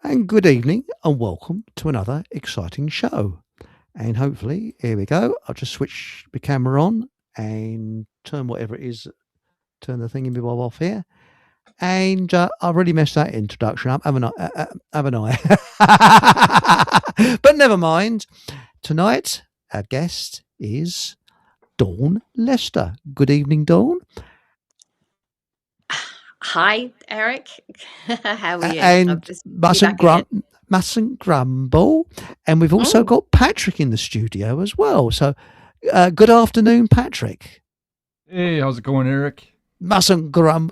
And good evening and welcome to another exciting show. And hopefully, here we go. I'll just switch the camera on and turn whatever it is, turn the thingy bob off here. And I've already messed that introduction up, haven't I? Haven't I? But never mind. Tonight, our guest is Dawn Lester. Good evening, Dawn. Hi, Eric. How are you? And mustn't grumble. And we've also got Patrick in the studio as well. So good afternoon, Patrick. Hey, how's it going, Eric? Mustn't grumble.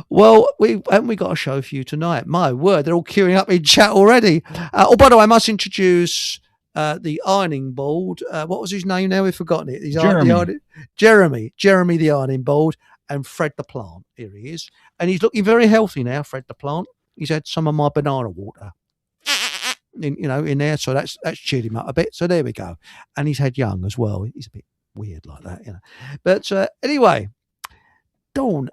Well, haven't we got a show for you tonight? My word, they're all queuing up in chat already. By the way, I must introduce the ironing board. What was his name now? We've forgotten it. Jeremy, the ironing board, and Fred the plant. Here he is. And he's looking very healthy now, Fred the plant. He's had some of my banana water in there, so that's cheered him up a bit. So there we go. And he's had young as well. He's a bit weird like that, But anyway, Dawn,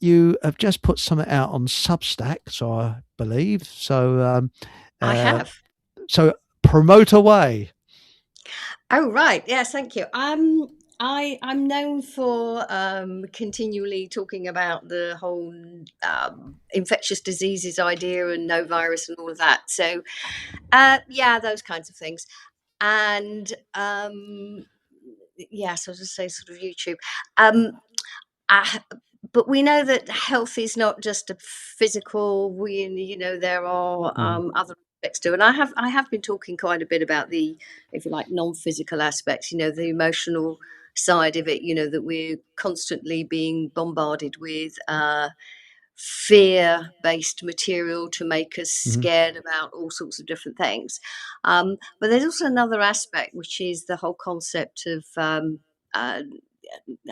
you have just put something out on Substack, so I believe. So I have. So promote away. Oh, right. Yes, thank you. I'm known for continually talking about the whole infectious diseases idea and no virus and all of that. So, those kinds of things. And, so I'll just say sort of YouTube. But we know that health is not just a physical. There are other aspects to it. And I have been talking quite a bit about the, if you like, non-physical aspects. The emotional side of it. That we're constantly being bombarded with fear-based material to make us scared about all sorts of different things. But there's also another aspect, which is the whole concept of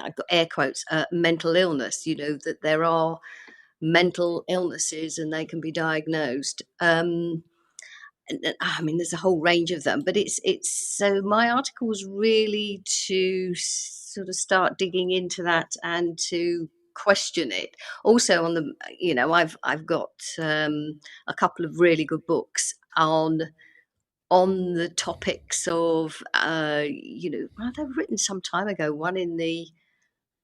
I've got air quotes, mental illness, that there are mental illnesses and they can be diagnosed. And, I mean, there's a whole range of them, but it's so my article was really to sort of start digging into that and to question it. Also on the, I've got a couple of really good books on the topics of, they've written some time ago, one in the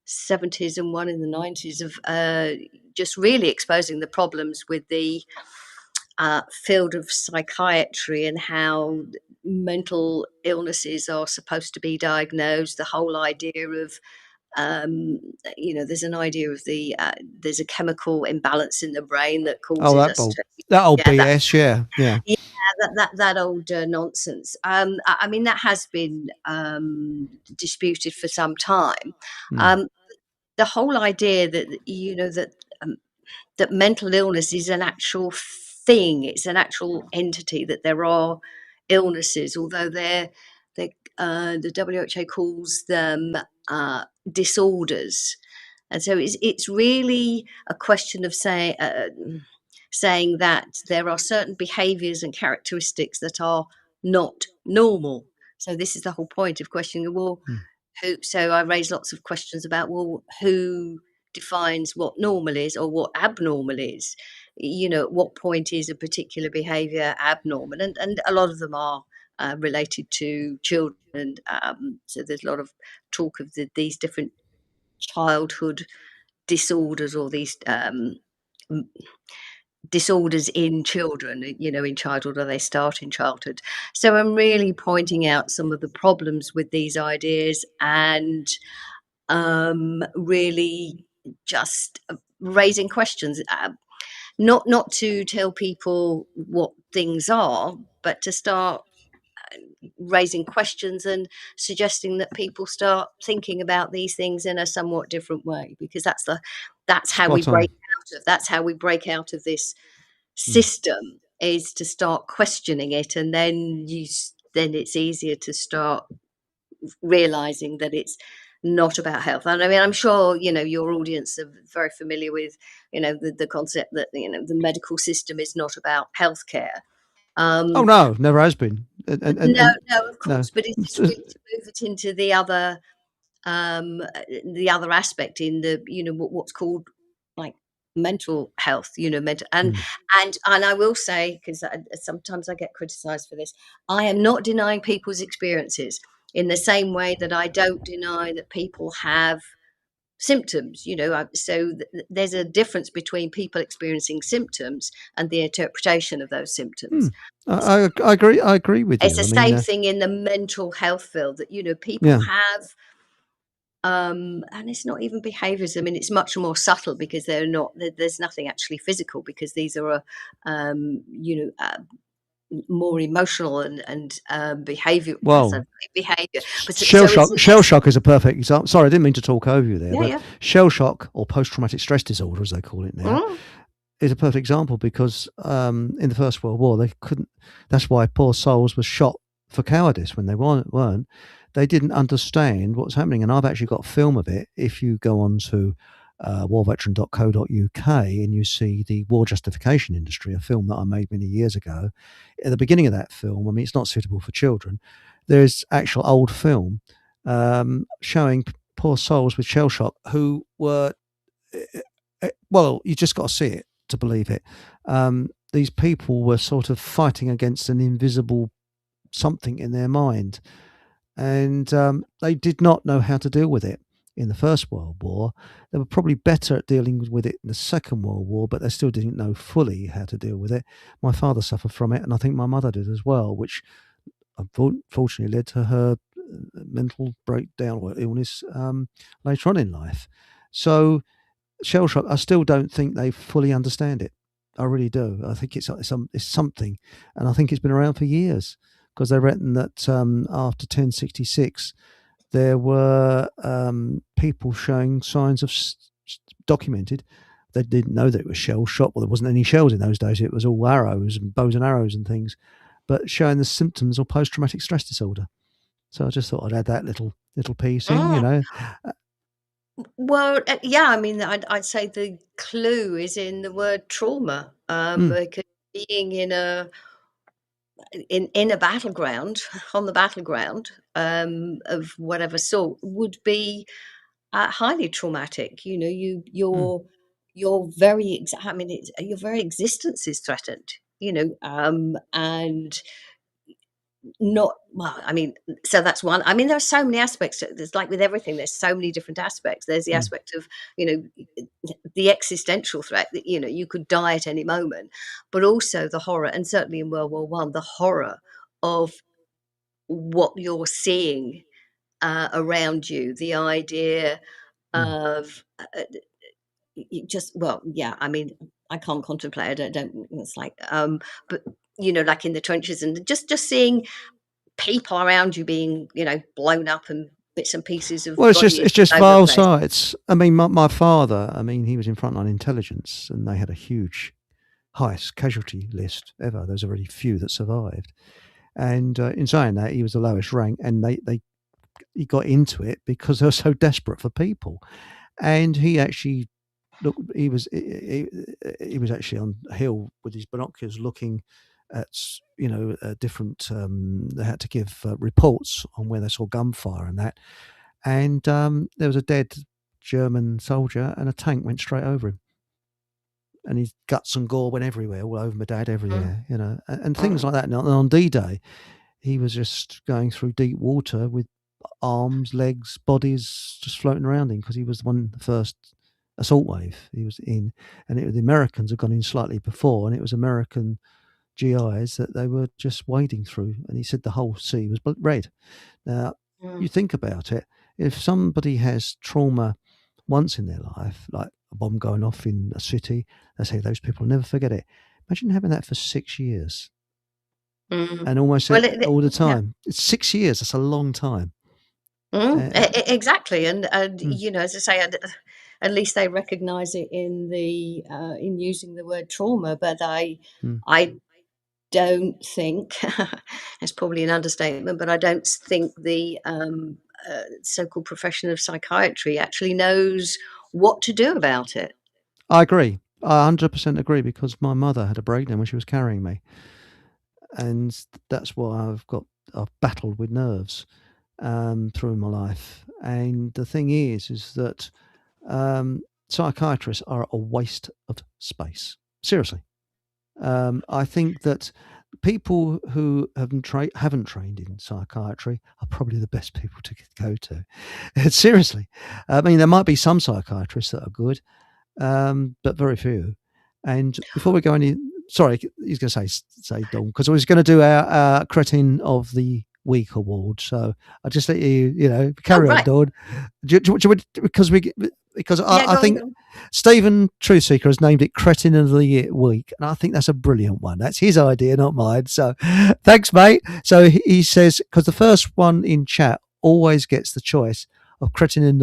70s and one in the 90s of just really exposing the problems with the field of psychiatry and how mental illnesses are supposed to be diagnosed. The whole idea of, there's an idea of there's a chemical imbalance in the brain that causes us to... That old BS, yeah. That old nonsense. I mean, that has been disputed for some time. The whole idea that that mental illness is an actual thing, it's an actual entity, that there are illnesses, although the WHO calls them disorders. And so it's really a question of saying that there are certain behaviors and characteristics that are not normal. So this is the whole point of questioning, so I raised lots of questions about, who defines what normal is or what abnormal is? At what point is a particular behavior abnormal? And a lot of them are related to children. So there's a lot of talk of these different childhood disorders, or these disorders in children, in childhood, or they start in childhood. So I'm really pointing out some of the problems with these ideas, and really just raising questions. Not to tell people what things are, but to start raising questions and suggesting that people start thinking about these things in a somewhat different way, because that's how we Spot on. break out of this system, is to start questioning it, and then it's easier to start realizing that it's not about health. And I mean, I'm sure your audience are very familiar with the concept that the medical system is not about healthcare. Oh no, never has been. No, of no. course, but it's really to move it into the other aspect, in the what's called like mental health, mental, and I will say, because sometimes I get criticized for this, I am not denying people's experiences, in the same way that I don't deny that people have symptoms. So there's a difference between people experiencing symptoms and the interpretation of those symptoms. I agree with you. It's the same thing in the mental health field, that people have and it's not even behaviors. I mean, it's much more subtle, because there's nothing actually physical, because these are more emotional and behavior. Well, behavior. But shell shock is a perfect example. Sorry, I didn't mean to talk over you there, but yeah. Shell shock, or post-traumatic stress disorder, as they call it now, is a perfect example, because in the First World War, they couldn't. That's why poor souls were shot for cowardice when they weren't. They didn't understand what was happening, and I've actually got film of it. If you go on to warveteran.co.uk and you see the war justification industry, a film that I made many years ago, at the beginning of that film, I mean, it's not suitable for children. There's actual old film showing poor souls with shell shock who were, well, you just got to see it to believe it. These people were sort of fighting against an invisible something in their mind, and they did not know how to deal with it in the First World War. They were probably better at dealing with it in the Second World War, but they still didn't know fully how to deal with it. My father suffered from it, and I think my mother did as well, which unfortunately led to her mental breakdown or illness later on in life. So shell shock, I still don't think they fully understand it. I really do. I think it's something, and I think it's been around for years, because they reckon that after 1066, there were people showing signs of documented. They didn't know that it was shell shock. Well, there wasn't any shells in those days. It was all arrows and bows and arrows and things, but showing the symptoms of post-traumatic stress disorder. So I just thought I'd add that little piece in, Well, yeah, I mean, I'd say the clue is in the word trauma, because being in a battleground, on the battleground of whatever sort, would be highly traumatic. Your very I mean, your very existence is threatened. And not well. I mean, so that's one. I mean, there are so many aspects. There's, like with everything, there's so many different aspects. There's the aspect of the existential threat that you could die at any moment, but also the horror, and certainly in World War One, the horror of what you're seeing around you. The idea of I mean, I can't contemplate. I don't. It's like, but like in the trenches, and just seeing people around you being, blown up and bits and pieces of. Well, it's just vile sights. I mean, my father, I mean, he was in frontline intelligence, and they had a huge, highest casualty list ever. There's already few that survived, and in saying that, he was the lowest rank, and he got into it because they were so desperate for people, and he actually. Look, he was actually on a hill with his binoculars, looking at different. They had to give reports on where they saw gunfire and that, and there was a dead German soldier, and a tank went straight over him, and his guts and gore went everywhere, all over my dad, everywhere, and things like that. And on D-Day, he was just going through deep water with arms, legs, bodies just floating around him, because he was the first assault wave he was in, and the Americans had gone in slightly before, and it was American GIs that they were just wading through, and he said the whole sea was red. Now, you think about it, if somebody has trauma once in their life, like a bomb going off in a city, they say those people never forget it. Imagine having that for 6 years. And almost all the time. Yeah. It's 6 years. That's a long time. Exactly. And as I say, at least they recognise it in the in using the word trauma. But I don't think it's probably an understatement, but I don't think the so-called profession of psychiatry actually knows what to do about it. I agree. I 100% agree, because my mother had a breakdown when she was carrying me, and that's why I've battled with nerves through my life. And the thing is that psychiatrists are a waste of space. Seriously. I think that people who haven't trained in psychiatry are probably the best people to go to. Seriously. I mean, there might be some psychiatrists that are good, but very few. And before we go any, sorry, he's going to say Dawn, because I was going to do our Cretin of the Week award. So I'll just let you, carry on, Dawn. Because I think Stephen Truthseeker has named it Cretin of the Week, and I think that's a brilliant one. That's his idea, not mine. So thanks, mate. So he says, because the first one in chat always gets the choice of Cretin of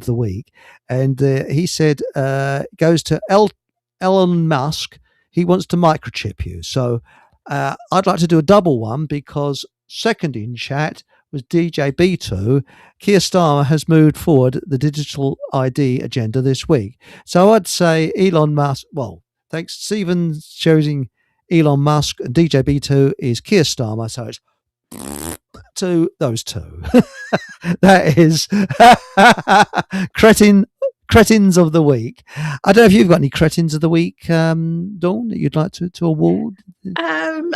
the Week, and he said goes to Elon Musk. He wants to microchip you. So I'd like to do a double one, because second in chat was DJ B2. Keir Starmer has moved forward the digital ID agenda this week. So I'd say Elon Musk. Well, thanks, Stephen choosing Elon Musk, and DJ B2 is Keir Starmer. So it's to those two. That is Cretins of the Week. I don't know if you've got any Cretins of the Week, Dawn, that you'd like to award.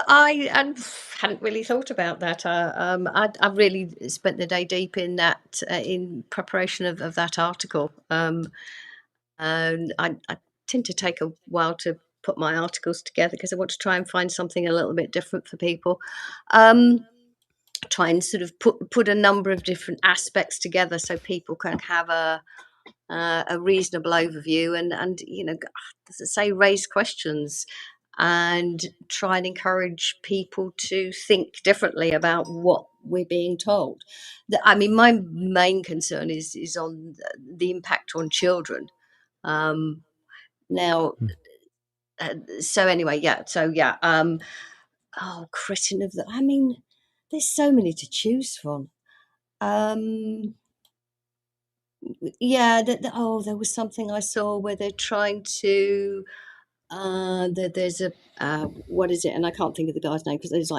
I hadn't really thought about that. I've really spent the day deep in that, in preparation of that article. And I tend to take a while to put my articles together, because I want to try and find something a little bit different for people. Try and sort of put a number of different aspects together so people can have a reasonable overview, and as I say, raise questions and try and encourage people to think differently about what we're being told. I mean, my main concern is on the impact on children. Now, so anyway, Cretin of the. I mean, there's so many to choose from. There was something I saw where they're trying to. There's a what is it? And I can't think of the guy's name, because there's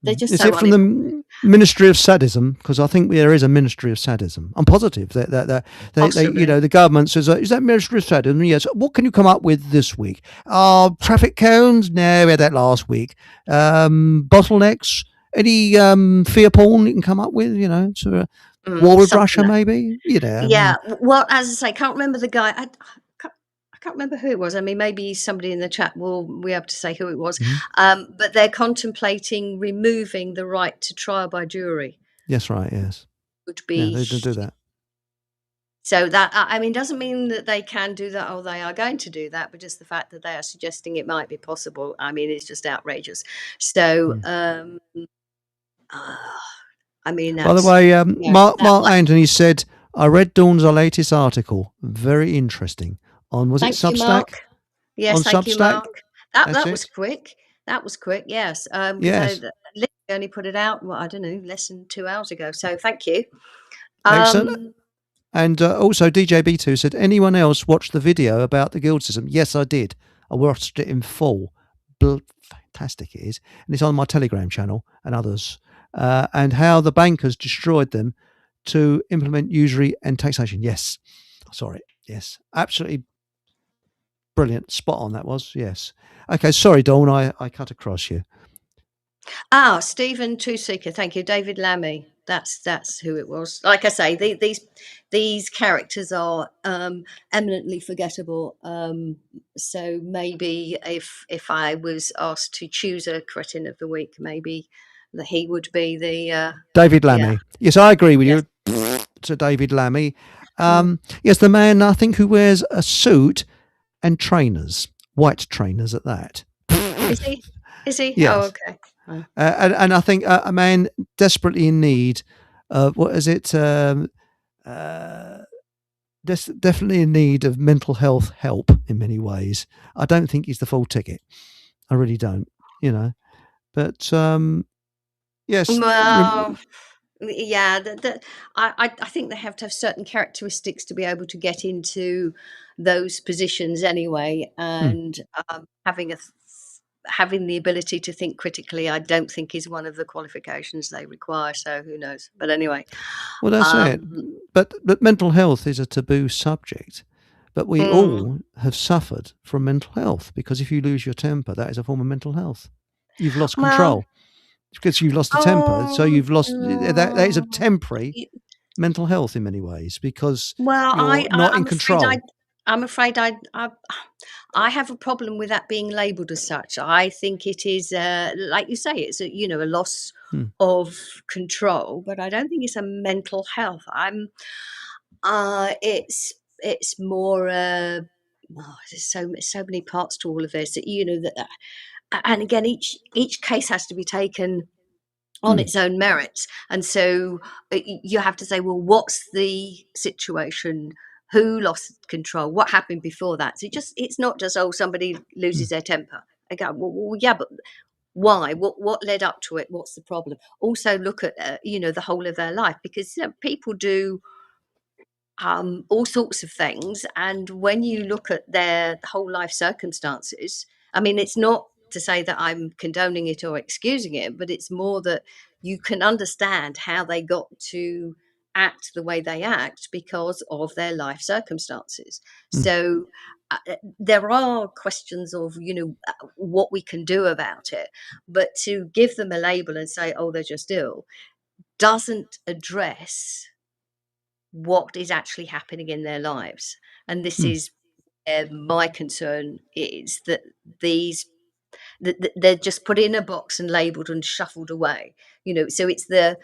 they're just. Is it from the Ministry of Sadism? Because I think there is a Ministry of Sadism. I'm positive that the government says, is that Ministry of Sadism? Yes. What can you come up with this week? Traffic cones? No, we had that last week. Bottlenecks? Any fear porn you can come up with? War with Russia, maybe. Yeah. Well, as I say, can't remember the guy. I can't remember who it was. I mean, maybe somebody in the chat will be able to say who it was. Mm-hmm. But they're contemplating removing the right to trial by jury. Yes, right. Yes. Would be. They do that. So that, I mean, doesn't mean that they can do that or they are going to do that, but just the fact that they are suggesting it might be possible, I mean, it's just outrageous. So, I mean, by the way, Mark Anthony said, I read Dawn's latest article. Very interesting. On, was it Substack? Mark. Yes, thank you, Mark. That was quick. That was quick, yes. Yes. I only put it out, I don't know, less than 2 hours ago. So thank you. Excellent. And also DJ B2 said, anyone else watch the video about the guild system? Yes, I did. I watched it in full. Fantastic it is. And it's on my Telegram channel and others. And how the bankers destroyed them to implement usury and taxation. Yes. Sorry. Yes. Absolutely brilliant. Spot on that was. Yes. Okay. Sorry, Dawn. I cut across you. Stephen Two-Seeker, thank you. David Lammy, that's who it was. Like I say, these characters are eminently forgettable. So maybe if I was asked to choose a cretin of the week, maybe that he would be the David Lammy. Yes, I agree with Yes. you. To David Lammy. Yes, the man I think who wears a suit and trainers, white trainers at that. Is he? Is he? Yes. Oh, okay. And I think a man desperately in need of what is it? Definitely in need of mental health help in many ways. I don't think he's the full ticket. I really don't. But yes. Well, yeah, I think they have to have certain characteristics to be able to get into those positions anyway, and having the ability to think critically, I don't think is one of the qualifications they require. So who knows? But anyway, well, that's it. But mental health is a taboo subject. But we all have suffered from mental health, because if you lose your temper, that is a form of mental health. You've lost control. Because you've lost the temper, so you've lost that is a temporary mental health in many ways, because you're not in control. I'm afraid I have a problem with that being labelled as such. I think it is, like you say, it's a loss of control, but I don't think it's a mental health. It's more. There's so many parts to all of this. That and again, each case has to be taken on its own merits, and so you have to say, well, what's the situation? Who lost control? What happened before that? So it's not just somebody loses their temper. I go, well, yeah, but why? What led up to it? What's the problem? Also look at the whole of their life, because people do all sorts of things, and when you look at their whole life circumstances, I mean, it's not to say that I'm condoning it or excusing it, but it's more that you can understand how they got to act the way they act because of their life circumstances. So there are questions of what we can do about it, but to give them a label and say, oh, they're just ill, doesn't address what is actually happening in their lives. And this is my concern, is that they're just put in a box and labeled and shuffled away. So it's the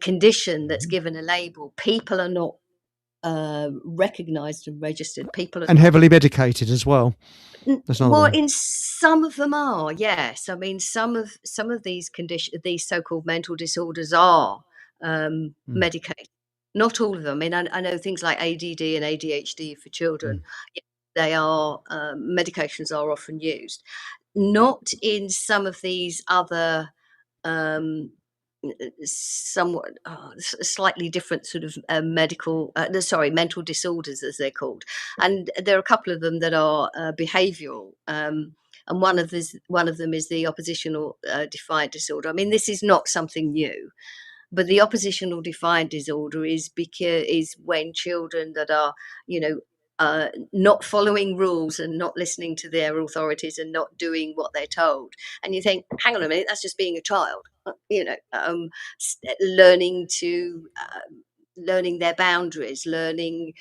condition that's given a label. People are not recognized and registered. People are and heavily medicated as well. Well, in some of them are, yes. I mean, some of these these so-called mental disorders are medicated. Not all of them. I mean, I know things like ADD and ADHD for children. They are medications are often used. Not in some of these other somewhat slightly different sort of mental disorders, as they're called. And there are a couple of them that are behavioural. And one of them is the oppositional defiant disorder. I mean, this is not something new. But the oppositional defiant disorder is when children that are, not following rules and not listening to their authorities and not doing what they're told. And you think, hang on a minute, that's just being a child, learning their boundaries, learning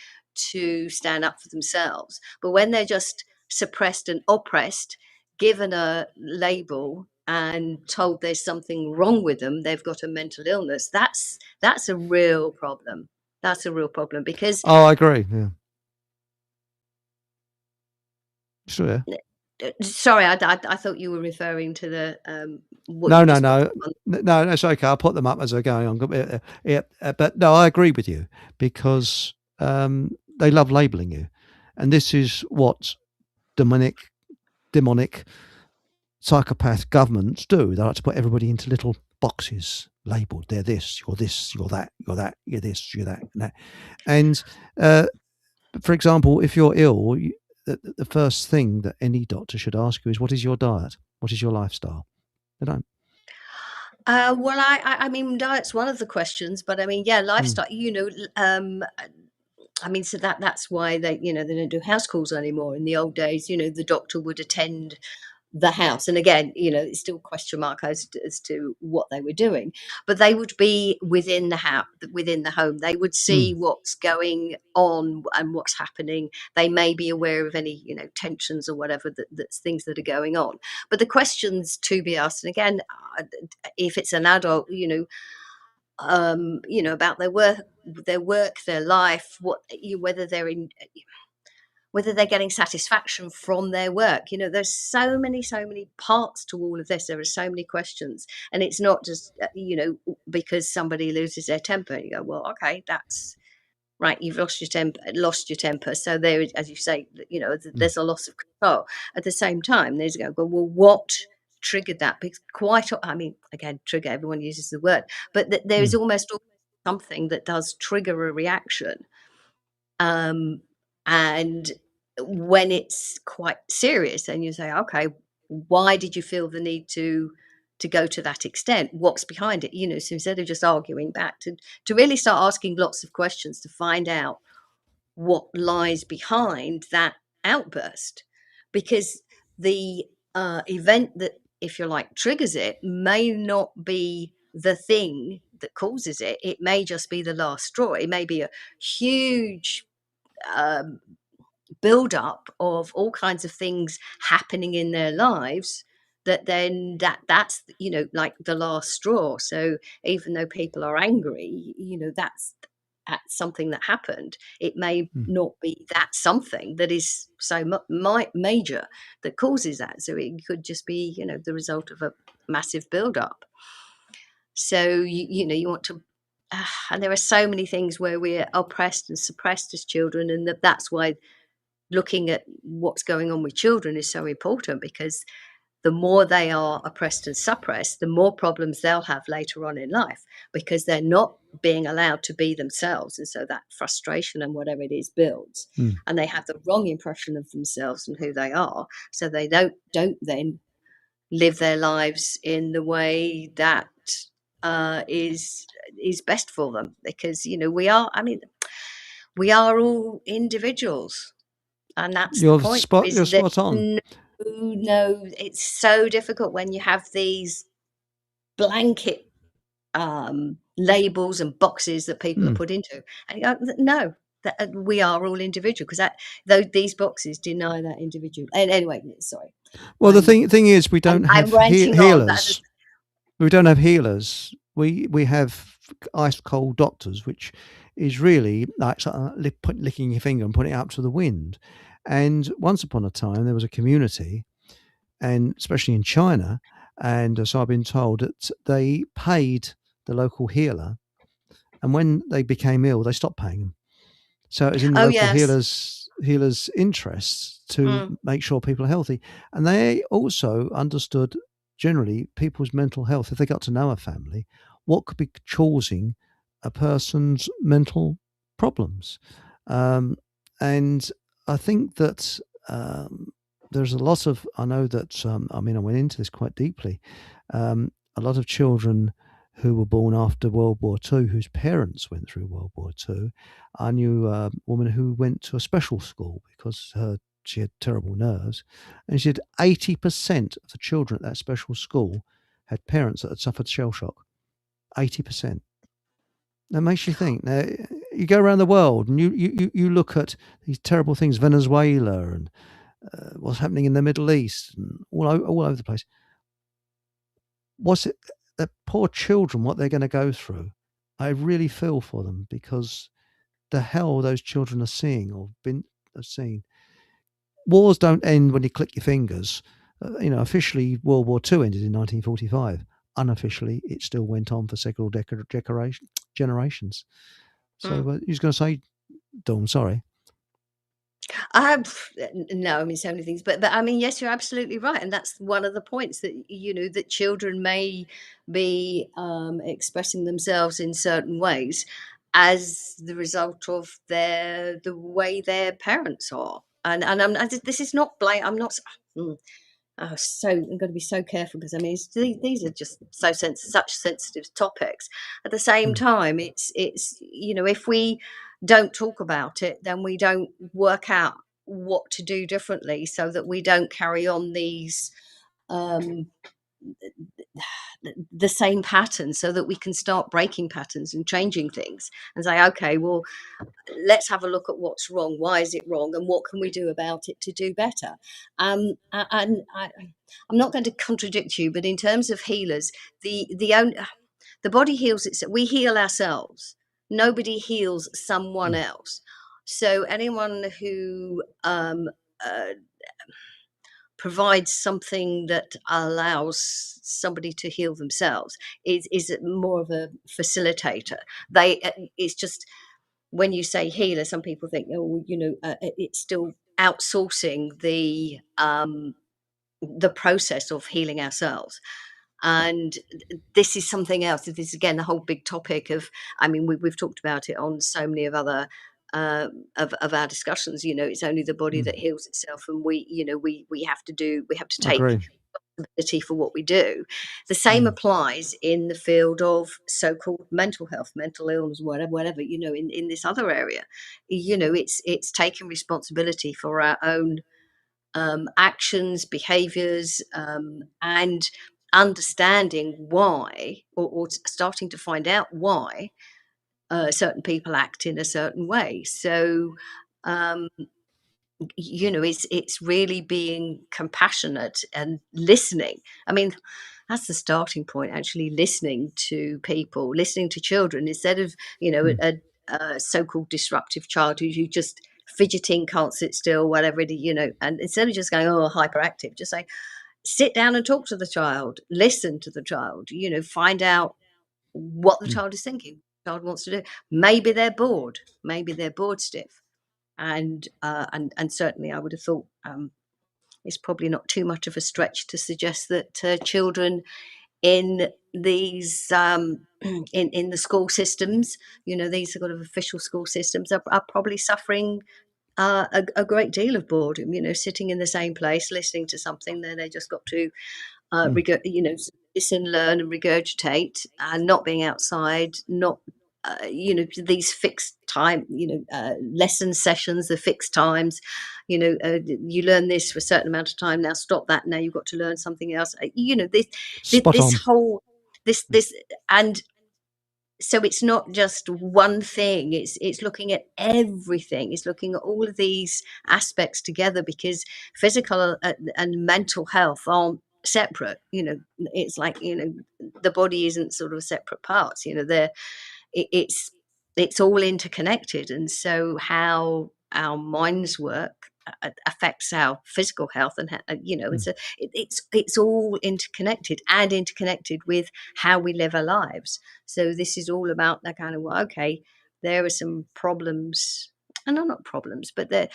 to stand up for themselves. But when they're just suppressed and oppressed, given a label and told there's something wrong with them, they've got a mental illness, that's a real problem. That's a real problem, because I agree. Yeah. Sure. Sorry, I thought you were referring to the no, that's okay. I'll put them up as I go on. But no, I agree with you, because they love labeling you, and this is what demonic psychopath governments do. They like to put everybody into little boxes labeled. They're this, you're that, you're this, you're that, and that. And for example, if you're ill, the first thing that any doctor should ask you is, what is your diet? What is your lifestyle? They don't. Well, I mean, diet's one of the questions, but I mean, yeah, lifestyle, I mean, so that's why they don't do house calls anymore. In the old days, the doctor would attend the house. And again, it's still question mark as to what they were doing, but they would be within the house, within the home. They would see what's going on and what's happening. They may be aware of any, tensions or whatever that's things that are going on. But the questions to be asked, and again, if it's an adult, about their work, their life, whether they're getting satisfaction from their work. There's so many parts to all of this. There are so many questions, and it's not just because somebody loses their temper, you go, well, okay, that's right, you've lost your temper, so there, as you say, there's a loss of control. At the same time, there's go, well, what triggered that? Because again, trigger, everyone uses the word, but there is almost something that does trigger a reaction. And when it's quite serious, then you say, okay, why did you feel the need to go to that extent? What's behind it? So instead of just arguing back, to really start asking lots of questions to find out what lies behind that outburst. Because the event that, if you like, triggers it may not be the thing that causes it. It may just be the last straw. It may be a huge build up of all kinds of things happening in their lives that's like the last straw. So even though people are angry, that's at something that happened. It may not be that something that is so major that causes that. So it could just be the result of a massive build up. So you want to and there are so many things where we're oppressed and suppressed as children, and that's why looking at what's going on with children is so important, because the more they are oppressed and suppressed, the more problems they'll have later on in life, because they're not being allowed to be themselves. And so that frustration and whatever it is builds, and they have the wrong impression of themselves and who they are. So they don't then live their lives in the way that is best for them, because we are all individuals. And that's the point. You're spot on. No, it's so difficult when you have these blanket labels and boxes that people are put into. And you go, no, we are all individual, because these boxes deny that individual. And anyway, sorry. Well, the thing is, we don't have healers. We don't have healers. We have ice cold doctors, which is really like licking your finger and putting it up to the wind. And once upon a time, there was a community, and especially in China, and so I've been told that they paid the local healer, and when they became ill, they stopped paying them. So it was in the local healers' interests to make sure people are healthy. And they also understood generally people's mental health. If they got to know a family, what could be causing a person's mental problems. And I think that there's a lot of, I know that, I went into this quite deeply, a lot of children who were born after World War II, whose parents went through World War II. I knew a woman who went to a special school because she had terrible nerves, and she said 80% of the children at that special school had parents that had suffered shell shock. 80%. That makes you think. Now, you go around the world and you look at these terrible things, Venezuela and what's happening in the Middle East and all over the place. What's it? The poor children, what they're going to go through. I really feel for them, because the hell those children are seeing or have seen. Wars don't end when you click your fingers. Officially, World War II ended in 1945. Unofficially, it still went on for several generations. So, who's going to say, Dawn? Sorry. No, so many things, but yes, you're absolutely right, and that's one of the points, that that children may be expressing themselves in certain ways as the result of the way their parents are, and this is not blame. I'm not. So I'm going to be so careful, because these are just such sensitive topics. At the same time, it's if we don't talk about it, then we don't work out what to do differently, so that we don't carry on these um, the same pattern, so that we can start breaking patterns and changing things and say, okay, well, let's have a look at what's wrong. Why is it wrong? And what can we do about it to do better? And I'm not going to contradict you, but in terms of healers, the body heals itself. We heal ourselves. Nobody heals someone else. So anyone who provides something that allows somebody to heal themselves is more of a facilitator. It's just, when you say healer, some people think, oh, it's still outsourcing the process of healing ourselves. And this is something else. This is, again, the whole big topic of, I mean, we've talked about it on so many of other of our discussions. It's only the body that heals itself, and we have to take responsibility for what we do. The same applies in the field of so-called mental health, mental illness, whatever, in this other area. It's taking responsibility for our own actions, behaviors, and understanding why, or starting to find out why certain people act in a certain way. So it's really being compassionate and listening. I mean, that's the starting point, actually listening to people, listening to children, instead of a so-called disruptive child who's just fidgeting, can't sit still, whatever it is, and instead of just going, oh, hyperactive, just say, sit down and talk to the child, listen to the child, find out what the child is thinking, what the child wants to do. Maybe they're bored stiff. And certainly I would have thought it's probably not too much of a stretch to suggest that children in these in the school systems, these sort of official school systems, are probably suffering a great deal of boredom, sitting in the same place, listening to something that they just got to listen, learn and regurgitate, and not being outside, not these fixed time, lesson sessions, the fixed times, you learn this for a certain amount of time, now stop that, now you've got to learn something else, this and so it's not just one thing, it's looking at everything, it's looking at all of these aspects together, because physical and mental health aren't separate. It's like, the body isn't sort of separate parts, it's all interconnected. And so how our minds work affects our physical health, and and so it's all interconnected with how we live our lives. So this is all about that kind of, well, okay, there are some problems, and not problems, but they're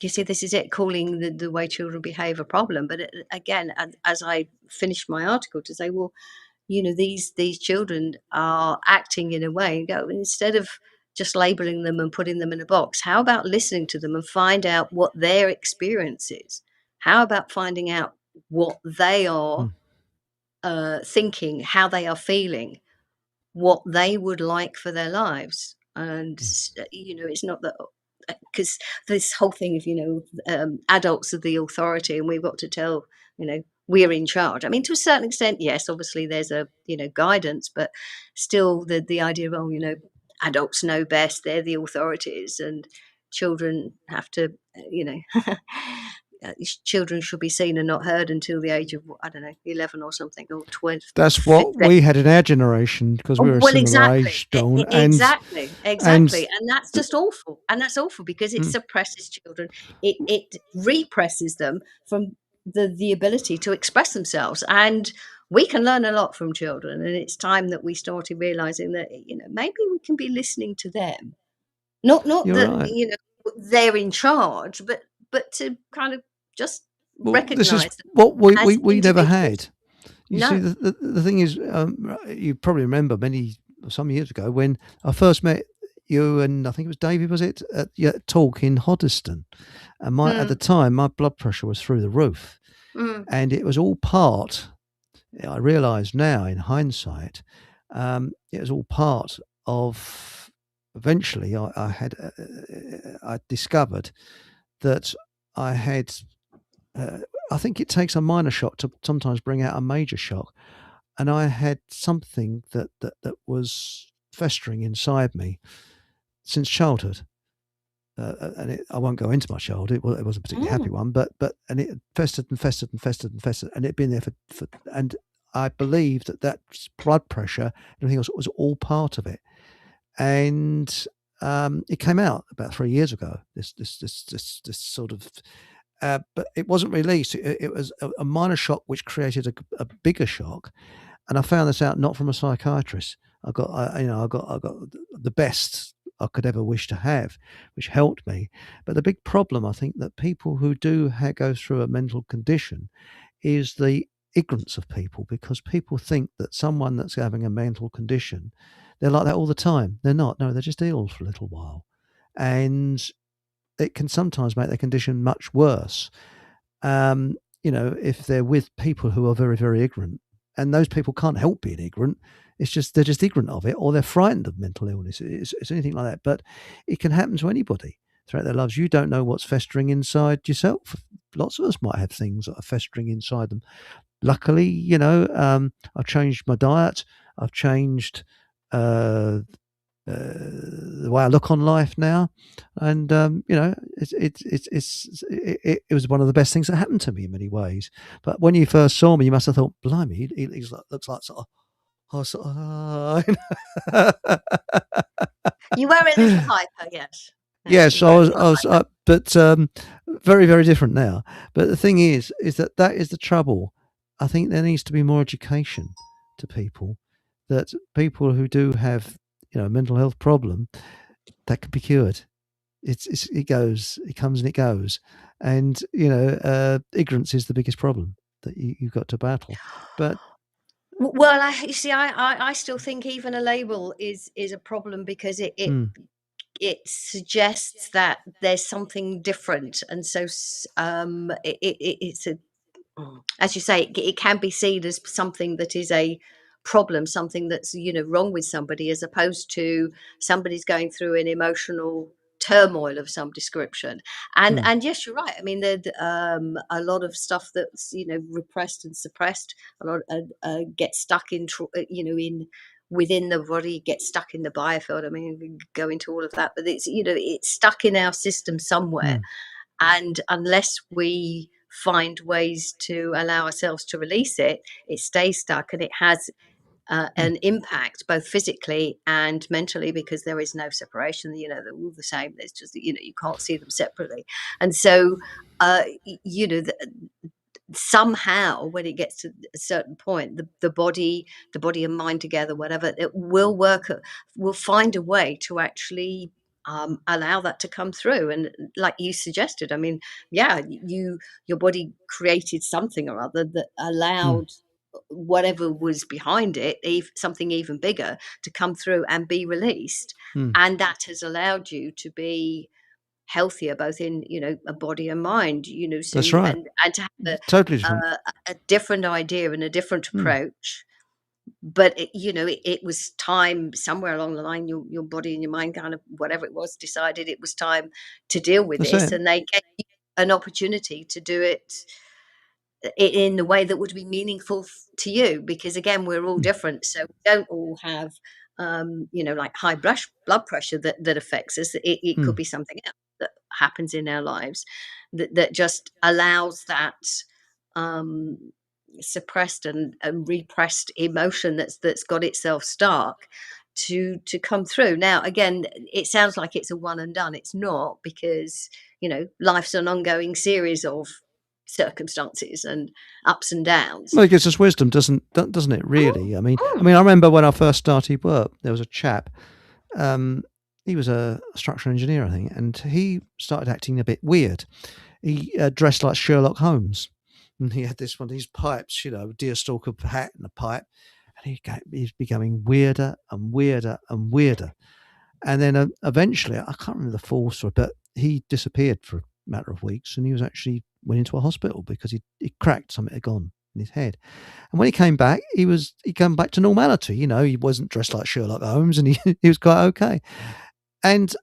you see, this is it, calling the way children behave a problem. But again, as I finished my article, to say, well, these children are acting in a way, and go, instead of just labeling them and putting them in a box, how about listening to them and find out what their experience is? How about finding out what they are thinking, how they are feeling, what they would like for their lives? And it's not that, because this whole thing of adults are the authority, and we've got to tell we're in charge. I mean, to a certain extent, yes, obviously there's a guidance, but still the idea of, adults know best, they're the authorities, and children have to children should be seen and not heard until the age of, I don't know, 11 or something, or 12. That's what we had in our generation, because we were a similar age, Dawn. Exactly. And that's just awful. And that's awful, because it suppresses children. It represses them from the ability to express themselves. And we can learn a lot from children. And it's time that we started realizing that, maybe we can be listening to them. Not You're that, right. they're in charge, but to kind of just recognize this is them what we as never individuals. had. You No. see, the thing is, you probably remember some years ago when I first met you, and I think it was David, was it, at your talk in Hoddesdon? And at the time, my blood pressure was through the roof, and it was all part. I realise now, in hindsight, it was all part of. Eventually, I discovered that I had I think it takes a minor shock to sometimes bring out a major shock. And I had something that was festering inside me since childhood. And I won't go into my childhood. It wasn't a particularly happy one, but and it festered and festered and festered and festered, and it'd been there for and I believe that blood pressure and everything else was all part of it. And it came out about 3 years ago. This sort of, but it wasn't released. It was a minor shock which created a bigger shock, and I found this out not from a psychiatrist. I got the best I could ever wish to have, which helped me. But the big problem, I think, that people who do go through a mental condition is the ignorance of people, because people think that someone that's having a mental condition, they're like that all the time. They're not. No, they're just ill for a little while. And it can sometimes make their condition much worse, if they're with people who are very, very ignorant. And those people can't help being ignorant. It's just they're just ignorant of it, or they're frightened of mental illness. It's anything like that. But it can happen to anybody throughout their lives. You don't know what's festering inside yourself. Lots of us might have things that are festering inside them. Luckily, I've changed my diet. I've changed the way I look on life now, and it was one of the best things that happened to me in many ways. But when you first saw me, you must have thought, "Blimey, he looks like sort of." You were a little hyper, yes. Yes, I was, but very, very different now. But the thing is that is the trouble. I think there needs to be more education to people, that people who do have, a mental health problem, that can be cured. It comes and it goes, and ignorance is the biggest problem that you've got to battle. But well, I still think even a label is a problem, because it suggests that there's something different, and so it's as you say, it can be seen as something that is a problem, something that's wrong with somebody, as opposed to somebody's going through an emotional turmoil of some description. And yes, you're right. I mean, there's a lot of stuff that's repressed and suppressed. A lot gets stuck in within the body, gets stuck in the biofilm. I mean, we can go into all of that, but it's stuck in our system somewhere. And unless we find ways to allow ourselves to release it, it stays stuck, and it has an impact both physically and mentally, because there is no separation. They're all the same. There's just you can't see them separately. And so somehow, when it gets to a certain point, the body and mind together, whatever, it will find a way to actually allow that to come through. And like you suggested, I mean, yeah, your body created something or other that allowed whatever was behind it, something even bigger, to come through and be released. And that has allowed you to be healthier, both in a body and mind. So that's right. And to have totally a different idea and a different approach. But it was time somewhere along the line, your body and your mind, kind of whatever it was, decided it was time to deal with this, and they gave you an opportunity to do it in the way that would be meaningful to you, because again, we're all different, so we don't all have like high blood pressure that affects us. It could be something else that happens in our lives that just allows that suppressed and repressed emotion that's got itself stuck to come through. Now, again, it sounds like it's a one and done. It's not, because life's an ongoing series of circumstances and ups and downs. Well, it gives us wisdom, doesn't it? Really. I mean, I remember when I first started work, there was a chap. He was a structural engineer, I think, and he started acting a bit weird. He dressed like Sherlock Holmes. And he had one of these pipes, deerstalker hat and a pipe, and he's becoming weirder and weirder and weirder. And then eventually, I can't remember the full story, but he disappeared for a matter of weeks, and he was actually went into a hospital because he cracked, something had gone in his head. And when he came back, he came back to normality. He wasn't dressed like Sherlock Holmes, and he was quite okay. And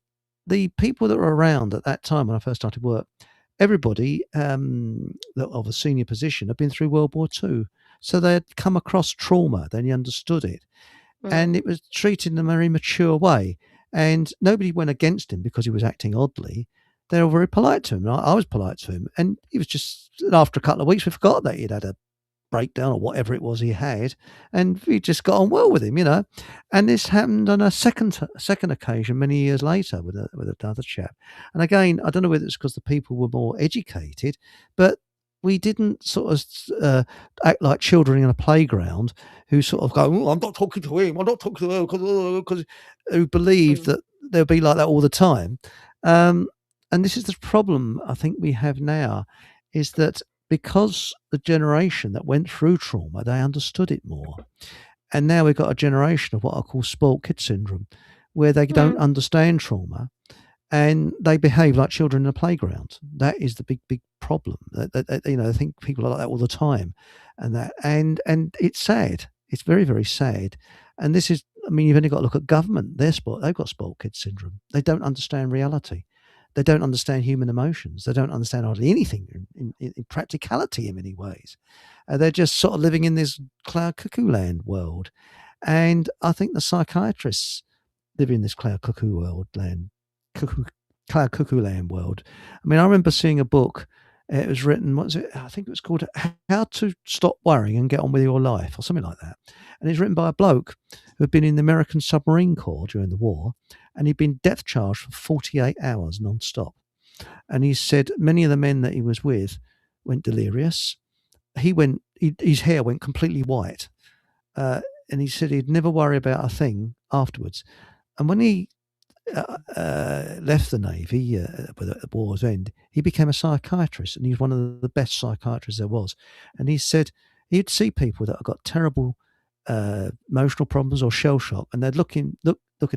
the people that were around at that time when I first started work, everybody of a senior position had been through World War II. So they had come across trauma, then you understood it. And it was treated in a very mature way. And nobody went against him because he was acting oddly. They were very polite to him. I was polite to him. And he was just, after a couple of weeks, we forgot that he'd had a breakdown or whatever it was he had. And we just got on well with him, And this happened on a second occasion many years later with another chap. And again, I don't know whether it's because the people were more educated, but we didn't sort of act like children in a playground who sort of go, oh, I'm not talking to him, I'm not talking to her, because who believed that they'll be like that all the time. And this is the problem I think we have now, is that because the generation that went through trauma, they understood it more. And now we've got a generation of what I call spoiled kid syndrome, where they don't understand trauma. And they behave like children in a playground. That is the big problem. I think people are like that all the time, and it's sad. It's very, very sad. And this is, you've only got to look at government. They've got spoiled kid syndrome. They don't understand reality. They don't understand human emotions. They don't understand hardly anything in practicality in many ways. They're just sort of living in this cloud cuckoo land world. And I think the psychiatrists live in this cloud cuckoo world land. Cloud cuckoo land world. I remember seeing a book. It was written, what was it? I think it was called How to Stop Worrying and Get On With Your Life, or something like that. And it's written by a bloke who had been in the American Submarine Corps during the war, and he'd been depth charged for 48 hours non-stop. And he said many of the men that he was with went delirious. His hair went completely white. And he said he'd never worry about a thing afterwards. And when he left the Navy at the war's end, he became a psychiatrist, and he was one of the best psychiatrists there was. And he said he'd see people that have got terrible emotional problems or shell shock, and they'd look at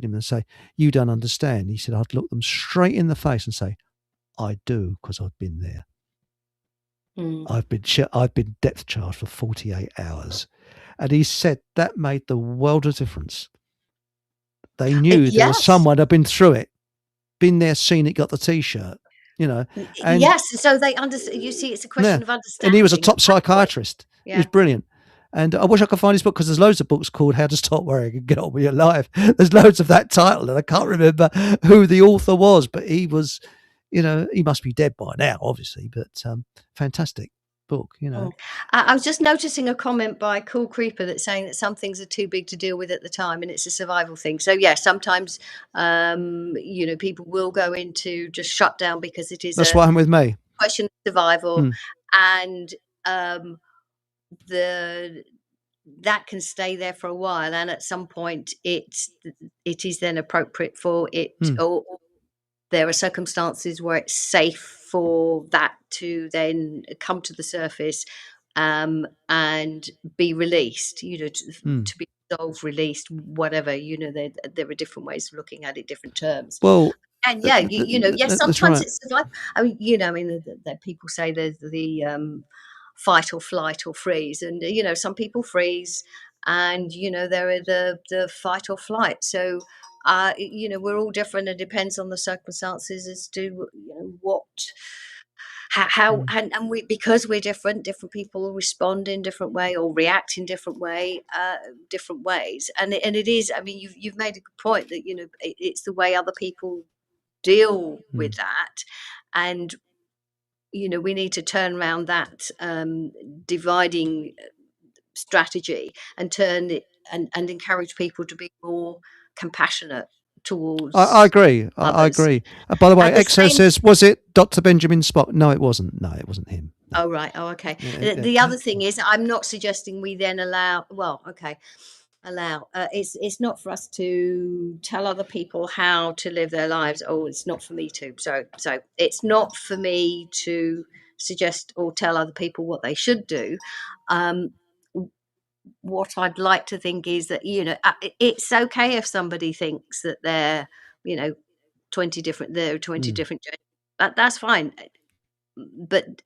him and say, "You don't understand." He said, I'd look them straight in the face and say, "I do, because I've been there. I've been depth charged for 48 hours." And he said that made the world of difference. They knew there was someone had been through it, been there, seen it, got the T-shirt, And yes, so they understand. You see, it's a question of understanding. And he was a top psychiatrist. Yeah. He was brilliant. And I wish I could find his book, because there's loads of books called How to Stop Worrying and Get On With Your Life. There's loads of that title, and I can't remember who the author was, but he was, he must be dead by now, obviously, but fantastic book. I was just noticing a comment by Cool Creeper that's saying that some things are too big to deal with at the time, and it's a survival thing. So sometimes people will go into just shut down because it is that's what happened with me. Question of survival, and that can stay there for a while, and at some point it is then appropriate for it, or there are circumstances where it's safe for that to then come to the surface and be released, to be resolved, released, whatever, there are different ways of looking at it, different terms. Well, and sometimes it's like, that people say there's the fight or flight or freeze, and some people freeze, and there are the fight or flight. So we're all different. It depends on the circumstances as to how and we, because we're different people respond in different way or react in different ways. And it is. You've made a good point that it's the way other people deal with that, and we need to turn around that dividing strategy and turn it and encourage people to be more compassionate towards. I agree. I agree. By the way, Exo says, was it Dr. Benjamin Spock? No, it wasn't. No, it wasn't him. No. Oh, right. Oh, okay. The other thing is, I'm not suggesting we then allow. It's not for us to tell other people how to live their lives. Oh, it's not for me to. So it's not for me to suggest or tell other people what they should do. What I'd like to think is that it's okay if somebody thinks that they're 20 different genders. That's fine, but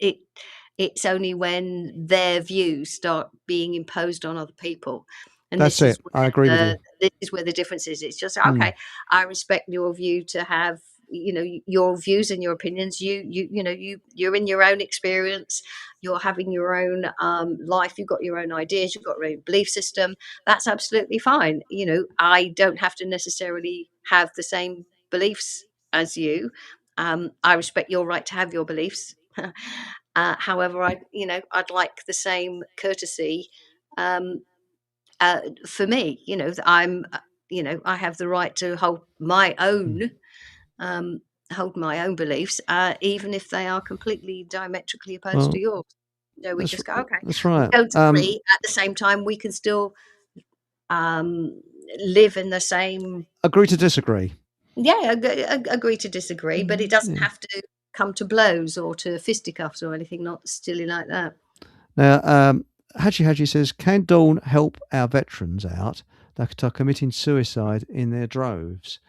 it's only when their views start being imposed on other people. And that's it. I agree with you. This is where the difference is. It's just okay. I respect your view to have your views and your opinions. You're in your own experience. You're having your own life. You've got your own ideas. You've got your own belief system. That's absolutely fine. I don't have to necessarily have the same beliefs as you. I respect your right to have your beliefs. However, I'd like the same courtesy for me. I have the right to hold my own beliefs, even if they are completely diametrically opposed to yours. So we just go, okay, that's right. Don't agree. At the same time, we can still live in the same. Agree to disagree. Yeah, agree to disagree, but it doesn't have to come to blows or to fisticuffs or anything not silly like that. Now, Haji says, can Dawn help our veterans out that are committing suicide in their droves?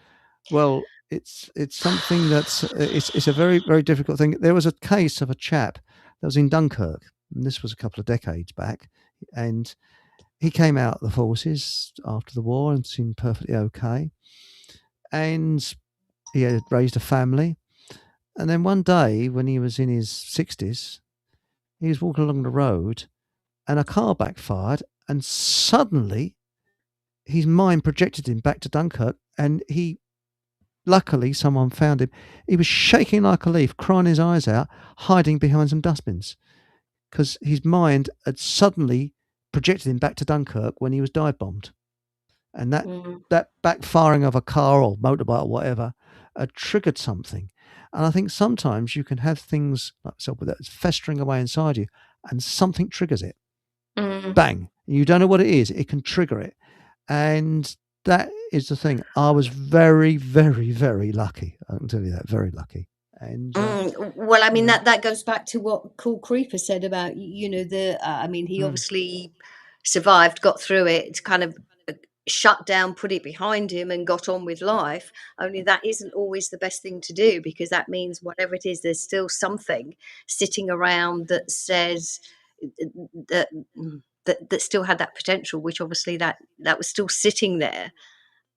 Well, it's something that's it's a very, very difficult thing. There was a case of a chap that was in Dunkirk, and this was a couple of decades back, and he came out of the forces after the war and seemed perfectly okay, and he had raised a family, and then one day when he was in his 60s, he was walking along the road, and a car backfired, and suddenly his mind projected him back to Dunkirk, and luckily someone found him. He was shaking like a leaf, crying his eyes out, hiding behind some dustbins, because his mind had suddenly projected him back to Dunkirk when he was dive bombed, and that backfiring of a car or motorbike or whatever triggered something. And I think sometimes you can have things like that's festering away inside you, and something triggers it. Bang! You don't know what it is. It can trigger it, and that is the thing. I was very, very, very lucky. I can tell you that, very lucky. And well, I mean that goes back to what Cool Creeper said about he obviously survived, got through it, kind of shut down, put it behind him, and got on with life. Only that isn't always the best thing to do, because that means whatever it is, there's still something sitting around that says that still had that potential, which obviously that was still sitting there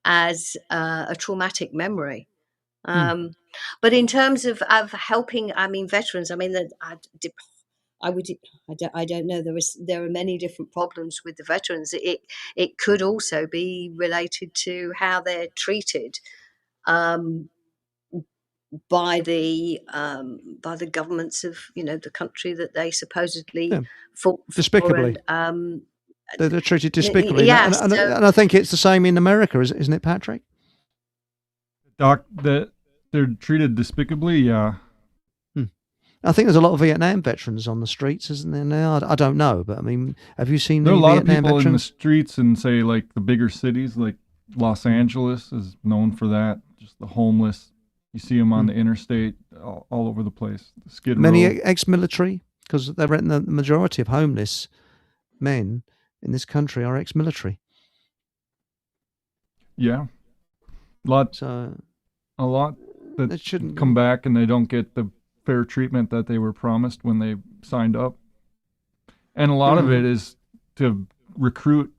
as a traumatic memory. But in terms of helping, veterans, that I don't know. There are many different problems with the veterans. It could also be related to how they're treated by the governments of the country that they supposedly fought for. Despicably. They're treated despicably. Yeah, and I think it's the same in America, isn't it, Patrick? Doc, that they're treated despicably, yeah. I think there's a lot of Vietnam veterans on the streets, isn't there now? I don't know, but have you seen there are a lot Vietnam of people veterans in the streets in, say, like the bigger cities, like Los Angeles is known for that. Just the homeless, you see them on the interstate all over the place. Skid Row. Many ex-military, because the majority of homeless men in this country are ex-military. Yeah, a lot that shouldn't come back and they don't get the fair treatment that they were promised when they signed up, and a lot of it is to recruit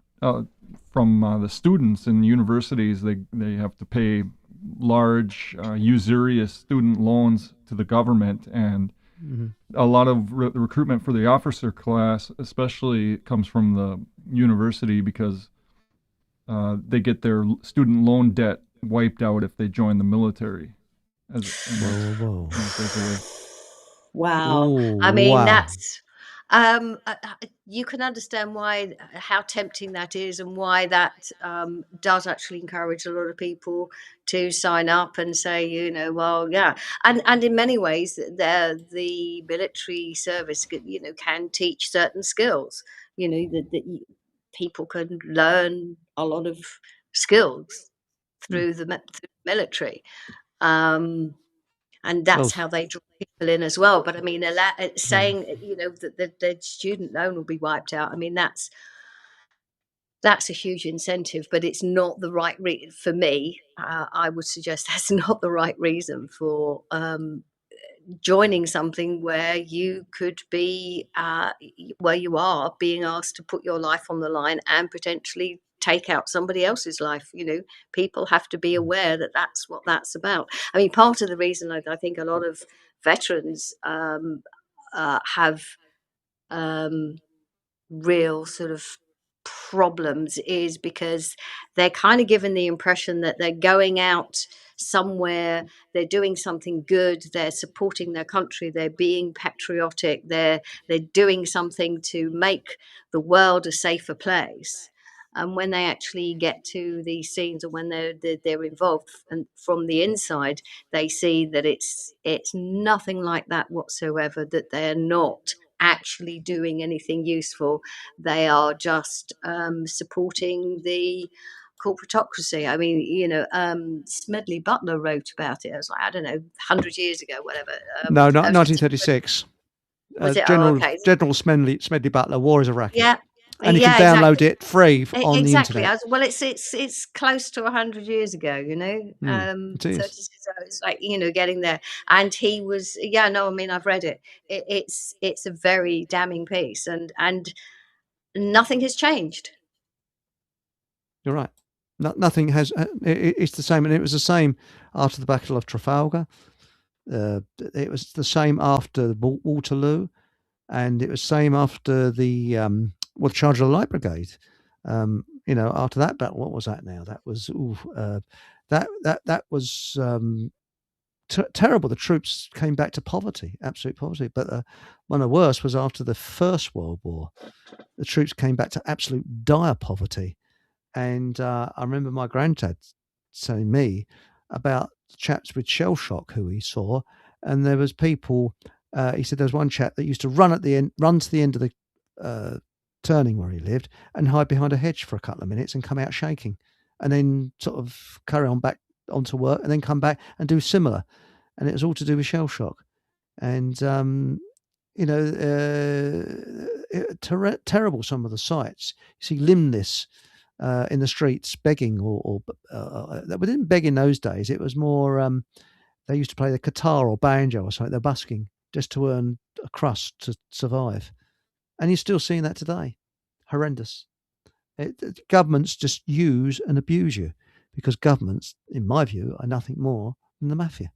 from the students in universities. They have to pay large usurious student loans to the government, and a lot of recruitment for the officer class especially comes from the university, because they get their student loan debt wiped out if they join the military. Whoa. Wow. Ooh, that's you can understand how tempting that is, and why that does actually encourage a lot of people to sign up and say, well, yeah. And in many ways, the military service, can teach certain skills, that people can learn a lot of skills through the military. And that's how they draw people in as well. But saying that the student loan will be wiped out, that's a huge incentive, but it's not the right for me. I would suggest that's not the right reason for joining something where you could be where you are being asked to put your life on the line and potentially take out somebody else's life. People have to be aware that that's what that's about. I mean, part of the reason I think a lot of veterans have real sort of problems is because they're kind of given the impression that they're going out somewhere, they're doing something good, they're supporting their country, they're being patriotic, they're doing something to make the world a safer place. And when they actually get to these scenes, or when they're involved, and from the inside, they see that it's nothing like that whatsoever. That they're not actually doing anything useful. They are just supporting the corporatocracy. I mean, Smedley Butler wrote about it. It was like, I don't know, 100 years ago, whatever. No, not 1936. Was it? General Okay. Smedley Butler, War is a Racket. Yeah. And you can download exactly. it free on the internet. Well, it's close to 100 years ago, It is. So it's like, getting there. And he was, I mean, I've read it. It's a very damning piece, and nothing has changed. You're right. Nothing has. It's the same, and it was the same after the Battle of Trafalgar. It was the same after Waterloo, and it was the same after the Charge of the Light Brigade. After that battle, what was that now? That was that was terrible. The troops came back to poverty, absolute poverty. But one of the worst was after the First World War. The troops came back to absolute dire poverty. And I remember my granddad telling me about chaps with shell shock who he saw, and there was people. He said there was one chap that used to run to the end of the turning where he lived and hide behind a hedge for a couple of minutes and come out shaking, and then sort of carry on back onto work and then come back and do similar. And it was all to do with shell shock. And terrible some of the sights. You see limbless in the streets begging, or they didn't beg in those days. It was more they used to play the guitar or banjo or something. They're busking just to earn a crust to survive. And you're still seeing that today. Horrendous. Governments just use and abuse you, because governments, in my view, are nothing more than the mafia.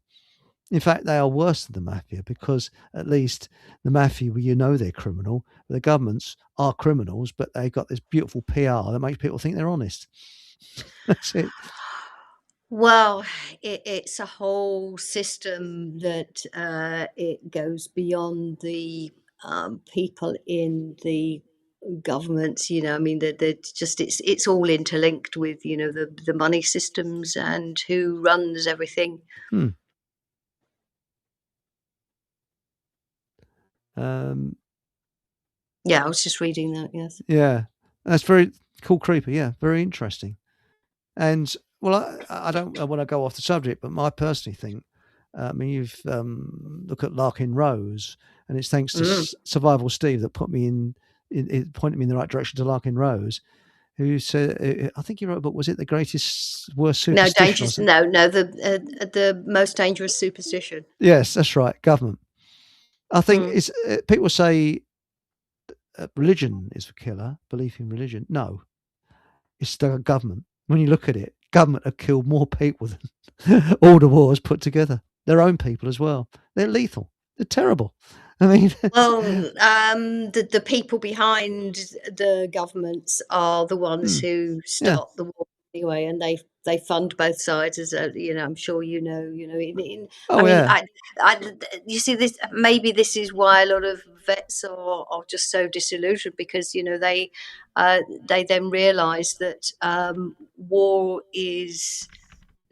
In fact, they are worse than the mafia, because at least the mafia, they're criminal. The governments are criminals, but they've got this beautiful PR that makes people think they're honest. That's it. Well, it's a whole system that it goes beyond the people in the governments. I mean, it's all interlinked with the money systems and who runs everything. Yeah, I was just reading that. Yes. Yeah, that's very cool, creepy. Yeah, very interesting. And well, I don't want to go off the subject, but I personally think, I mean, you've look at Larkin Rose, and it's thanks to Survival Steve that pointed me in the right direction to Larkin Rose, who said, I think he wrote a book. Was it The Greatest Worst Superstition? No, the Most Dangerous Superstition. Yes, that's right. Government. I think it's people say religion is the killer. Belief in religion, no, it's the government. When you look at it, government have killed more people than all the wars put together. Their own people as well. They're lethal. They're terrible. I mean, well, the people behind the governments are the ones who start the war anyway, and they fund both sides, as I'm sure you know. You see this. Maybe this is why a lot of vets are just so disillusioned, because they then realise that war is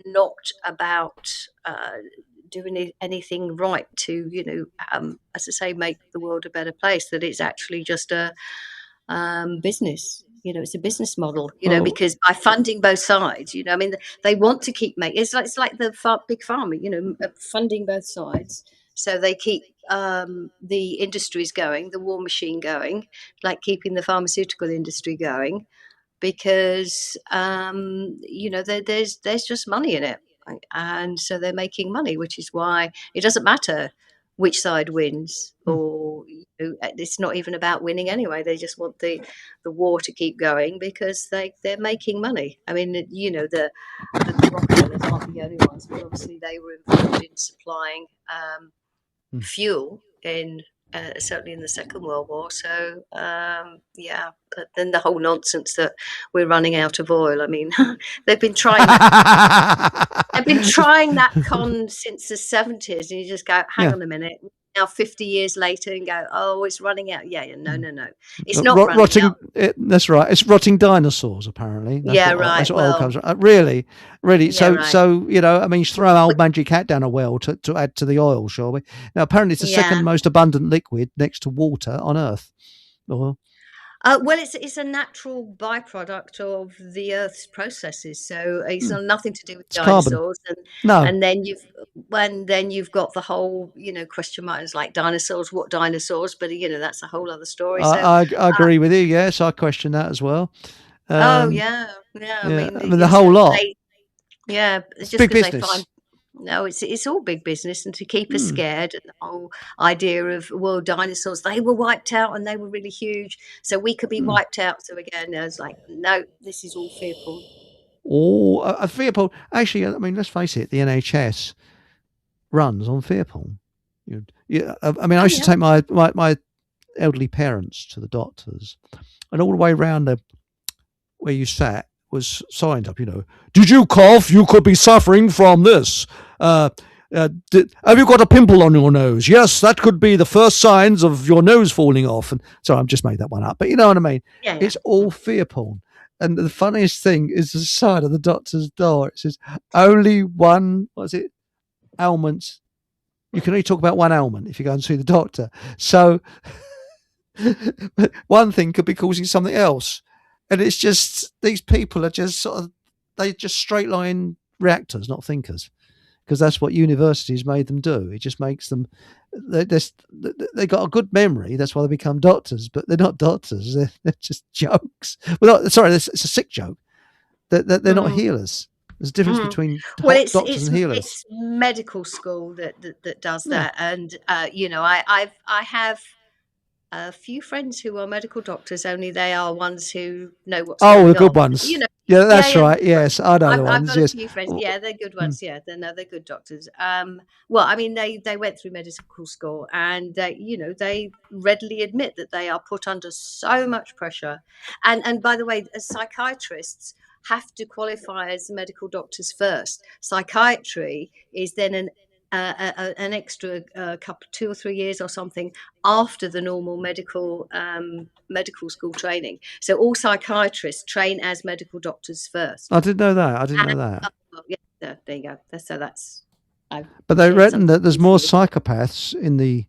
not about doing anything right to as I say, make the world a better place. That it's actually just a business. It's a business model, because by funding both sides, I mean, they want to keep making, it's like the big pharma, funding both sides. So they keep the industries going, the war machine going, like keeping the pharmaceutical industry going, because, there's just money in it. And so they're making money, which is why it doesn't matter which side wins, or it's not even about winning anyway. They just want the war to keep going because they're making money. I mean, the Rockefellers aren't the only ones, but obviously they were involved in supplying fuel in certainly in the Second World War. So but then the whole nonsense that we're running out of oil. I mean, they've been trying that. They've been trying that con since the 70s, and you just go, hang on a minute. Now 50 years later, and go, oh, it's running out. No, it's not running out. That's right. It's rotting dinosaurs, apparently. That's what oil comes from. Really. Yeah, so I mean, throw an old magic hat down a well to add to the oil, shall we? Now, apparently, it's the second most abundant liquid next to water on Earth. Oil. Well, it's a natural byproduct of the Earth's processes, so it's nothing to do with dinosaurs. And then you've got the whole question marks like dinosaurs. What dinosaurs? But that's a whole other story. I agree with you. Yes, I question that as well. I mean the whole lot. It's just big business. No, it's all big business, and to keep us scared, and the whole idea of dinosaurs, they were wiped out and they were really huge, so we could be wiped out. So again, I was like, no, this is all fearful. Fear porn. Actually, I mean, let's face it, the NHS runs on fear porn. I mean, I used to take my elderly parents to the doctors, and all the way around where you sat was signed up, did you cough? You could be suffering from this. Have you got a pimple on your nose? Yes, that could be the first signs of your nose falling off. And sorry, I've just made that one up, but you know what I mean? Yeah. It's all fear porn. And the funniest thing is the side of the doctor's door. It says only one, ailments. You can only talk about one ailment if you go and see the doctor. So one thing could be causing something else. And it's just, these people are just they're just straight line reactors, not thinkers, because that's what universities made them do. It just makes them, they got a good memory. That's why they become doctors, but they're not doctors. They're just jokes. It's a sick joke. They're not healers. There's a difference between doctors and healers. It's medical school that does that. And, I have a few friends who are medical doctors, only they are ones who know what's going on. The good ones. Right. Yes, I know the ones. I've got a few friends. Yeah, they're good ones. Yeah, they're good doctors. Well, I mean, they went through medical school, and they readily admit that they are put under so much pressure. And by the way, as psychiatrists have to qualify as medical doctors first. Psychiatry is then an extra couple, 2 or 3 years or something after the normal medical school training. So all psychiatrists train as medical doctors first. I didn't know that. There you go. But they reckon that there's more psychopaths in the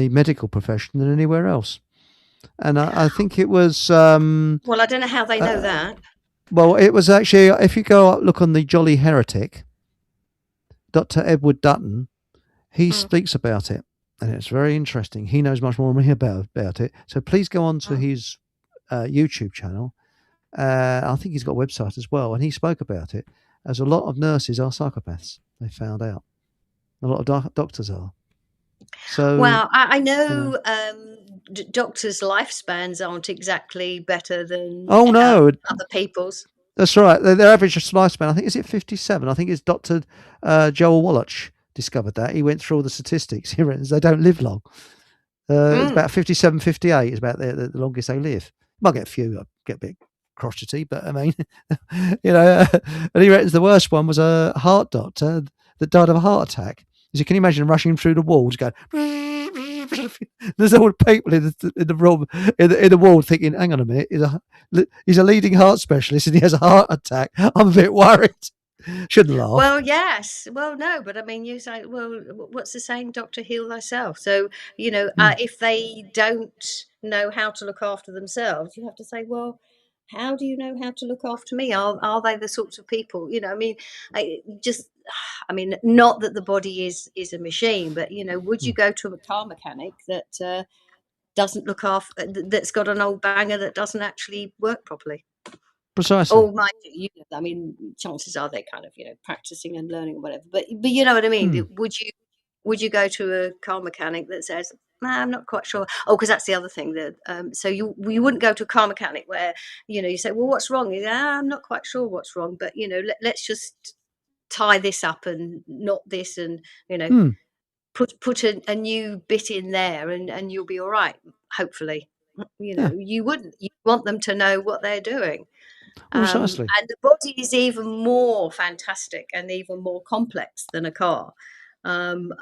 medical profession than anywhere else. And I think it was. Well, I don't know how they know that. Well, it was actually, if you go look on the Jolly Heretic, Dr. Edward Dutton, he speaks about it, and it's very interesting. He knows much more than me about it. So please go on to his YouTube channel. I think he's got a website as well, and he spoke about it. As a lot of nurses are psychopaths, they found out. A lot of doctors are. So, well, I know doctors' lifespans aren't exactly better than other people's. That's right. Their average lifespan, I think, is it 57? I think it's Dr. Joel Wallach discovered that. He went through all the statistics. He reckons they don't live long. It's about 57, 58 is about the longest they live. Might get a few, get a bit crotchety, but I mean, and he reckons the worst one was a heart doctor that died of a heart attack. So can you imagine rushing through the walls going, there's all the people in the room, in the ward thinking, hang on a minute, he's a leading heart specialist and he has a heart attack. I'm a bit worried. Shouldn't laugh. Well, yes. Well, no, but I mean, you say, well, what's the saying? Doctor, heal thyself. So, if they don't know how to look after themselves, you have to say, well, how do you know how to look after me? Are they the sorts of people, not that the body is a machine, but, would you go to a car mechanic that doesn't look after, that's got an old banger that doesn't actually work properly? Precisely. Or mind you, I mean, chances are they're kind of, practicing and learning or whatever. But you know what I mean? Would you would you go to a car mechanic that says, nah, I'm not quite sure? Oh, because that's the other thing that so you wouldn't go to a car mechanic where you say, well, what's wrong? I'm not quite sure what's wrong, but let's just tie this up and not this, and put a new bit in there, and you'll be all right. Hopefully, you wouldn't. You want them to know what they're doing. Precisely. And the body is even more fantastic and even more complex than a car. The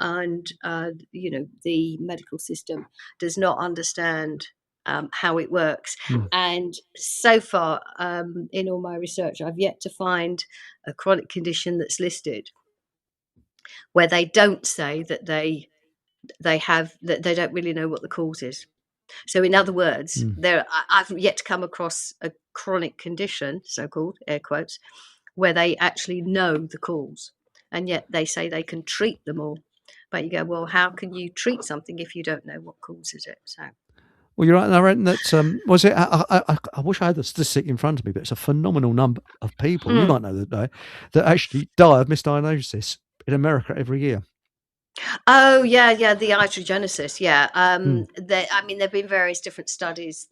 medical system does not understand how it works. And so far, in all my research, I've yet to find a chronic condition that's listed where they don't say that they don't really know what the cause is. So in other words, I've yet to come across a chronic condition, so-called, air quotes, where they actually know the cause, and yet they say they can treat them all. But you go, well, how can you treat something if you don't know what causes it? So. Well, you're right. And I read that, was it, I wish I had the statistic in front of me, but it's a phenomenal number of people, you might know that actually die of misdiagnosis in America every year. Oh yeah, the iatrogenesis. Yeah, there have been various different studies.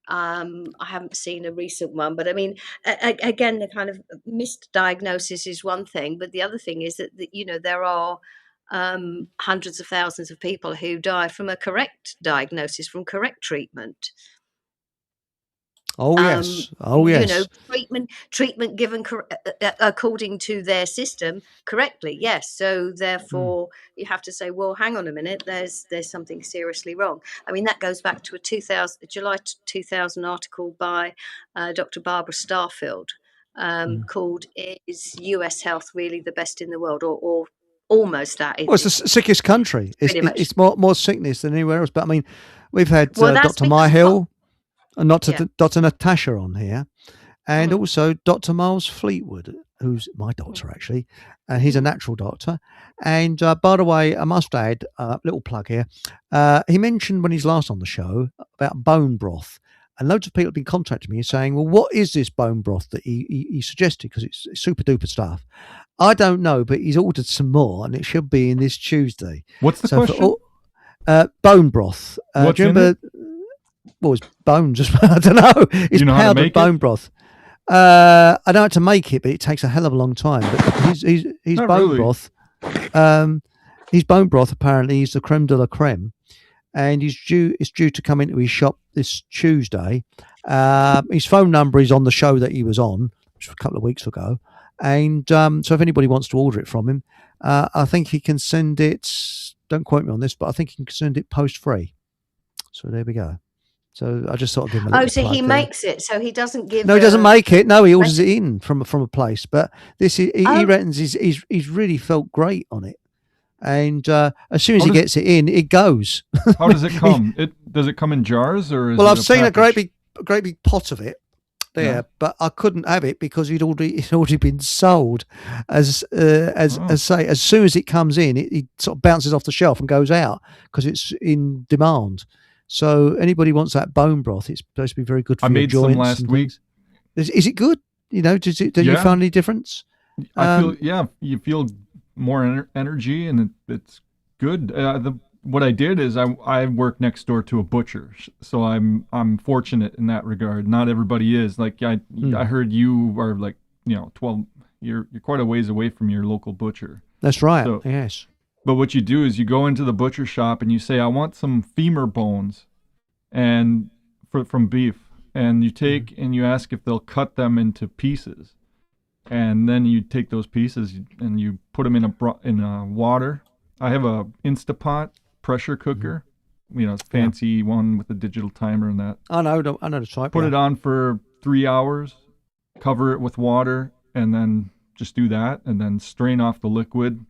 I haven't seen a recent one, but I mean, again, the kind of misdiagnosis is one thing, but the other thing is that there are hundreds of thousands of people who die from a correct diagnosis, from correct treatment. Oh yes. Treatment given according to their system correctly. Yes. So therefore, you have to say, well, hang on a minute. There's something seriously wrong. I mean, that goes back to a July 2000 article by Dr. Barbara Starfield called "Is U.S. Health Really the Best in the World?" or almost that. Well, it's the sickest country. It's more sickness than anywhere else. But I mean, we've had Dr. Myhill. And Dr. Natasha on here, and also Dr. Miles Fleetwood, who's my doctor actually, and he's a natural doctor. And by the way, I must add a little plug here. He mentioned when he's last on the show about bone broth, and loads of people have been contacting me saying, "Well, what is this bone broth that he suggested? Because it's super duper stuff." I don't know, but he's ordered some more, and it should be in this Tuesday. What's the question? Bone broth. What's do you remember? Well, it's bones. I don't know. It's powdered bone broth. I don't know how to make it, but it takes a hell of a long time. But he's bone broth. His bone broth apparently is the creme de la creme, and it's due to come into his shop this Tuesday. His phone number is on the show that he was on, which was a couple of weeks ago. And so if anybody wants to order it from him, I think he can send it. Don't quote me on this, but I think he can send it post free. So there we go. So I just sort of give him a little so he makes it. So he doesn't give. No, he doesn't make it. No, he orders it in from a place. But this he reckons he's really felt great on it. And as soon as he gets it in, it goes. How does it come? Does it come in jars or? I've seen a great big pot of it there, but I couldn't have it because it's already been sold. As soon as it comes in, it sort of bounces off the shelf and goes out because it's in demand. So anybody wants that bone broth, it's supposed to be very good for your joints. I made some last week. Is it good? Do you find any difference? You feel more energy, and it's good. What I did is I work next door to a butcher, so I'm fortunate in that regard. Not everybody is. Like I heard you are 12. You're quite a ways away from your local butcher. That's right. So, yes. But what you do is you go into the butcher shop and you say, I want some femur bones and from beef. And you take and you ask if they'll cut them into pieces. And then you take those pieces and you put them in a water. I have a Instapot pressure cooker, fancy one with a digital timer and that. I know the type. Put it on for 3 hours, cover it with water, and then just do that, and then strain off the liquid.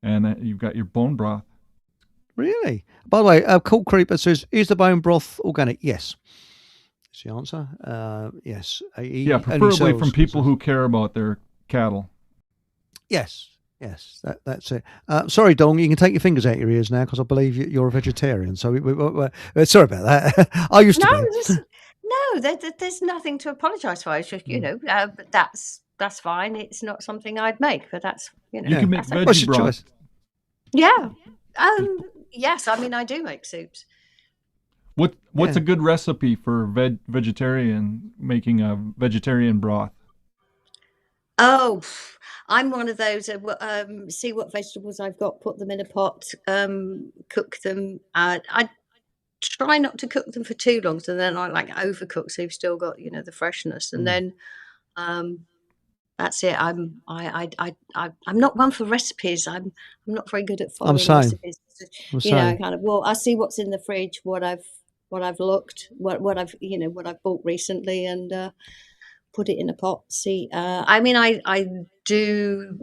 And you've got your bone broth. Really? By the way, Cool Creeper says, is the bone broth organic? Yes. That's the answer. Yes. Preferably from people who care about their cattle. Yes. That's it. Sorry, Dong, you can take your fingers out your ears now because I believe you're a vegetarian. So we're sorry about that. I used to be. There's nothing to apologise for. It's just, but that's fine. It's not something I'd make, but that's, You can make veggie broth. Yeah. Yes, I mean, I do make soups. What's a good recipe for vegetarian, making a vegetarian broth? Oh, I'm one of those, see what vegetables I've got, put them in a pot, cook them. I try not to cook them for too long, so then I like overcook, so you've still got, the freshness, and then, um, that's it. I'm not one for recipes. I'm not very good at I'm following saying. recipes. I'm saying. Kind of. Well, I see what's in the fridge, what I've looked, what I've bought recently, and put it in a pot. See, I mean, I do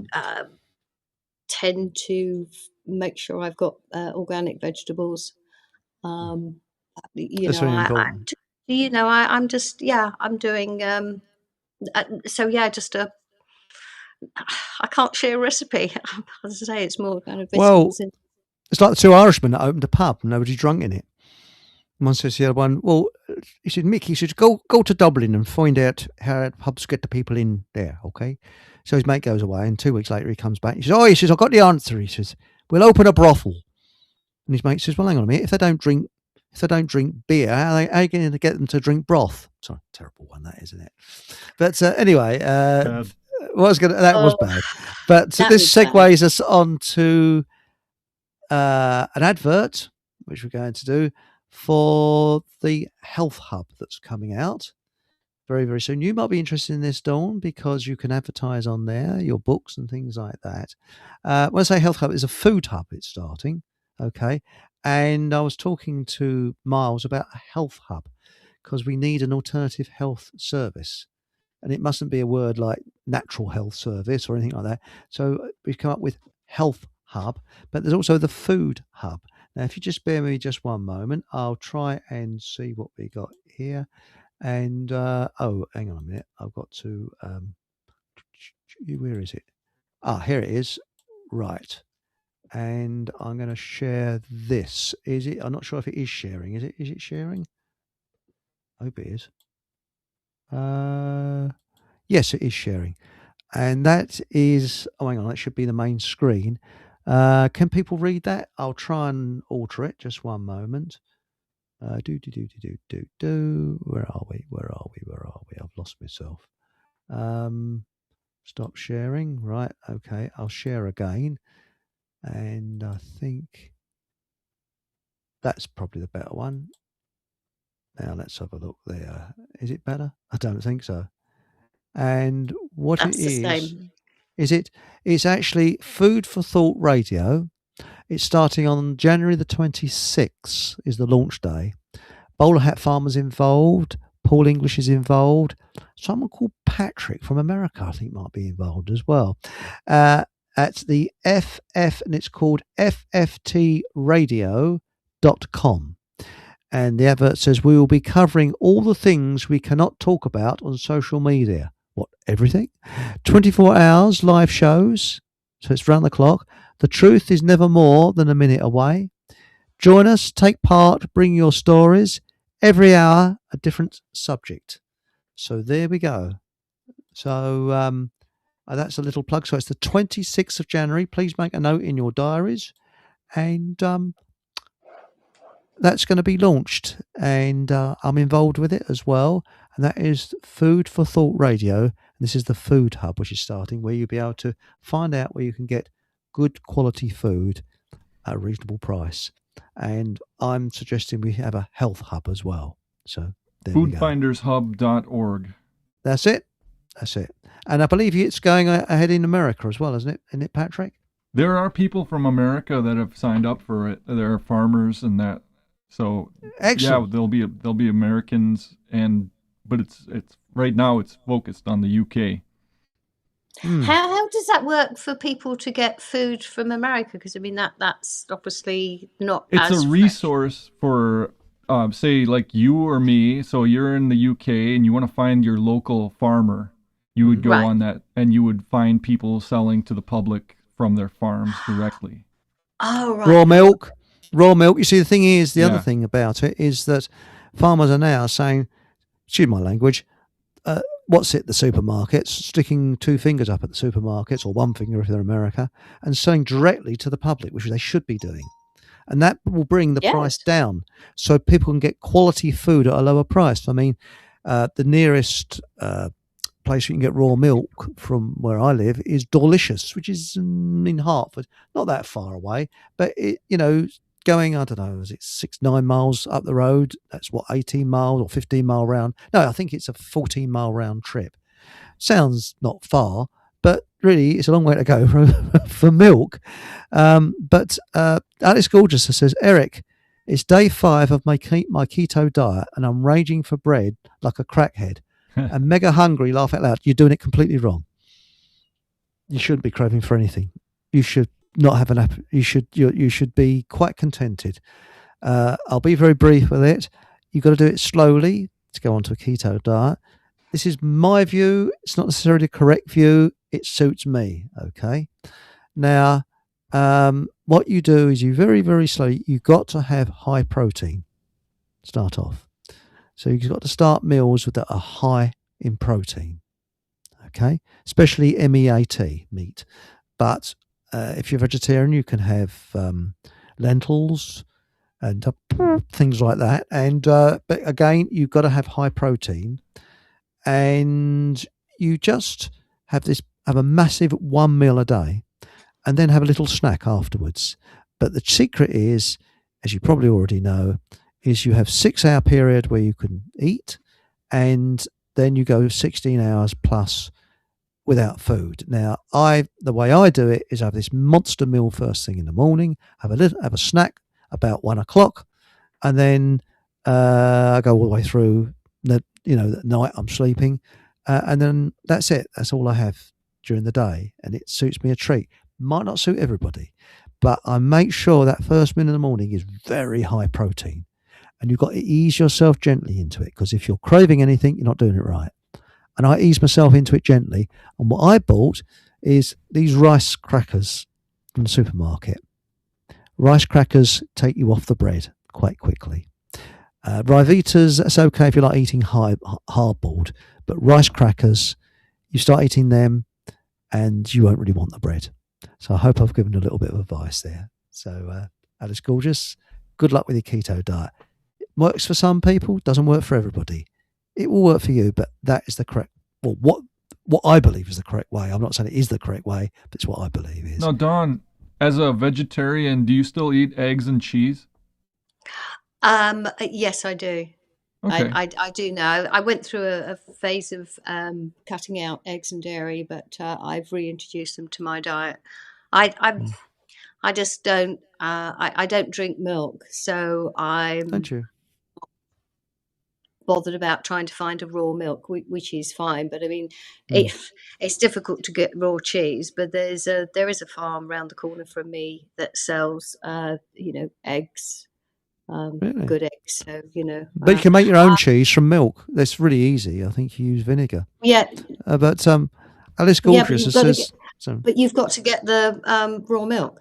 tend to make sure I've got organic vegetables. Um, That's very important. I'm just I'm doing. So yeah, just a I can't share a recipe. As I say, it's more kind of Well, vegetables. it's like the two Irishmen that opened a pub and nobody drunk in it. One says to the other one, well, he said, Mick, he said, go to Dublin and find out how pubs get the people in there, okay? So his mate goes away, and 2 weeks later he comes back. He says, I've got the answer. He says, we'll open a brothel. And his mate says, well, hang on a minute. If they don't drink beer, how are you going to get them to drink broth? Sorry, terrible one that, isn't it? But anyway, that was bad. But this segues us on to an advert, which we're going to do for the Health Hub that's coming out very, very soon. You might be interested in this, Dawn, because you can advertise on there your books and things like that. When I say Health Hub, it's a food hub. It's starting, okay? And I was talking to Miles about a health hub because we need an alternative health service. And it mustn't be a word like natural health service or anything like that. So we've come up with Health Hub, but there's also the Food Hub. Now, if you just bear with me just one moment, I'll try and see what we got here. And, hang on a minute. I've got to, where is it? Here it is. Right. And I'm going to share this. Is it? I'm not sure if it is sharing. Is it sharing? I hope it is. Yes, it is sharing. And that is, hang on, that should be the main screen. Can people read that? I'll try and alter it. Just one moment. Where are we? I've lost myself. Stop sharing. Right. Okay. I'll share again. And I think that's probably the better one. Now let's have a look there. Is it better? I don't think so. And what That's it is it's actually Food for Thought Radio. It's starting on January the 26th is the launch day. Bowler Hat Farmers involved. Paul English is involved. Someone called Patrick from America, I think, might be involved as well. At the FF, and it's called fftradio.com. And the advert says, we will be covering all the things we cannot talk about on social media. What, everything? 24 hours live shows. So it's round the clock. The truth is never more than a minute away. Join us, take part, bring your stories. Every hour, a different subject. So there we go. So that's a little plug. So it's the 26th of January. Please make a note in your diaries. And that's going to be launched. And I'm involved with it as well. And that is Food for Thought Radio. And this is the Food Hub, which is starting, where you'll be able to find out where you can get good quality food at a reasonable price. And I'm suggesting we have a health hub as well. So there we go. Foodfindershub.org. That's it. And I believe it's going ahead in America as well, isn't it? Isn't it, Patrick? There are people from America that have signed up for it. There are farmers and that. So excellent. Yeah, there'll be Americans, but it's right now it's focused on the UK. How does that work for people to get food from America? Because I mean that's obviously not. It's a resource for, say, like you or me. So you're in the UK and you want to find your local farmer. You would go on that, and you would find people selling to the public from their farms directly. Oh, right. Raw milk. You see, the thing is, the other thing about it is that farmers are now saying, excuse my language, what's it? The supermarkets sticking 2 fingers up at the supermarkets, or 1 finger if they're America, and selling directly to the public, which they should be doing. And that will bring the price Yes. down, so people can get quality food at a lower price. I mean, the nearest place you can get raw milk from where I live is Delicious, which is in Hertford, not that far away. But going, I don't know, is it 6-9 miles up the road? That's what, 18 miles or 15-mile round? No, I think it's a 14-mile round trip. Sounds not far, but really it's a long way to go for milk. But Alice Gorgeous says, Eric, it's day 5 of my keto diet, and I'm raging for bread like a crackhead. And mega hungry, laugh out loud. You're doing it completely wrong. You shouldn't be craving for anything. You should not have an you should be quite contented. I'll be very brief with it. You've got to do it slowly to go onto a keto diet. This is my view. It's not necessarily a correct view. It suits me. Okay. Now, what you do is you very, very slowly, you've got to have high protein. Start off. So you've got to start meals that are high in protein, okay? Especially meat. But if you're vegetarian, you can have lentils and things like that. And but again, you've got to have high protein, and you just have a massive 1 meal a day, and then have a little snack afterwards. But the secret is, as you probably already know, is you have 6-hour period where you can eat, and then you go 16 hours plus without food. Now, the way I do it is I have this monster meal first thing in the morning, have a snack about 1 o'clock, and then I go all the way through the night I'm sleeping, and then that's it. That's all I have during the day, and it suits me a treat. Might not suit everybody, but I make sure that first meal in the morning is very high protein. And you've got to ease yourself gently into it, because if you're craving anything, you're not doing it right. And I ease myself into it gently. And what I bought is these rice crackers from the supermarket. Rice crackers take you off the bread quite quickly. Ryvitas, that's okay if you like eating hard-boiled. But rice crackers, you start eating them and you won't really want the bread. So I hope I've given a little bit of advice there. So Alice Gorgeous, good luck with your keto diet. Works for some people, doesn't work for everybody. It will work for you, but that is the correct, well, what I believe is the correct way. I'm not saying it is the correct way, but it's what I believe is. Now, Dawn, as a vegetarian, do you still eat eggs and cheese? Yes, I do. Okay. I do now. I went through a phase of cutting out eggs and dairy, but I've reintroduced them to my diet. I just don't. I don't drink milk, so I'm Don't you? bothered about trying to find a raw milk, which is fine. But I mean, it's difficult to get raw cheese. But there is a farm around the corner from me that sells, eggs, Really? good eggs. So But you can make your own cheese from milk. That's really easy. I think you use vinegar. yeah, But Alice Gorgeous says, but you've got to get the raw milk.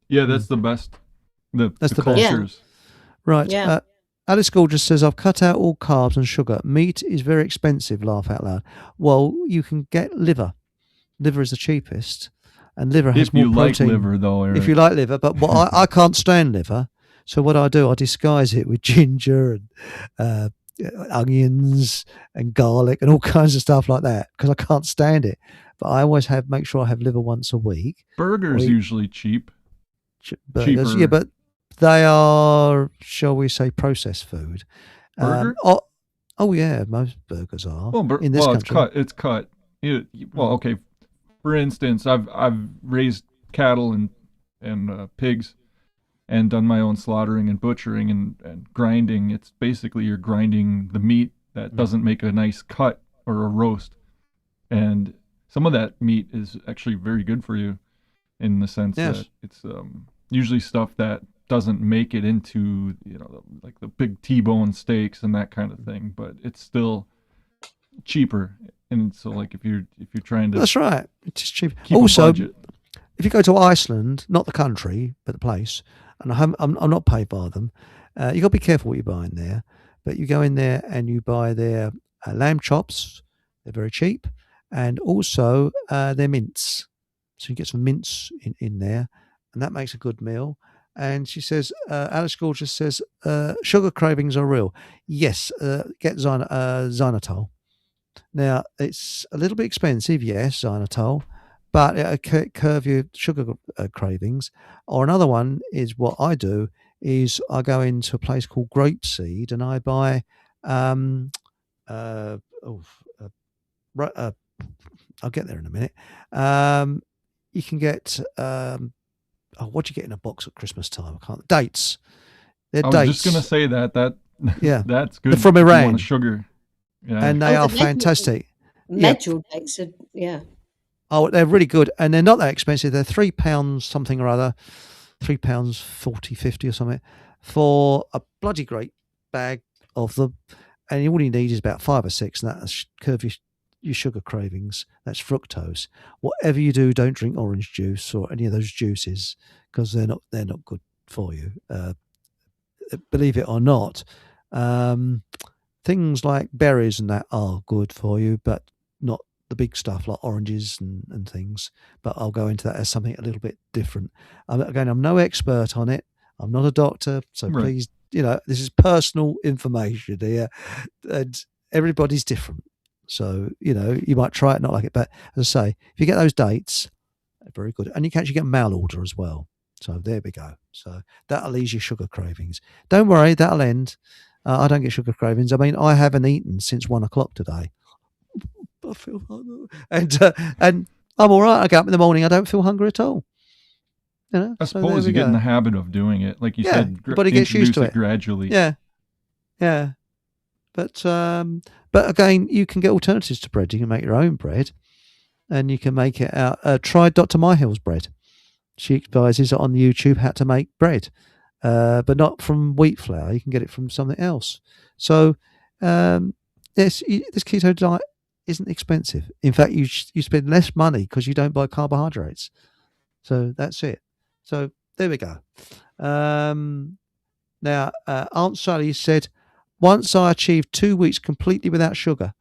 Yeah, that's the best. That's the best. cultures. right. Yeah. Alice Gorgeous says, I've cut out all carbs and sugar. Meat is very expensive, laugh out loud. Well, you can get liver. Liver is the cheapest, and liver has If more you protein. like liver, though, Eric. If you like liver, but I can't stand liver. So what I do, I disguise it with ginger and onions and garlic and all kinds of stuff like that, because I can't stand it. But I always make sure I have liver once a week. Burgers usually cheap. Burgers, Cheaper. yeah, but they are, shall we say, processed food. Burger? Oh yeah, most burgers are Well, in this country. It's cut. Okay. For instance, I've raised cattle and pigs, and done my own slaughtering and butchering and grinding. It's basically you're grinding the meat that doesn't make a nice cut or a roast, and some of that meat is actually very good for you, in the sense that it's usually stuff that doesn't make it into like the big T-bone steaks and that kind of thing, but it's still cheaper. And so, like, if you're trying to, That's right. It's just cheap. keep a Also, budget. if you go to Iceland, not the country, but the place, and I'm not paid by them, you got to be careful what you're buying there. But you go in there and you buy their lamb chops. They're very cheap. And also they're mince. So you get some mince in there, and that makes a good meal. And she says, Alice Gorgeous says, sugar cravings are real. Yes, get xylitol. Now, it's a little bit expensive, yes, xylitol, but it'll curb your sugar cravings. Or another one is what I do is I go into a place called Grapeseed and I buy, I'll get there in a minute. You can get, what do you get in a box at Christmas time? I can't. Dates. They're dates. I was just going to say that yeah, that's good. They're from if you Iran. want sugar. Yeah. And they are fantastic. Medjool dates are, yeah. Oh, they're really good, and they're not that expensive. They're £3 something or other, £3 40, 50 or something for a bloody great bag of them. And all you need is about 5 or 6, and that'll curb your sugar cravings. That's fructose. Whatever you do, don't drink orange juice or any of those juices because they're not good for you. Believe it or not, things like berries and that are good for you, but not the big stuff like oranges and things. But I'll go into that as something a little bit different. Again, I'm no expert on it. I'm not a doctor, so Right. please, this is personal information here, and everybody's different. So, you might try it, not like it. But as I say, if you get those dates, they're very good. And you can actually get mail order as well. So there we go. So that'll ease your sugar cravings. Don't worry, that'll end. I don't get sugar cravings. I mean, I haven't eaten since 1 o'clock today. I feel hungry. And I'm all right. I get up in the morning. I don't feel hungry at all. I suppose you get in the habit of doing it. Like you said, your body gets used to it gradually. Yeah. But again, you can get alternatives to bread. You can make your own bread, and you can make it out. Try Dr. Myhill's bread. She advises on YouTube how to make bread, but not from wheat flour. You can get it from something else. So, this keto diet isn't expensive. In fact, you spend less money because you don't buy carbohydrates. So that's it. So there we go. Now, Aunt Sally said, once I achieved 2 weeks completely without sugar,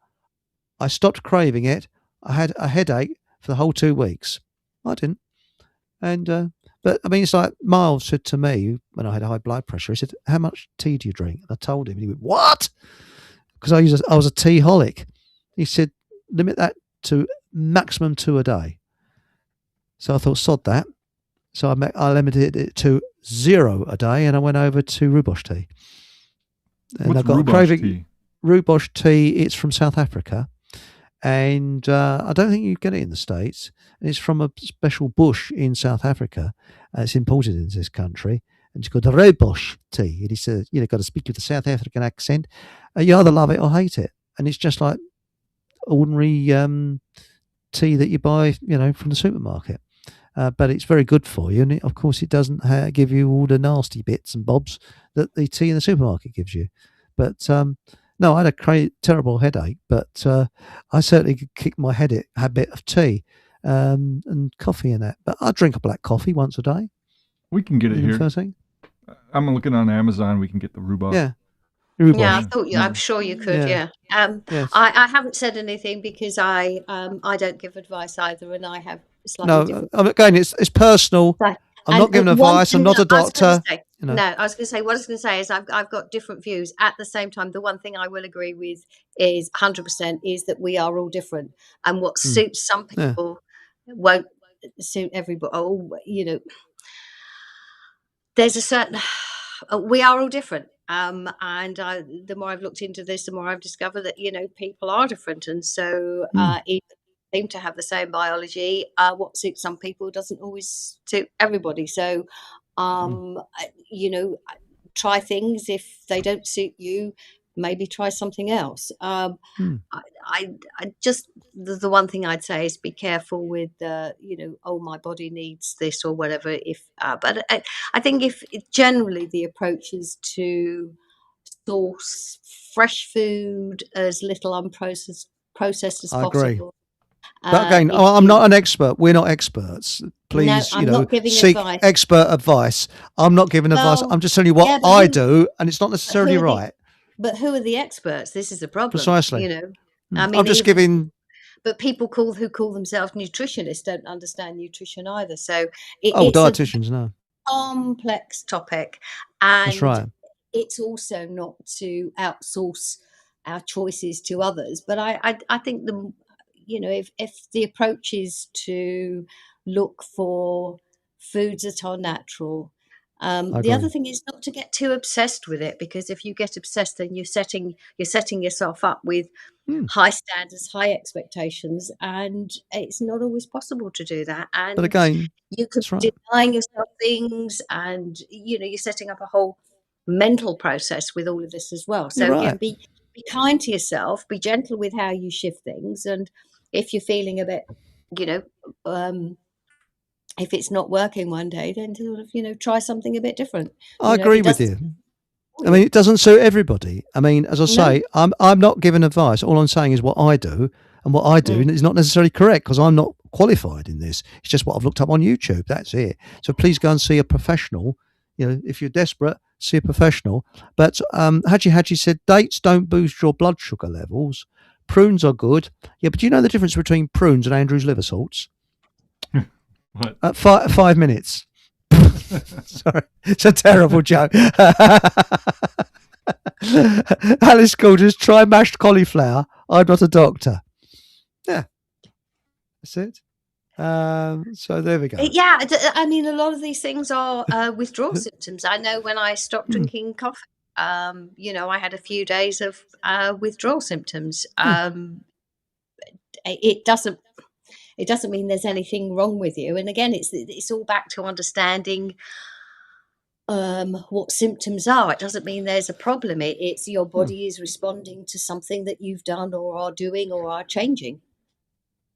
I stopped craving it. I had a headache for the whole 2 weeks. I didn't. And but I mean, it's like Miles said to me when I had high blood pressure. He said, "How much tea do you drink?" And I told him, and he went, "What?" Because I was a tea-holic. He said, "Limit that to maximum 2 a day." So I thought, sod that. So I limited it to 0 a day, and I went over to rooibos tea. And What's I've got rooibos a craving. tea? Rooibos tea. It's from South Africa, and I don't think you get it in the States. And it's from a special bush in South Africa. It's imported into this country, and it's called the rooibos tea. And he said, got to speak with a South African accent. You either love it or hate it, and it's just like ordinary tea that you buy, from the supermarket. But it's very good for you, and of course, it doesn't give you all the nasty bits and bobs that the tea in the supermarket gives you. But no, I had a terrible headache, but I certainly could kick my habit of tea and coffee and that. But I drink a black coffee once a day. We can get it here. First thing. I'm looking on Amazon. We can get the rhubarb. Yeah. Yeah, I'm sure you could. Yeah. Yes. I haven't said anything because I don't give advice either, and I have slightly different. Again, it's personal. So, I'm not giving advice. I'm not a doctor. No, I was going to say, what I was going to say is I've got different views. At the same time, the one thing I will agree with is 100% is that we are all different, and what suits some people won't suit everybody. There's a certain. We are all different. And the more I've looked into this, the more I've discovered that, people are different. And so even seem to have the same biology. What suits some people doesn't always suit everybody. So, try things. If they don't suit you, maybe try something else. I just, the one thing I'd say is be careful with, my body needs this or whatever. But I think if generally the approach is to source fresh food as little processed as possible. Agree. But again, I'm not an expert. We're not experts. Please, I'm not giving seek advice. Expert advice. I'm not giving advice. I'm just telling you what I do, and it's not necessarily right. But who are the experts? This is the problem. Precisely. You know, I mean, I'm just giving. But people who call themselves nutritionists don't understand nutrition either. So Oh, it's dietitians, no. complex topic, and That's right. it's also not to outsource our choices to others. But I think if the approach is to look for foods that are natural. The other thing is not to get too obsessed with it, because if you get obsessed, then you're setting yourself up with high standards, high expectations, and it's not always possible to do that. And But again, you could be denying yourself things, and you're setting up a whole mental process with all of this as well. So be kind to yourself, be gentle with how you shift things, and if you're feeling a bit, if it's not working one day, then sort of try something a bit different. I agree with you. I mean, it doesn't suit everybody. I mean, as I say, I'm not giving advice. All I'm saying is what I do, and what I do is not necessarily correct, because I'm not qualified in this. It's just what I've looked up on YouTube. That's it. So please go and see a professional. If you're desperate, see a professional. But Haji said dates don't boost your blood sugar levels. Prunes are good. Yeah, but do you know the difference between prunes and Andrew's liver salts? What? 5 minutes. Sorry, it's a terrible joke. Alice Gorgeous, try mashed cauliflower. I'm not a doctor. Yeah, that's it. So there we go. Yeah, I mean, a lot of these things are withdrawal symptoms. I know when I stopped drinking coffee, I had a few days of withdrawal symptoms. It doesn't mean there's anything wrong with you. And again, it's all back to understanding what symptoms are. It doesn't mean there's a problem. It's your body is responding to something that you've done or are doing or are changing.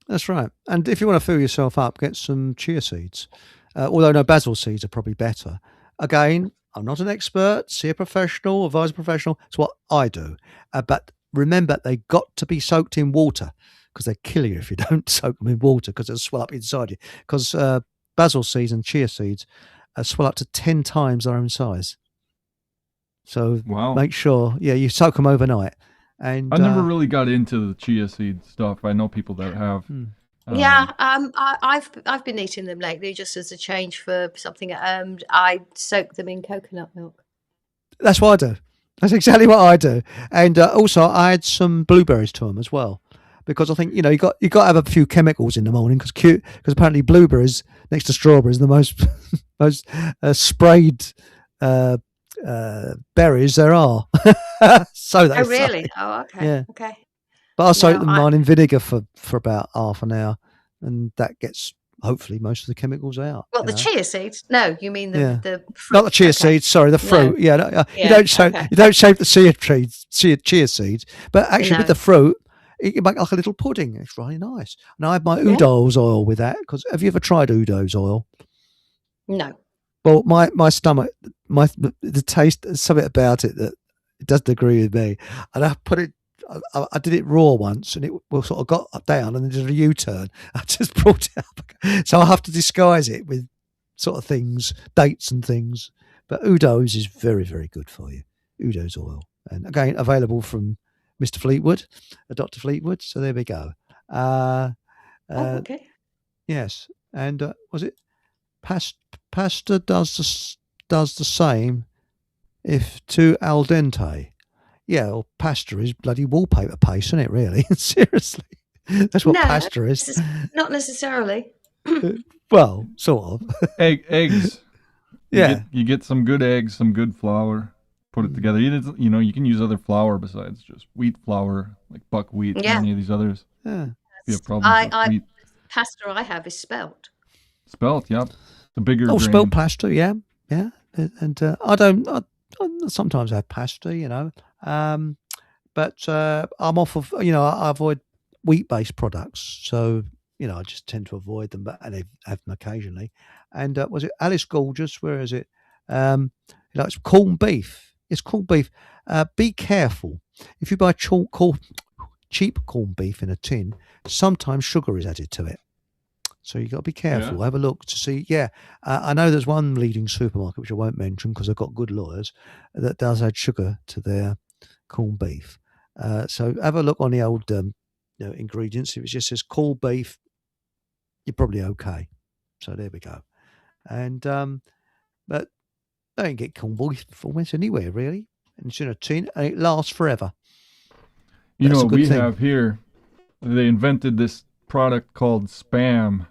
That's right. And if you want to fill yourself up, get some chia seeds. Although no, basil seeds are probably better. Again, I'm not an expert. See a professional, advise a professional. It's what I do. But remember, they got to be soaked in water, because they kill you if you don't soak them in water, because they'll swell up inside you. Because basil seeds and chia seeds swell up to 10 times their own size. So make sure, you soak them overnight. And I never really got into the chia seed stuff. I know people that have. I've been eating them lately just as a change for something. I soak them in coconut milk. That's what I do. That's exactly what I do. And also, I add some blueberries to them as well, because I think you got to have a few chemicals in the morning, because apparently blueberries next to strawberries are the most sprayed berries there are. So they really? say. Oh, okay. Yeah. Okay. But I soak them in vinegar for about half an hour, and that gets hopefully most of the chemicals out. Well, the chia seeds? No, you mean the fruit. Not the chia seeds. Sorry, the fruit. No. You don't soak the chia seeds, but actually with the fruit, you make like a little pudding. It's really nice. And I have my Udo's oil with that. Because have you ever tried Udo's oil? No. Well, my stomach, the taste, there's something about it that it doesn't agree with me. And I put it, I did it raw once, and it sort of got down and then did a U-turn. I just brought it up, so I have to disguise it with sort of things, dates and things. But Udo's is very, very good for you. Udo's oil, and again available from Mr. Fleetwood, Dr. Fleetwood. So there we go. Okay. Yes, and was it pasta does the same if too al dente? Yeah, well, pasta is bloody wallpaper paste, isn't it, really? Seriously. That's what pasta is. Not necessarily. Well, sort of. Eggs. Yeah. You get some good eggs, some good flour, put it together. You can use other flour besides just wheat flour, like buckwheat or any of these others. Yeah. If you have problems with wheat. Pasta I have is spelt. Spelt, yep. The bigger grain. Spelt pasta, yeah. And I sometimes have pasta, but I'm off of, I avoid wheat-based products. So, I just tend to avoid them, but I have them occasionally. And was it Alice Gorgeous? Where is it? It's corned beef. It's corned beef. Be careful. If you buy cheap corned beef in a tin, sometimes sugar is added to it. So you've got to be careful. Have a look to see. I know there's one leading supermarket, which I won't mention because they've got good lawyers, that does add sugar to their corned beef. So have a look on the old ingredients. If it just says corned beef, you're probably okay. So there we go. And but they don't get corned beef almost anywhere really. And it's in a tin and it lasts forever. You That's know a what good we thing. have here? They invented this product called Spam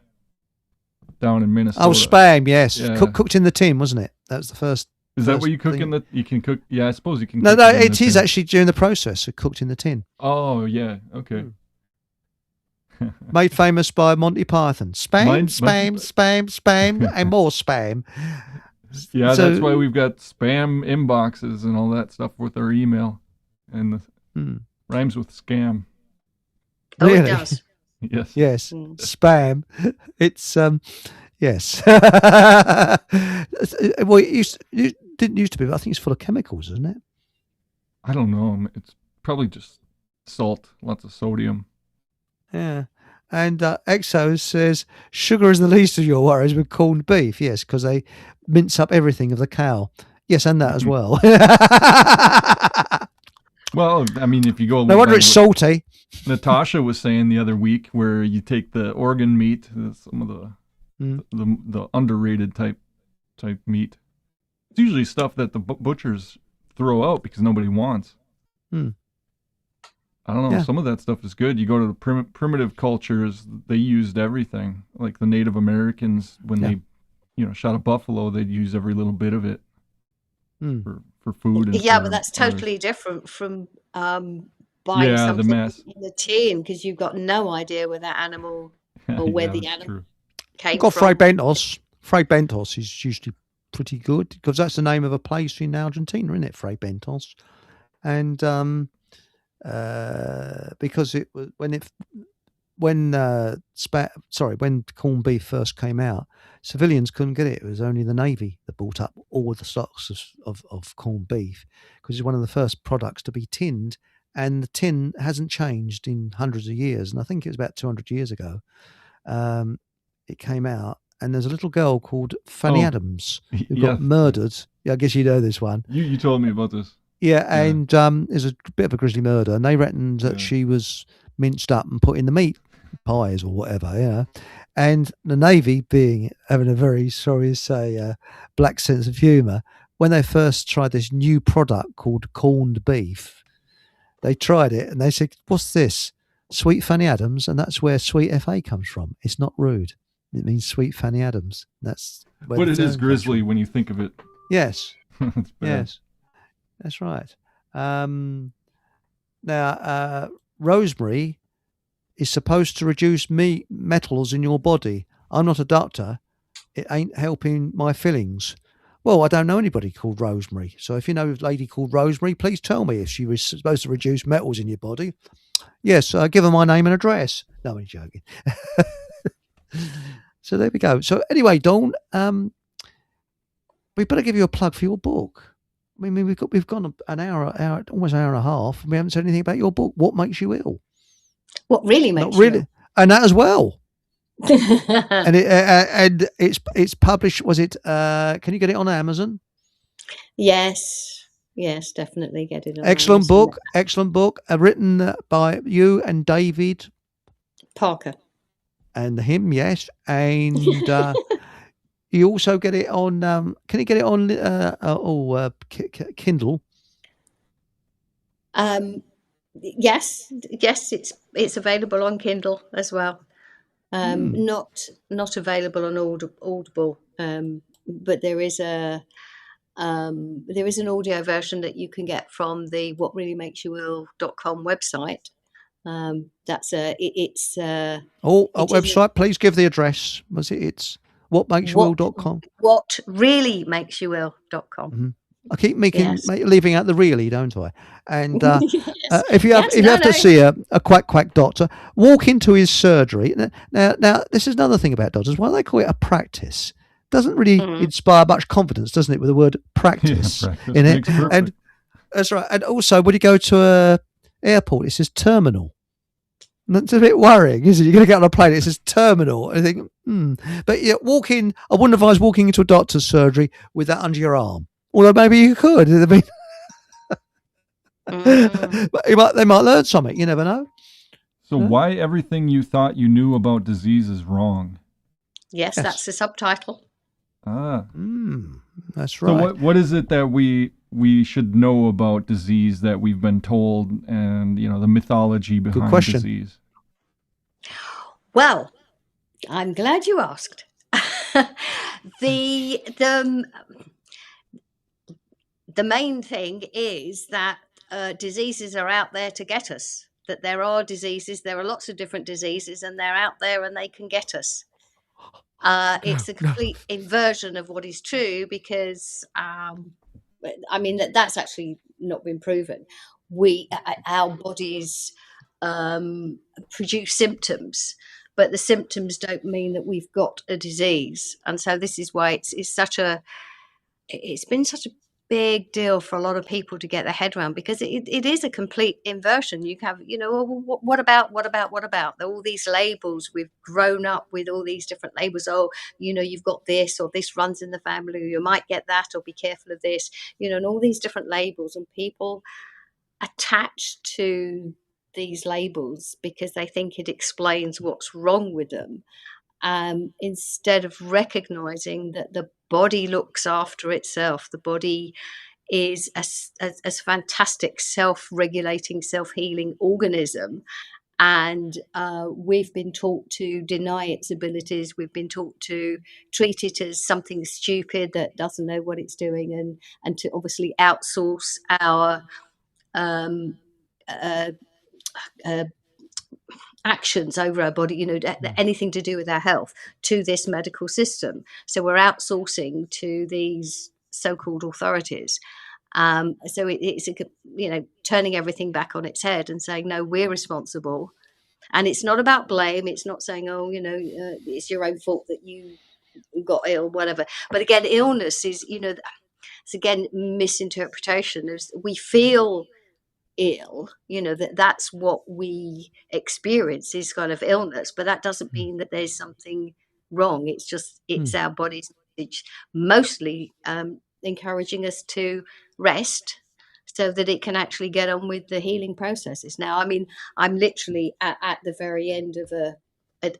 down in Minnesota. Oh, Spam, yes. Yeah. Cooked in the tin, wasn't it? That was the first. Is that what you cook thing. in the? You can cook. Yeah, I suppose you can. No, cook no, it in it the is tin. actually during the process. So cooked in the tin. Oh yeah. Okay. Made famous by Monty Python. Spam, Mine- spam, and more spam. Yeah, So- that's why we've got spam inboxes and all that stuff with our email, and the Hmm. rhymes with scam. Oh, Really? it does. Yes. Yes, Mm. spam. It's yes. Well, it didn't used to be, but I think it's full of chemicals, isn't it? I don't know. It's probably just salt, lots of sodium. Yeah. And Exo says sugar is the least of your worries with corned beef. Yes, because they mince up everything of the cow. Yes, and that as well. Well, I mean, if you go, No wonder by it's what salty. Natasha was saying the other week, where you take the organ meat, some of the underrated type meat. It's usually stuff that the butchers throw out because nobody wants. Hmm. I don't know. Yeah. Some of that stuff is good. You go to the primitive cultures; they used everything. Like the Native Americans, when Yeah. they, shot a buffalo, they'd use every little bit of it Hmm. for food. And Yeah, for but that's others. totally different from buying Yeah, the something mass. in the tin because you've got no idea where that animal or where Yeah, the that's animal true. came We've got from. Fray Bentos. Fray Bentos is usually pretty good because that's the name of a place in Argentina, isn't it? Fray Bentos. And because it was when corned beef first came out, civilians couldn't get it. It was only the Navy that bought up all the stocks of corned beef because it's one of the first products to be tinned, and the tin hasn't changed in hundreds of years. And I think it was about 200 years ago it came out, and there's a little girl called Fanny Oh, Adams who Yeah, got murdered. Yeah, I guess you know this one. you told me about this. Yeah, Yeah. and it was a bit of a grisly murder, and they reckoned that Yeah. she was minced up and put in the meat pies or whatever, yeah. And the Navy, having a very, sorry to say, black sense of humour, when they first tried this new product called corned beef, they tried it and they said, "What's this? Sweet Fanny Adams?" And that's where Sweet FA comes from. It's not rude. It means Sweet Fanny Adams. That's where But the it term is comes grisly from. when you think of it. Yes. It's bad. Yes, that's right. Now, rosemary is supposed to reduce metals in your body. I'm not a doctor. It ain't helping my feelings. Well, I don't know anybody called Rosemary. So if you know a lady called Rosemary, please tell me if she was supposed to reduce metals in your body. Yes, give her my name and address. No, I'm joking. So there we go. So anyway, Dawn, we better give you a plug for your book. I mean, we've gone an hour, almost an hour and a half, and we haven't said anything about your book. What makes you ill? What really makes Not really, and that as well. you And it's published. Was it? Can you get it on Amazon? Yes, definitely get it on Excellent Amazon. book. Excellent book. Written by you and David Parker. and him. Yes, and you also get it on. Can you get it on? Kindle. Yes, it's available on Kindle as well. Not available on Audible, but there is an audio version that you can get from the whatreallymakesyouill.com website. That's it's it website. Please give the address. Was it? It's whatmakesyouill.com. whatreallymakesyouill.com. I keep Yes. leaving out the really, don't I? And Yes. if you have to see a quack doctor, walk into his surgery. Now, this is another thing about doctors. Why they call it a practice doesn't really inspire much confidence, doesn't it? With the word practice Practice in it, makes perfect. and that's right. And also, when you go to a airport, it says terminal. And that's a bit worrying, isn't it? You're going to get on a plane, it says terminal. And you think, But yeah, I wouldn't advise walking into a doctor's surgery with that under your arm. Although maybe you could. I mean, But they might learn something. You never know. So why everything you thought you knew about disease is wrong? Yes, that's the subtitle. That's right. So what is it that we should know about disease that we've been told, and the mythology behind disease? Well, I'm glad you asked. The main thing is that diseases are out there to get us. That there are diseases, there are lots of different diseases, and they're out there and they can get us. It's a complete inversion of what is true, because that's actually not been proven. Our bodies produce symptoms, but the symptoms don't mean that we've got a disease. And so this is why it's been such a big deal for a lot of people to get their head around, because it is a complete inversion. You have, what about all these labels? We've grown up with all these different labels. Oh, you've got this, or this runs in the family, or you might get that, or be careful of this, and all these different labels, and people attach to these labels because they think it explains what's wrong with them. Instead of recognizing that the body looks after itself. The body is a fantastic self-regulating, self-healing organism. And we've been taught to deny its abilities. We've been taught to treat it as something stupid that doesn't know what it's doing, and to obviously outsource our actions over our body, anything to do with our health, to this medical system. So we're outsourcing to these so-called authorities. So it's turning everything back on its head and saying, no, we're responsible. And it's not about blame. It's not saying, oh, it's your own fault that you got ill, whatever. But again, illness is, it's again misinterpretation. We feel ill, that's what we experience is kind of illness, but that doesn't mean that there's something wrong. It's our body's mostly encouraging us to rest so that it can actually get on with the healing processes. Now, I'm literally at the very end of a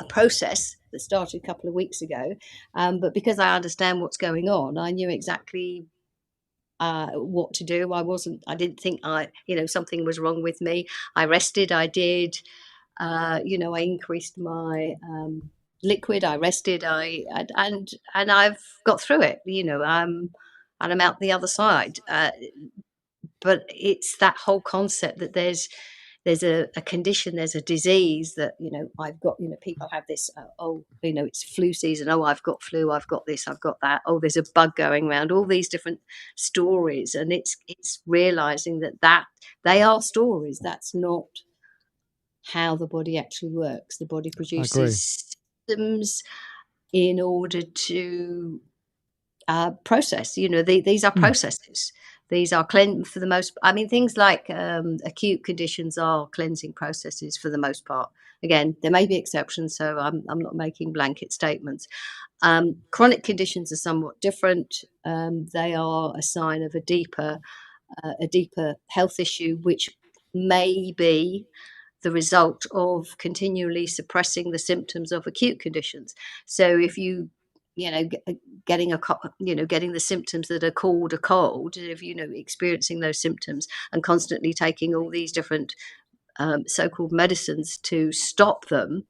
process that started a couple of weeks ago, but because I understand what's going on, I knew exactly what to do. I didn't think something was wrong with me. I rested. I did, I increased my liquid. I rested. And I've got through it, and I'm out the other side. But it's that whole concept that there's a condition, there's a disease that, I've got, people have this, it's flu season. Oh, I've got flu. I've got this, I've got that. Oh, there's a bug going around, all these different stories. And it's realizing that they are stories. That's not how the body actually works. The body produces systems in order to process, these are processes. These are for the most, things like acute conditions are cleansing processes for the most part. Again, there may be exceptions, so I'm not making blanket statements. Chronic conditions are somewhat different. They are a sign of a deeper health issue, which may be the result of continually suppressing the symptoms of acute conditions. So if you getting the symptoms that are called a cold, if experiencing those symptoms and constantly taking all these different so-called medicines to stop them,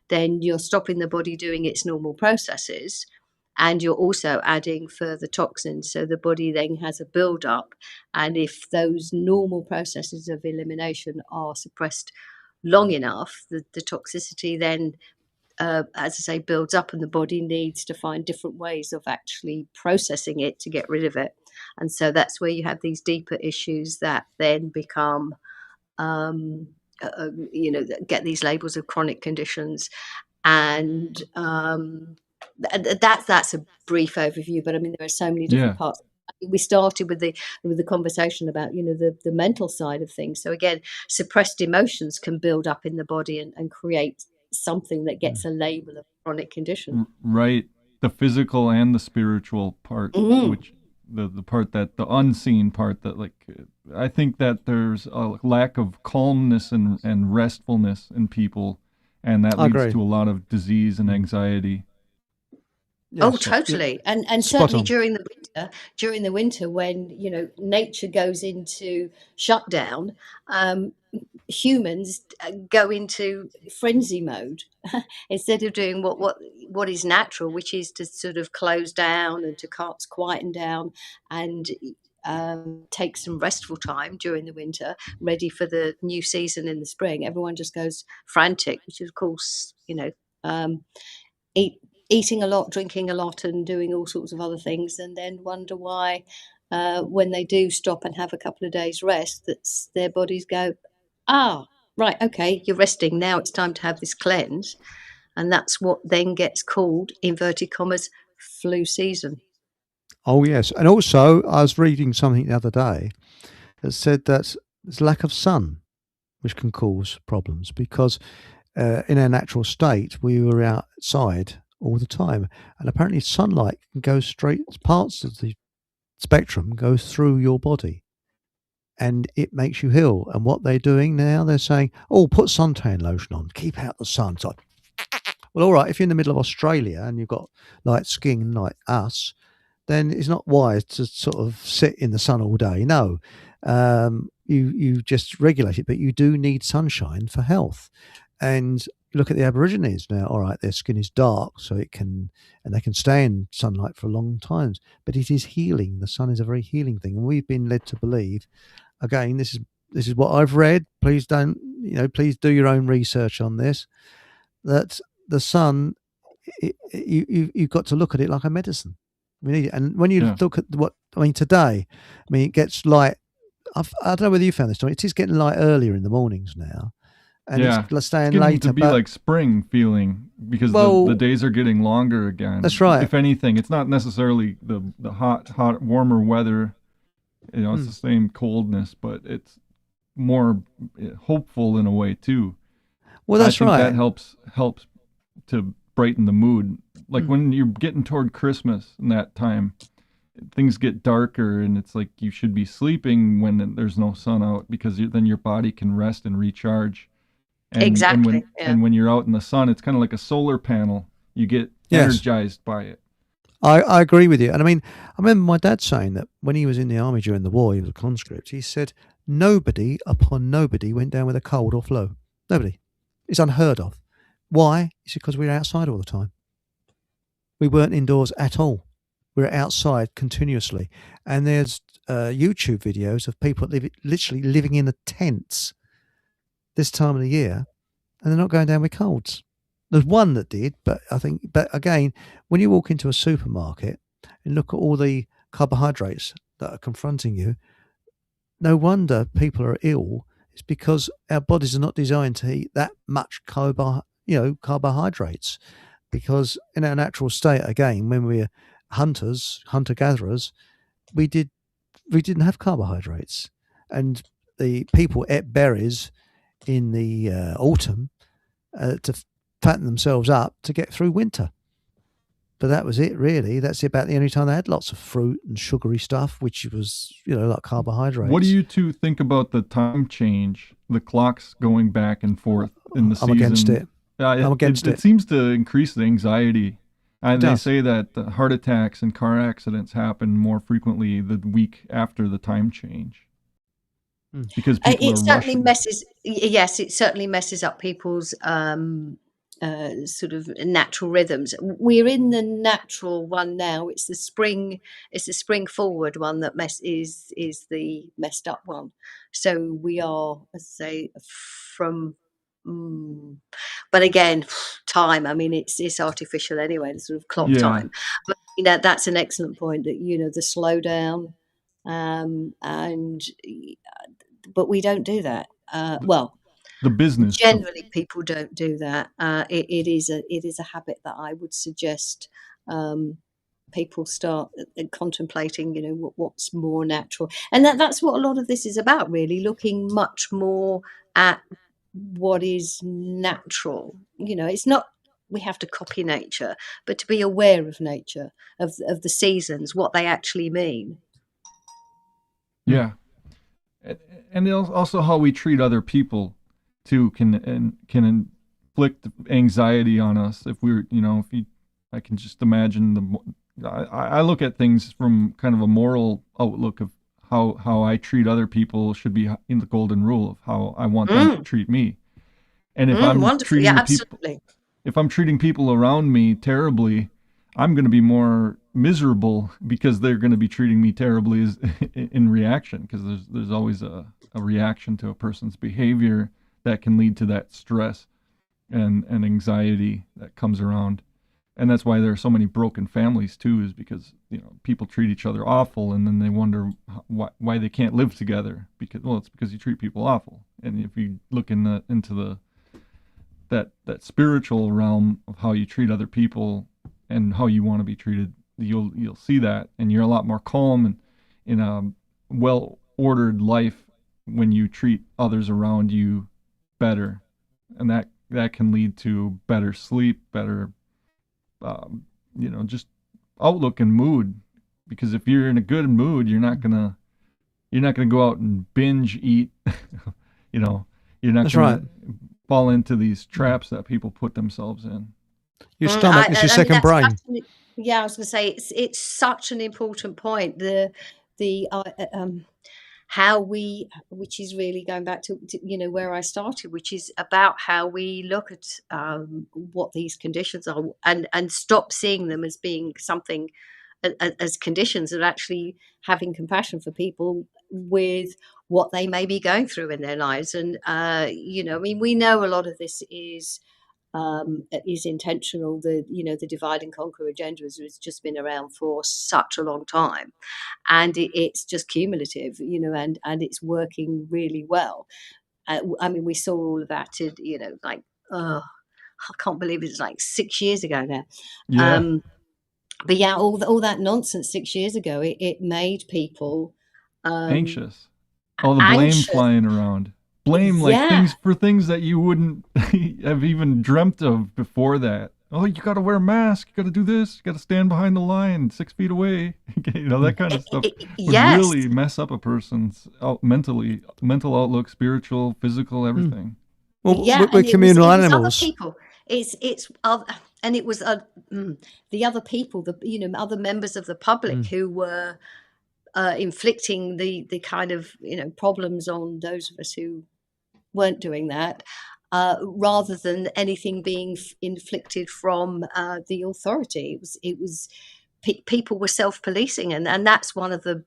then you're stopping the body doing its normal processes, and you're also adding further toxins. So the body then has a build-up, and if those normal processes of elimination are suppressed long enough, the toxicity then as I say, builds up, and the body needs to find different ways of actually processing it to get rid of it. And so that's where you have these deeper issues that then become, get these labels of chronic conditions. And that's a brief overview, but there are so many different parts. We started with the conversation about the mental side of things. So again, suppressed emotions can build up in the body and create something that gets a label of chronic condition. Right. The physical and the spiritual part, which the part that the unseen part that like I think that there's a lack of calmness and restfulness in people, and that I leads agree. to a lot of disease and anxiety. Oh, Yes. totally. And Spot certainly on. during the winter when, nature goes into shutdown, humans go into frenzy mode instead of doing what is natural, which is to sort of close down and to quieten down and take some restful time during the winter, ready for the new season in the spring. Everyone just goes frantic, which is, of course, eating a lot, drinking a lot, and doing all sorts of other things, and then wonder why, when they do stop and have a couple of days rest, that their bodies go, right, okay, you're resting now. It's time to have this cleanse, and that's what then gets called, inverted commas, flu season. Oh, yes. And also, I was reading something the other day that said that there's lack of sun, which can cause problems because in our natural state, we were outside all the time. And apparently, sunlight can go straight, parts of the spectrum go through your body and it makes you ill. And what they're doing now, they're saying, oh, put suntan lotion on, keep out the sun. So, well, all right, if you're in the middle of Australia and you've got light skin like us, then it's not wise to sort of sit in the sun all day. No, you just regulate it, but you do need sunshine for health. And look at the Aborigines now. All right, their skin is dark, so they can stay in sunlight for long times. But it is healing. The sun is a very healing thing, and we've been led to believe. Again, this is what I've read. Please don't, please do your own research on this. That the sun, you've got to look at it like a medicine. We need it. And when you look at today, it gets light. I don't know whether you found this, Tom. It is getting light earlier in the mornings now. And it's staying it's later. To be like spring feeling because the days are getting longer again. That's right. If anything, it's not necessarily the hot, warmer weather. It's the same coldness, but it's more hopeful in a way too. Well, that's right. I think that helps to brighten the mood. Like when you're getting toward Christmas and that time, things get darker and it's like you should be sleeping when there's no sun out because then your body can rest and recharge. Exactly. And when you're out in the sun, it's kind of like a solar panel. You get energized by it. I agree with you. And I remember my dad saying that when he was in the army during the war, he was a conscript, he said, nobody upon nobody went down with a cold or flu. Nobody. It's unheard of. Why? It's because we were outside all the time. We weren't indoors at all. We were outside continuously. And there's YouTube videos of people literally living in the tents this time of the year, and they're not going down with colds. There's one that did, but again, when you walk into a supermarket and look at all the carbohydrates that are confronting you, no wonder people are ill. It's because our bodies are not designed to eat that much carbohydrates. Because in our natural state, again, when we're hunter-gatherers, we didn't have carbohydrates, and the people ate berries in the autumn to fatten themselves up to get through winter. But that was it, really. That's about the only time they had lots of fruit and sugary stuff, which was, like carbohydrates. What do you two think about the time change, the clocks going back and forth in the season? I'm against it. I'm against it. It seems to increase the anxiety. And they say that the heart attacks and car accidents happen more frequently the week after the time change. Because people it certainly messes. Yes, it certainly messes up people's sort of natural rhythms. We're in the natural one now. It's the spring. It's the spring forward one that is the messed up one. So we are, let's say, from. But again, time. It's artificial anyway. The sort of clock time. But that's an excellent point. That the slowdown, but we don't do that. The business generally people don't do that. It is a habit that I would suggest people start contemplating. What's more natural, and that's what a lot of this is about. Really, looking much more at what is natural. It's not we have to copy nature, but to be aware of nature, of the seasons, what they actually mean. Yeah. And also how we treat other people too can inflict anxiety on us. If we're, I can just imagine I look at things from kind of a moral outlook of how I treat other people should be in the golden rule of how I want them to treat me. And if I'm treating if I'm treating people around me terribly, I'm going to be more miserable because they're going to be treating me terribly in reaction, because there's always a reaction to a person's behavior that can lead to that stress and anxiety that comes around. And that's why there are so many broken families too, is because people treat each other awful, and then they wonder why they can't live together. It's because you treat people awful. And if you look into that spiritual realm of how you treat other people and how you want to be treated, you'll see that, and you're a lot more calm and in a well-ordered life when you treat others around you better, and that can lead to better sleep, better just outlook and mood. Because if you're in a good mood, you're not gonna go out and binge eat. You're not That's gonna right. fall into these traps that people put themselves in. Your stomach is your second brain. Yeah, I was going to say it's such an important point. The how we, which is really going back to where I started, which is about how we look at what these conditions are, and stop seeing them as being something as conditions, and actually having compassion for people with what they may be going through in their lives. And we know a lot of this is intentional. The divide and conquer agenda has just been around for such a long time, and it's just cumulative, and it's working really well. We saw all of that I can't believe it's like 6 years ago now. Yeah. But yeah, all that nonsense 6 years ago, it made people anxious. All the blame flying around. Blame things that you wouldn't have even dreamt of before that. Oh, you got to wear a mask. You got to do this. You got to stand behind the line 6 feet away. That kind of stuff would really mess up a person's mental outlook, spiritual, physical, everything. Well, we're communal animals. Other people. And it was the other people, other members of the public who were inflicting the kind of problems on those of us who weren't doing that, rather than anything being inflicted from the authority. It was people were self-policing, and that's one of the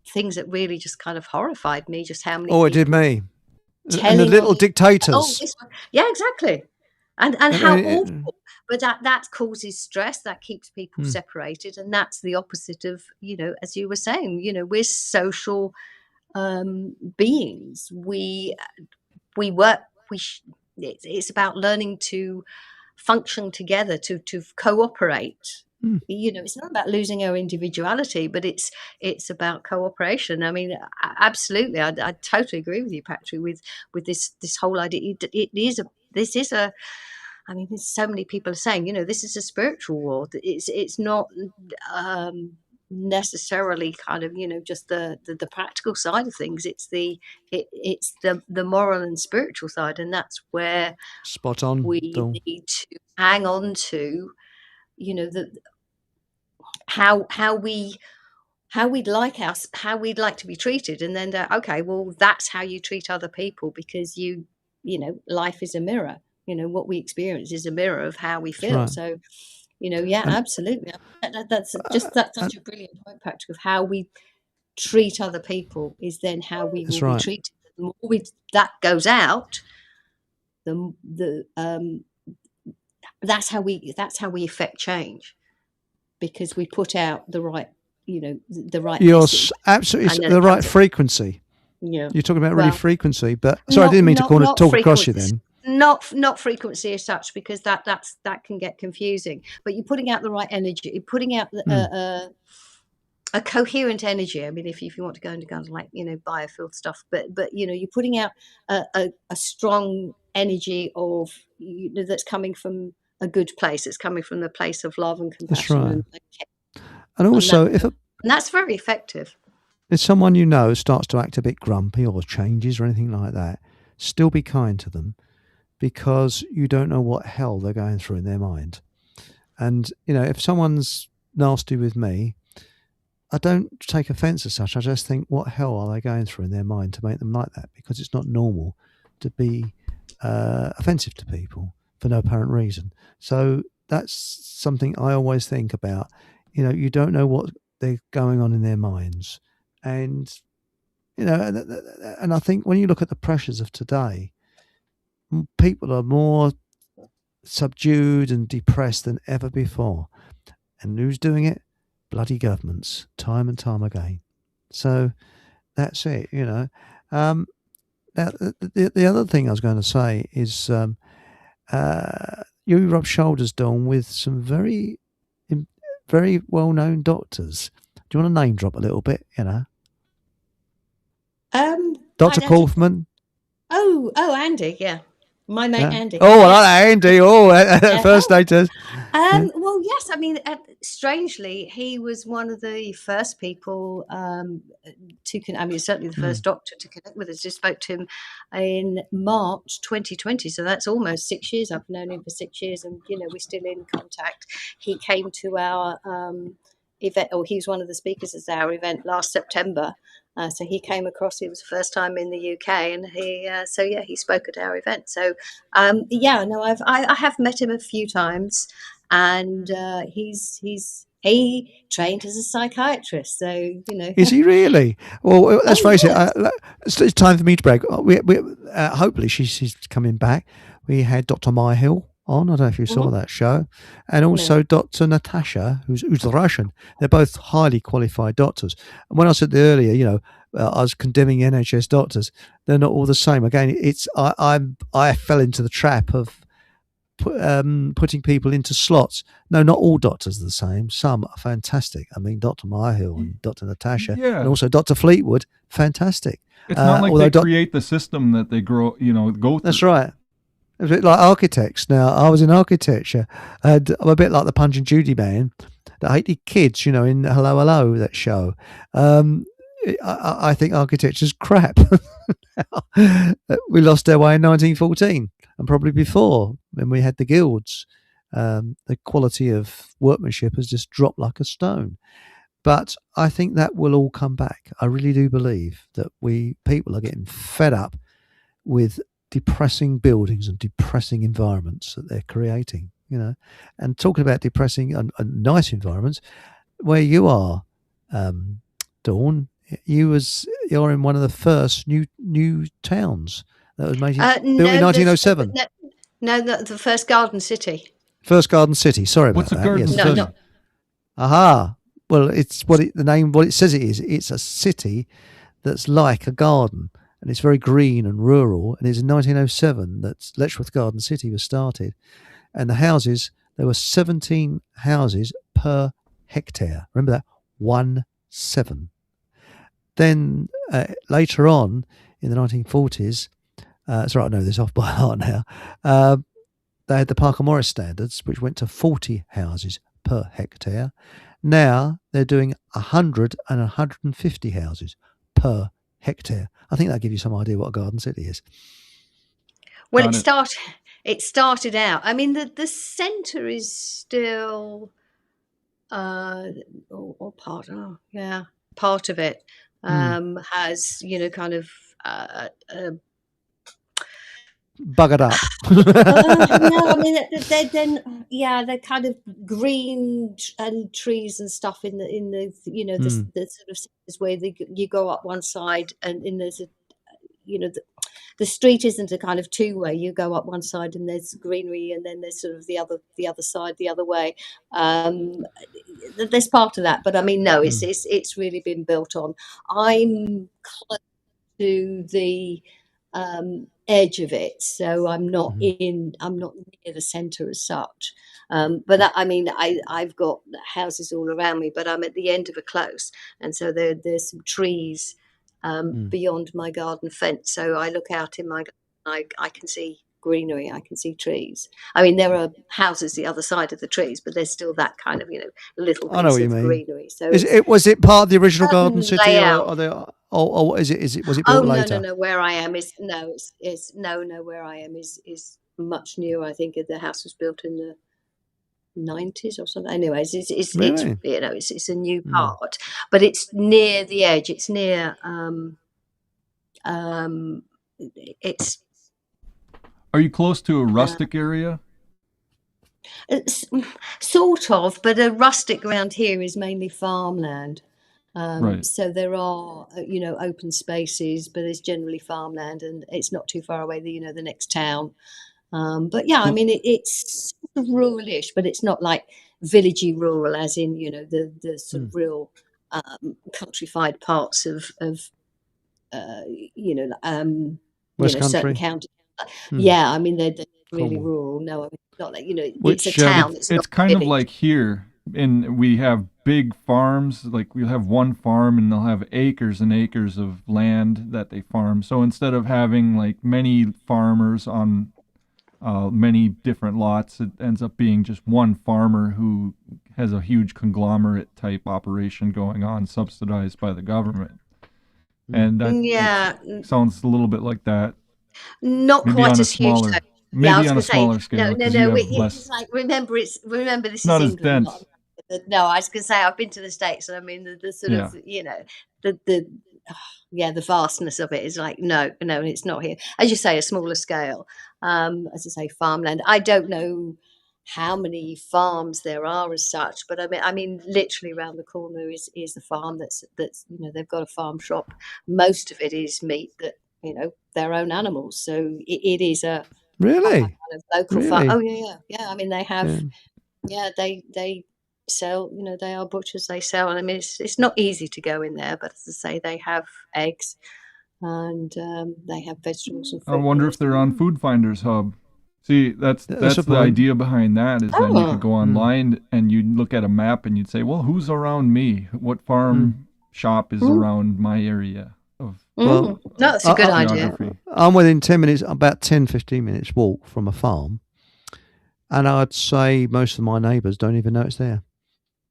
things that really just kind of horrified me. Just how many. Oh, it did me. And the little dictators. Yeah, exactly. And how awful. But that causes stress, that keeps people separated, and that's the opposite of, as you were saying, we're social beings. We work. It's about learning to function together, to cooperate. It's not about losing our individuality, but it's about cooperation. I mean, absolutely, I totally agree with you, Patrick, with this whole idea. There's so many people are saying, this is a spiritual war. It's not necessarily kind of, just the practical side of things. It's the moral and spiritual side, and that's where spot on. We need to hang on to, how we'd like to be treated, and then okay, well, that's how you treat other people, because life is a mirror. What we experience is a mirror of how we feel. Right. So, absolutely. That's such a brilliant point, Patrick, of how we treat other people is then how we will be treated. The more that goes out, that's how we affect change, because we put out the right, the right. You're absolutely the right frequency. Yeah, you're talking about really frequency, but sorry, I didn't mean to talk across you then. Not frequency as such, because that can get confusing. But you're putting out the right energy. You're putting out a coherent energy. I mean, if you want to go into kind of like biofield stuff, but you're putting out a strong energy of that's coming from a good place. It's coming from the place of love and That's compassion. right. And also, and that's very effective. If someone you know starts to act a bit grumpy or changes or anything like that, still be kind to them, because you don't know what hell they're going through in their mind. And, if someone's nasty with me, I don't take offence as such. I just think, what hell are they going through in their mind to make them like that? Because it's not normal to be offensive to people for no apparent reason. So that's something I always think about. You don't know what they're going on in their minds. And, and I think when you look at the pressures of today, people are more subdued and depressed than ever before. And who's doing it? Bloody governments, time and time again. So that's it, Now, the other thing I was going to say is you rub shoulders, Dawn, with some very, very well-known doctors. Do you want to name drop a little bit, Dr. Kaufman. Oh, Andy, yeah. My mate Andy. Oh, I like Andy. Oh, first daters. Well, yes. I mean, strangely, he was one of the first people certainly the first doctor to connect with us. Just spoke to him in March 2020. So that's almost 6 years. I've known him for 6 years, and we're still in contact. He came to our event, or he was one of the speakers at our event last September. So he came across. It was the first time in the UK, and he spoke at our event. So I have met him a few times, and he trained as a psychiatrist. So Is he really? Well, let's face it. It's time for me to brag. We hopefully she's coming back. We had Dr. Myhill on. I don't know if you saw that show, and also Dr. Natasha, who's the Russian. They're both highly qualified doctors. And when I said earlier, I was condemning NHS doctors. They're not all the same. Again, I fell into the trap of putting people into slots. No, not all doctors are the same. Some are fantastic. I mean, Dr. Myhill and Dr. Natasha, and also Dr. Fleetwood, fantastic. It's not like they create the system that they go through. That's right. It's a bit like architects. Now, I was in architecture, and I'm a bit like the Punch and Judy man that hated kids, in Hello, Hello, that show. I think architecture's crap. We lost our way in 1914, and probably before, when we had the guilds. The quality of workmanship has just dropped like a stone. But I think that will all come back. I really do believe that people are getting fed up with depressing buildings and depressing environments that they're creating, and talking about depressing and nice environments, where you are, Dawn, you're in one of the first new towns that was made built in 1907. No, the first garden city. First garden city. Sorry about that. What's a garden yes. city? No. Aha. Well, it's what it says it is. It's a city that's like a garden. And it's very green and rural. And it's in 1907 that Letchworth Garden City was started. And the houses, there were 17 houses per hectare. Remember that? 17. Then later on in the 1940s, sorry, I know this off by heart now, they had the Parker Morris standards, which went to 40 houses per hectare. Now they're doing 100 and 150 houses per hectare. I think that gives you some idea what a garden city is. Well, it started out. I mean, the centre is still part of it has kind of buggered up. No, I mean they're kind of green and trees and stuff in the the sort of centres where you go up one side and there's the street isn't a kind of two-way. You go up one side and there's greenery, and then there's sort of the other side the other way. There's part of that, but I mean, no, it's really been built on. I'm close to the edge of it, so I'm not near the centre as such. But I've got houses all around me, but I'm at the end of a close, and so there's some trees beyond my garden fence. So I look out in my garden, I can see greenery. I can see trees. I mean, there are houses the other side of the trees, but there's still that kind of, little I know piece what you of mean. greenery. So Was it part of the original Garden City, layout. or was it was it Oh built later? no. Where I am is where I am is much newer. I think the house was built in the 90s or something. Anyways, Really? it's a new part, but it's near the edge. It's near it's Are you close to a rustic area? it's sort of, but a rustic around here is mainly farmland. Right. So there are open spaces, but there's generally farmland, and it's not too far away. The next town. But yeah, I mean it's sort of ruralish, but it's not like villagey rural, as in the sort of real countrified parts of West certain Country. counties. Yeah, I mean they're really Cool. rural. No, I mean not like Which, it's a town. It's not a kind of village. like here, and we have big farms. Like we'll have one farm, and they'll have acres and acres of land that they farm. So instead of having like many farmers on many different lots, it ends up being just one farmer who has a huge conglomerate type operation going on, subsidized by the government. And that Yeah, sounds a little bit like that. not Maybe quite on a as huge. smaller, Yeah, I maybe was on going a to say smaller scale. no. 'Cause you have It's less, like remember this not is as England. dense. No, I was going to say I've been to the States, and I mean the sort Yeah. of the vastness of it is like no, it's not here. As you say, a smaller scale. As I say, farmland. I don't know how many farms there are as such, but I mean, literally around the corner is a farm that's they've got a farm shop. Most of it is meat that their own animals, so it is a Really? kind of local farm. Really? Oh yeah. I mean, they have they sell. They are butchers. They sell, and I mean, it's not easy to go in there, but as I say, they have eggs and they have vegetables and I fruit. wonder if they're on Food Finders Hub. See, that's a the point. idea behind that is then you could go Oh. online and you'd look at a map and you'd say, well, who's around me? What farm shop is around my area of Well, No, that's a good idea. geography? I'm within 10 minutes, about 10, 15 minutes walk from a farm. And I'd say most of my neighbours don't even know it's there.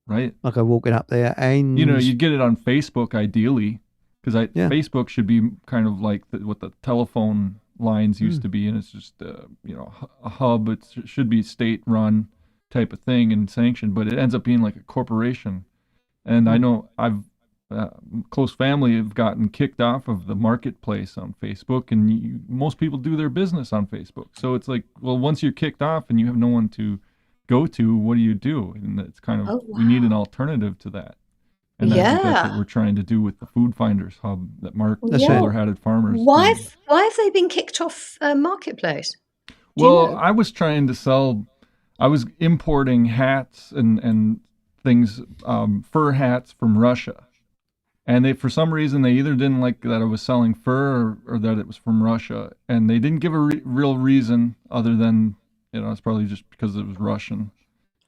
Right. I go walking up there and... You'd get it on Facebook ideally, because Facebook should be kind of like what the telephone lines used to be, and it's just a hub. It should be state-run type of thing and sanctioned, but it ends up being like a corporation. And I know I've close family have gotten kicked off of the marketplace on Facebook, and most people do their business on Facebook. So it's like, well, once you're kicked off and you have no one to go to, what do you do? And it's kind of we need an alternative to that. And I think that's what we're trying to do with the Food Finders Hub that Mark Solar-Hatted Farmers. Why have they been kicked off Marketplace? Well, I was trying to sell. I was importing hats and things, fur hats from Russia. And they, for some reason, they either didn't like that I was selling fur or that it was from Russia. And they didn't give a real reason other than, it's probably just because it was Russian.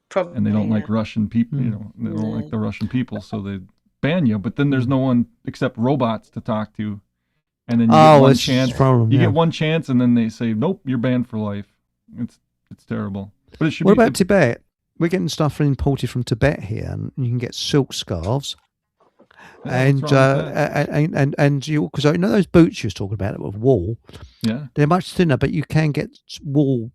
Probably, and they don't like Russian people, they don't like the Russian people, so they ban you. But then there's no one except robots to talk to. And then you get one chance. You get one chance, and then they say, nope, you're banned for life. It's terrible. But it should What about Tibet? We're getting stuff imported from Tibet here, and you can get silk scarves. And you, because those boots you was talking about with wool, they're much thinner, but you can get wool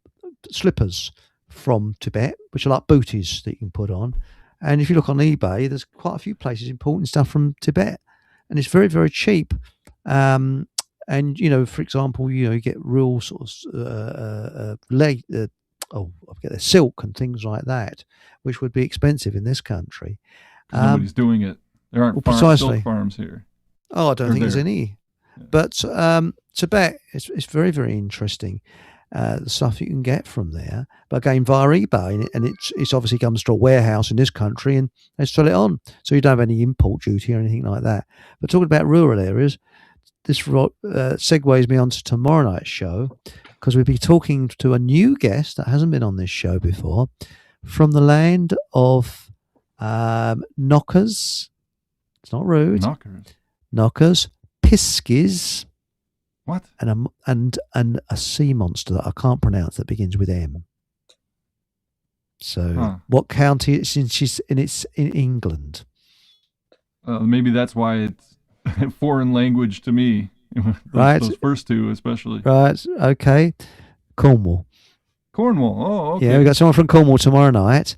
slippers from Tibet, which are like booties that you can put on. And if you look on eBay, there's quite a few places importing stuff from Tibet, and it's very, very cheap. And for example, you get real sort of I forget the silk and things like that, which would be expensive in this country. Nobody's doing it. There aren't silk farms here. Oh, I don't think there's any. Yeah. But Tibet, it's very, very interesting, the stuff you can get from there. But again, via eBay, and it's obviously comes to a warehouse in this country and they sell it on. So you don't have any import duty or anything like that. But talking about rural areas, this segues me on to tomorrow night's show, because we'll be talking to a new guest that hasn't been on this show before, from the land of Knockers. It's not rude. Knockers. Piskies. What? and a sea monster that I can't pronounce that begins with M. So, what county it's in? It's in England. Maybe that's why it's foreign language to me. Right. Those first two, especially. Right. Okay. Cornwall. Cornwall. Oh, okay. Yeah, we got someone from Cornwall tomorrow night.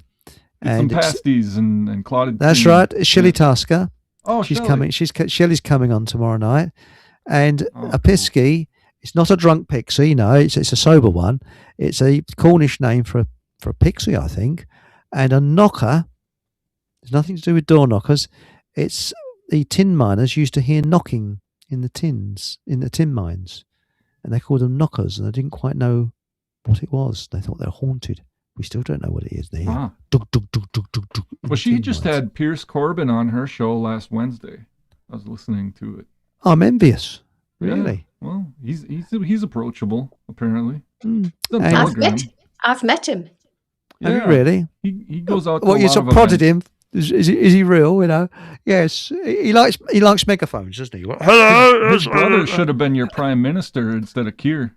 Some pasties and clotted. That's right. It's Shelley Tusker. Oh, she's Shelley. coming. Shelley's coming on tomorrow night, and a piskie. It's not a drunk pixie. No, it's a sober one. It's a Cornish name for a pixie, I think, and a knocker. There's nothing to do with door knockers. It's the tin miners used to hear knocking in the tin mines, and they called them knockers, and they didn't quite know what it was. They thought they were haunted. We still don't know what it is. They dug, dug, dug, dug, dug, dug, well, she just had Pierce Corbin on her show last Wednesday. I was listening to it. I'm envious. Really? Yeah. Well, he's approachable, apparently. I've met him. Yeah. Have you really? He goes out. What, you sort of prodded him? Is he real? You know? Yes. He likes megaphones, doesn't he? Hello. His brother should have been your prime minister instead of Keir.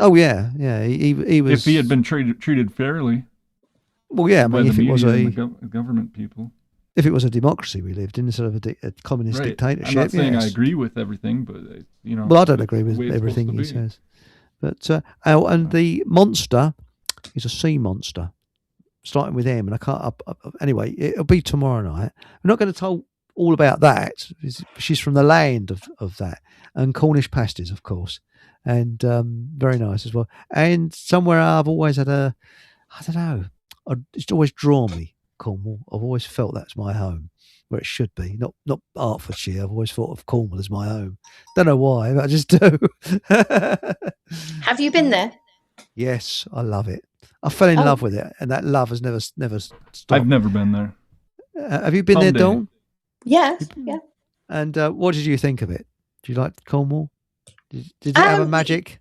Oh yeah. He was. If he had been treated fairly. Well, yeah. I mean, if it was the government people. If it was a democracy we lived in instead of a communist dictatorship. I'm not saying I agree with everything, but Well, I don't agree with everything he says. But and the monster is a sea monster, starting with M, and I can't. Anyway, it'll be tomorrow night. I'm not going to tell all about that. She's from the land of that, and Cornish pasties, of course, and very nice as well. And somewhere I've always had I don't know. It's always drawn me. Cornwall. I've always felt that's my home, where it should be. Not Hertfordshire. I've always thought of Cornwall as my home. Don't know why, but I just do. Have you been there? Yes, I love it. I fell in love with it, and that love has never stopped. I've never been there. Have you been there, Dawn? Yeah, yeah. And what did you think of it? Do you like Cornwall? Did it have a magic?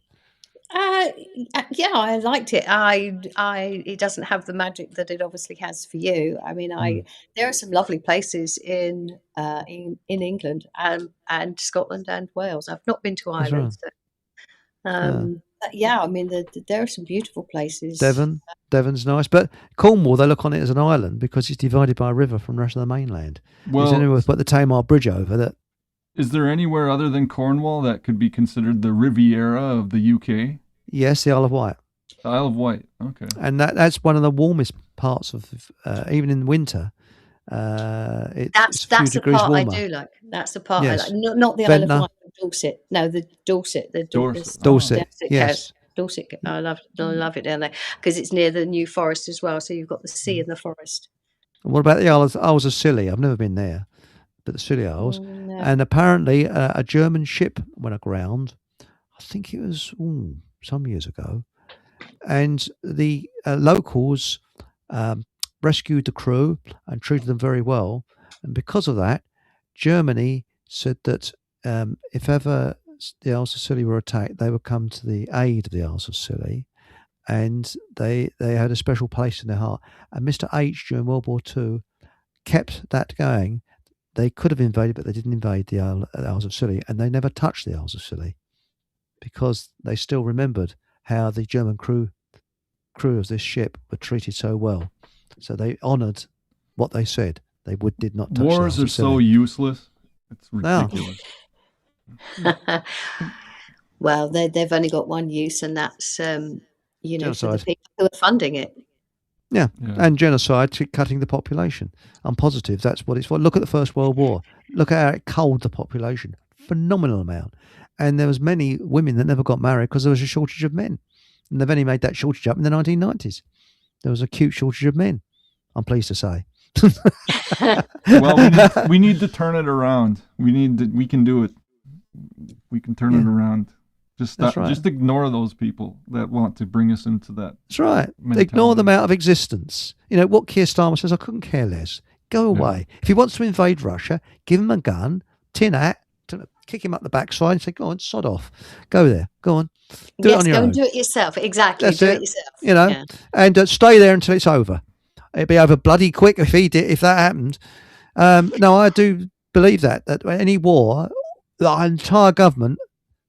Yeah, I liked it. It doesn't have the magic that it obviously has for you. I mean, there are some lovely places in England and Scotland and Wales. I've not been to Ireland. So, yeah, I mean, there are some beautiful places. Devon's nice, but Cornwall, they look on it as an island because it's divided by a river from the rest of the mainland. Well, there's anywhere put the Tamar Bridge over that. Is there anywhere other than Cornwall that could be considered the Riviera of the UK? Yes, the Isle of Wight. The Isle of Wight, okay. And that's one of the warmest parts of, even in winter. That's the part warmer. I do like. That's the part I like. Not the Isle of Wight, Dorset. No, the Dorset. Dorset. Yes. Dorset. I love it down there because it's near the New Forest as well. So you've got the sea and the forest. And what about the Isles of Scilly? I've never been there, but the Scilly Isles. No. And apparently a German ship went aground. I think it was some years ago, and the locals rescued the crew and treated them very well. And because of that, Germany said that if ever the Isles of Scilly were attacked, they would come to the aid of the Isles of Scilly, and they had a special place in their heart. And Mr. H during World War II kept that going. They could have invaded, but they didn't invade the Isles of Scilly, and they never touched the Isles of Scilly because they still remembered how the German crew of this ship were treated so well. So they honoured what they said. They did not touch Wars are so useless. It's ridiculous. Well, they've only got one use, and that's for the people who are funding it. Yeah, and genocide, cutting the population. I'm positive that's what it's for. Look at the First World War. Look at how it culled the population. Phenomenal amount. And there was many women that never got married because there was a shortage of men. And they've only made that shortage up in the 1990s. There was a acute shortage of men, I'm pleased to say. Well, we need to turn it around. We can do it. We can turn it around. Just ignore those people that want to bring us into that. That's right. Mentality. Ignore them out of existence. You know, what Keir Starmer says, I couldn't care less. Go away. If he wants to invade Russia, give him a gun, tin hat, kick him up the backside and say, go on, sod off. Go there. Go on. Do it on your own. Do it yourself. Exactly. That's it yourself. You know, and stay there until it's over. It'd be over bloody quick if that happened. No, I do believe that any war, the entire government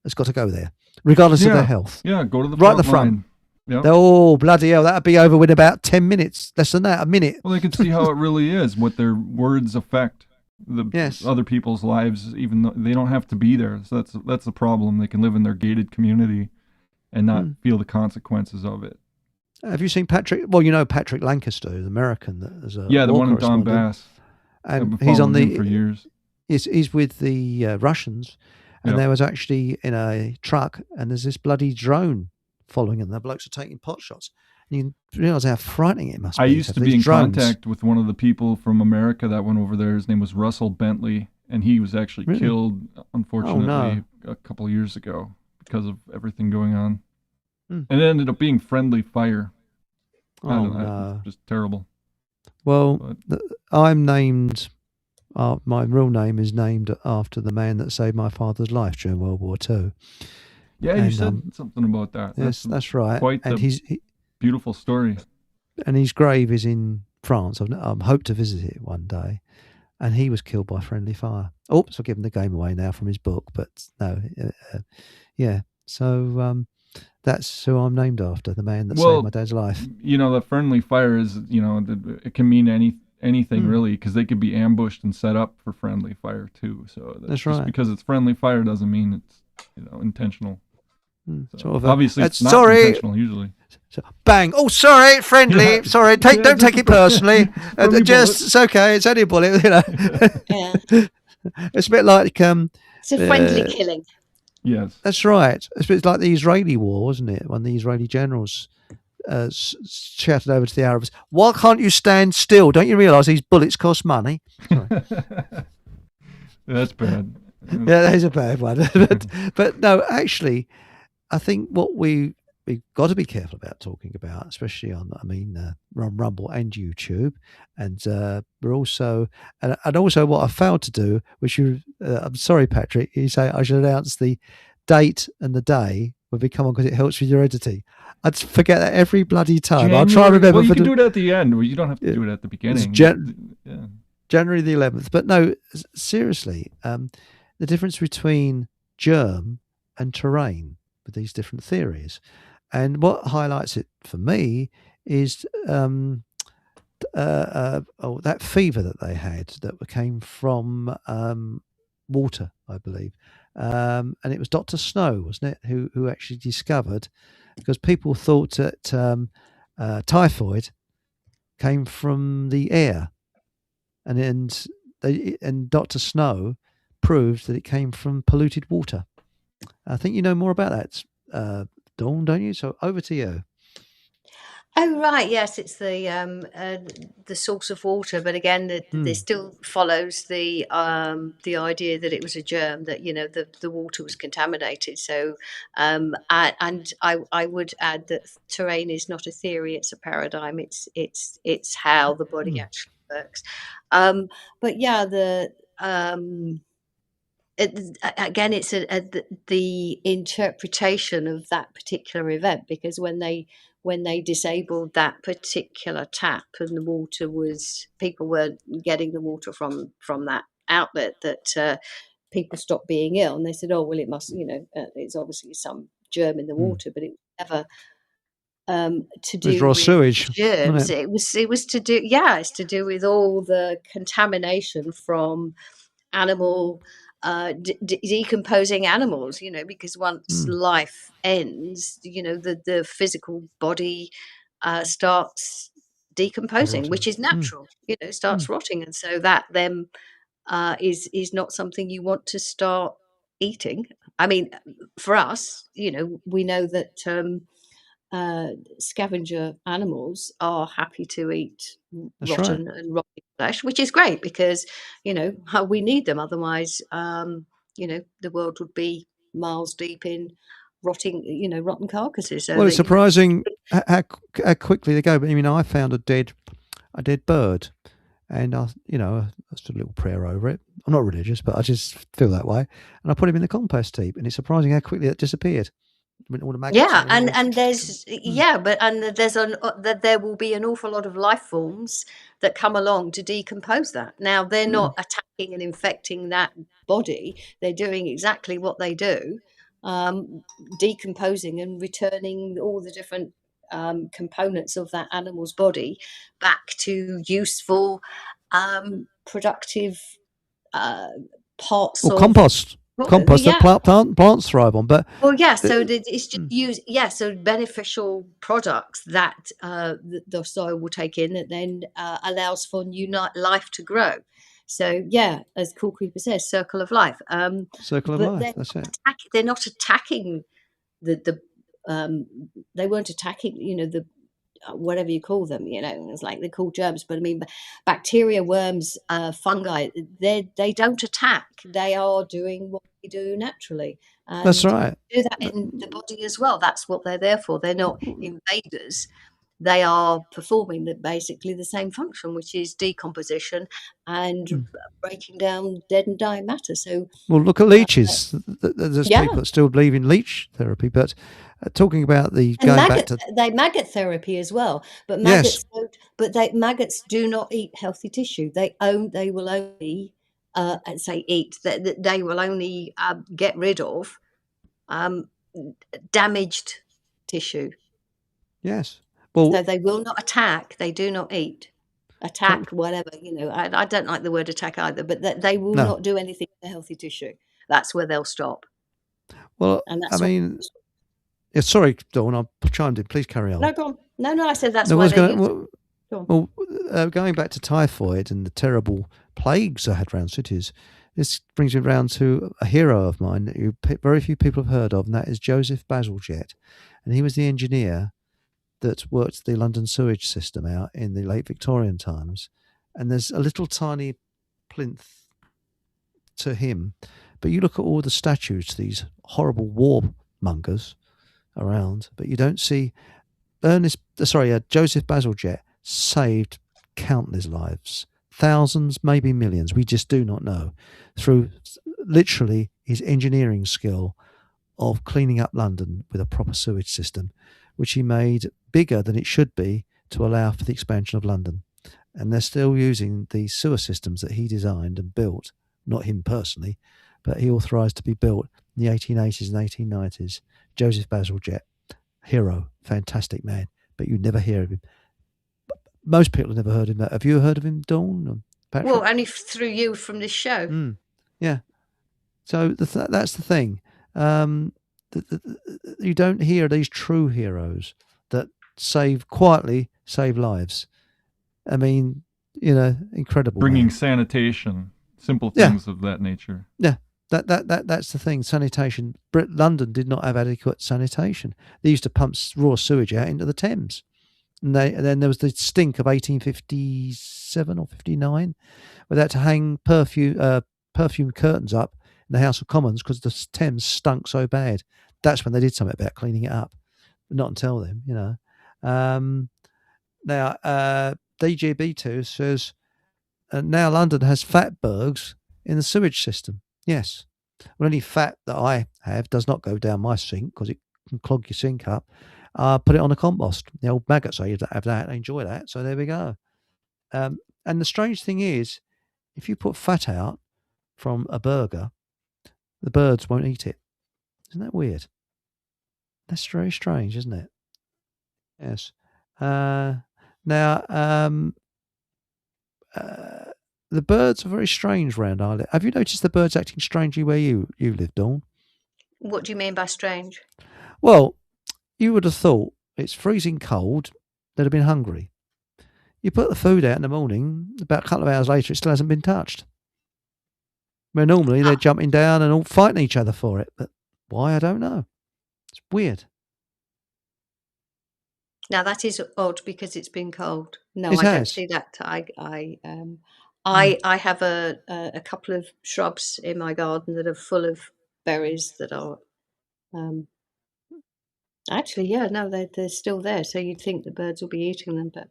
has got to go there, regardless of their health. Yeah, go to the right at the front. Yep. Oh, bloody hell, that'd be over in about 10 minutes, less than that, a minute. Well, they can see how it really is, what their words affect the Yes. other people's lives, even though they don't have to be there. So that's the problem. They can live in their gated community and not feel the consequences of it. Have you seen Patrick? Well, you know Patrick Lancaster, the American that is a the one in Donbass. And he's on him for years. He's with the Russians, and there was actually in a truck, and there's this bloody drone following him. The blokes are taking pot shots. And you realise how frightening it must be. I used to be in contact with one of the people from America that went over there. His name was Russell Bentley, and he was actually killed, unfortunately, a couple of years ago because of everything going on. And it ended up being friendly fire. Just terrible. Well, I'm named. My real name is named after the man that saved my father's life during World War II. Yeah, you said something about that. Yes, that's right. Quite beautiful story. And his grave is in France. I hope to visit it one day. And he was killed by friendly fire. Oops, I've given the game away now from his book, but no, yeah. So that's who I'm named after, the man that saved my dad's life. You know, the friendly fire is, it can mean anything really, because they could be ambushed and set up for friendly fire too. So that's right. Just because it's friendly fire doesn't mean it's intentional. So obviously, it's not intentional usually. So, bang! Oh, sorry, friendly. Sorry, don't take it personally. It's okay. It's only a bullet. It's a bit like it's a friendly killing. Yes, that's right. It's a bit like the Israeli war, wasn't it? When the Israeli generals shouted over to the Arabs, "Why can't you stand still? Don't you realise these bullets cost money?" That's bad. Yeah, that is a bad one. but no, actually, I think what we've got to be careful about talking about, especially on Rumble and YouTube, and we're also and also what I failed to do, which I'm sorry, Patrick, you say I should announce the date and the day when we come on because it helps with your editing. I'd forget that every bloody time. I'll try and remember. Well, you can do it at the end. You don't have to do it at the beginning. January the 11th. But no, seriously, the difference between germ and terrain with these different theories. And what highlights it for me is that fever that they had that came from water, I believe. And it was Dr. Snow, wasn't it, who actually discovered, because people thought that typhoid came from the air. And Dr. Snow proved that it came from polluted water. I think you know more about that, Dawn, don't you? So over to you. Oh right, yes, it's the source of water, but again, this still follows the idea that it was a germ, that the water was contaminated. So, and I would add that terrain is not a theory; it's a paradigm. It's how the body actually works. But yeah, again, it's the interpretation of that particular event, because when they disabled that particular tap and the water people weren't getting the water from that outlet, that people stopped being ill, and they said, oh well, it must, it's obviously some germ in the water, but it was never to do with sewage germs. It was to do, it's to do with all the contamination from animal decomposing animals, because once life ends, the physical body starts decomposing, which is natural. Starts rotting, and so that then is not something you want to start eating. I mean, for us, we know that scavenger animals are happy to eat rotten and rotting flesh, which is great, because we need them. Otherwise, the world would be miles deep in rotten carcasses. So well, it's surprising how quickly they go. But I mean, I found a dead bird, and I did a little prayer over it. I'm not religious, but I just feel that way, and I put him in the compost heap, and it's surprising how quickly it disappeared. Yeah, and there's that there will be an awful lot of life forms that come along to decompose that. Now they're not attacking and infecting that body; they're doing exactly what they do, decomposing and returning all the different components of that animal's body back to useful, productive parts Or of compost that plants thrive on. But well, yeah, so it's just use, yeah, so beneficial products that the soil will take in that then allows for new life to grow. So yeah, as Cool Creeper says, circle of life. Circle of life. That's it. They're not attacking the they weren't attacking, the whatever you call them, it's like they're called germs, but I mean bacteria, worms, fungi, they don't attack. They are doing what they do naturally. And that's right. do that in the body as well. That's what they're there for. They're not invaders. They are performing basically the same function, which is decomposition and breaking down dead and dying matter. So, well, look at leeches. There's people that still believe in leech therapy, but talking about the maggot therapy as well. But maggots maggots do not eat healthy tissue. They will only eat. They will only get rid of damaged tissue. Yes. Well, so they will not attack. They do not eat. Attack, whatever, I don't like the word attack either, but they will not do anything to healthy tissue. That's where they'll stop. Well, sorry, Dawn, I've chimed in. Please carry on. No, go on. No, I said that's why going back to typhoid and the terrible plagues I had around cities, this brings me around to a hero of mine that very few people have heard of, and that is Joseph Bazalgette. And he was the engineer that worked the London sewage system out in the late Victorian times. And there's a little tiny plinth to him. But you look at all the statues, these horrible warmongers around, but you don't see Joseph Bazalgette saved countless lives, thousands, maybe millions. We just do not know, through literally his engineering skill of cleaning up London with a proper sewage system, which he made bigger than it should be to allow for the expansion of London. And they're still using the sewer systems that he designed and built, not him personally, but he authorised to be built in the 1880s and 1890s. Joseph Bazalgette, hero, fantastic man, but you never hear of him. Most people have never heard of him. Have you heard of him, Dawn? Well, only through you from this show. Yeah. So that's the thing. You don't hear these true heroes that quietly save lives. I mean, incredible. Bringing sanitation, simple things of that nature. Yeah, that's the thing. Sanitation. London did not have adequate sanitation. They used to pump raw sewage out into the Thames, and then there was the stink of 1857 or 59, where they had to hang perfume curtains up in the House of Commons because the Thames stunk so bad. That's when they did something about cleaning it up. But not until then, Now, DGB2 says, now London has fatbergs in the sewage system. Yes. Well, any fat that I have does not go down my sink because it can clog your sink up. Put it on a compost. The old maggots say have that. They enjoy that. So there we go. And the strange thing is, if you put fat out from a burger, the birds won't eat it. Isn't that weird? That's very strange, isn't it? Yes. Now, the birds are very strange round Ireland. Have you noticed the birds acting strangely where you live, Dawn? What do you mean by strange? Well, you would have thought it's freezing cold, they'd have been hungry. You put the food out in the morning, about a couple of hours later, it still hasn't been touched. Where normally they're jumping down and all fighting each other for it. But why, I don't know. It's weird. Now that is odd because it's been cold. No, I don't see that. I have a couple of shrubs in my garden that are full of berries that are actually, they're still there. So you'd think the birds will be eating them, but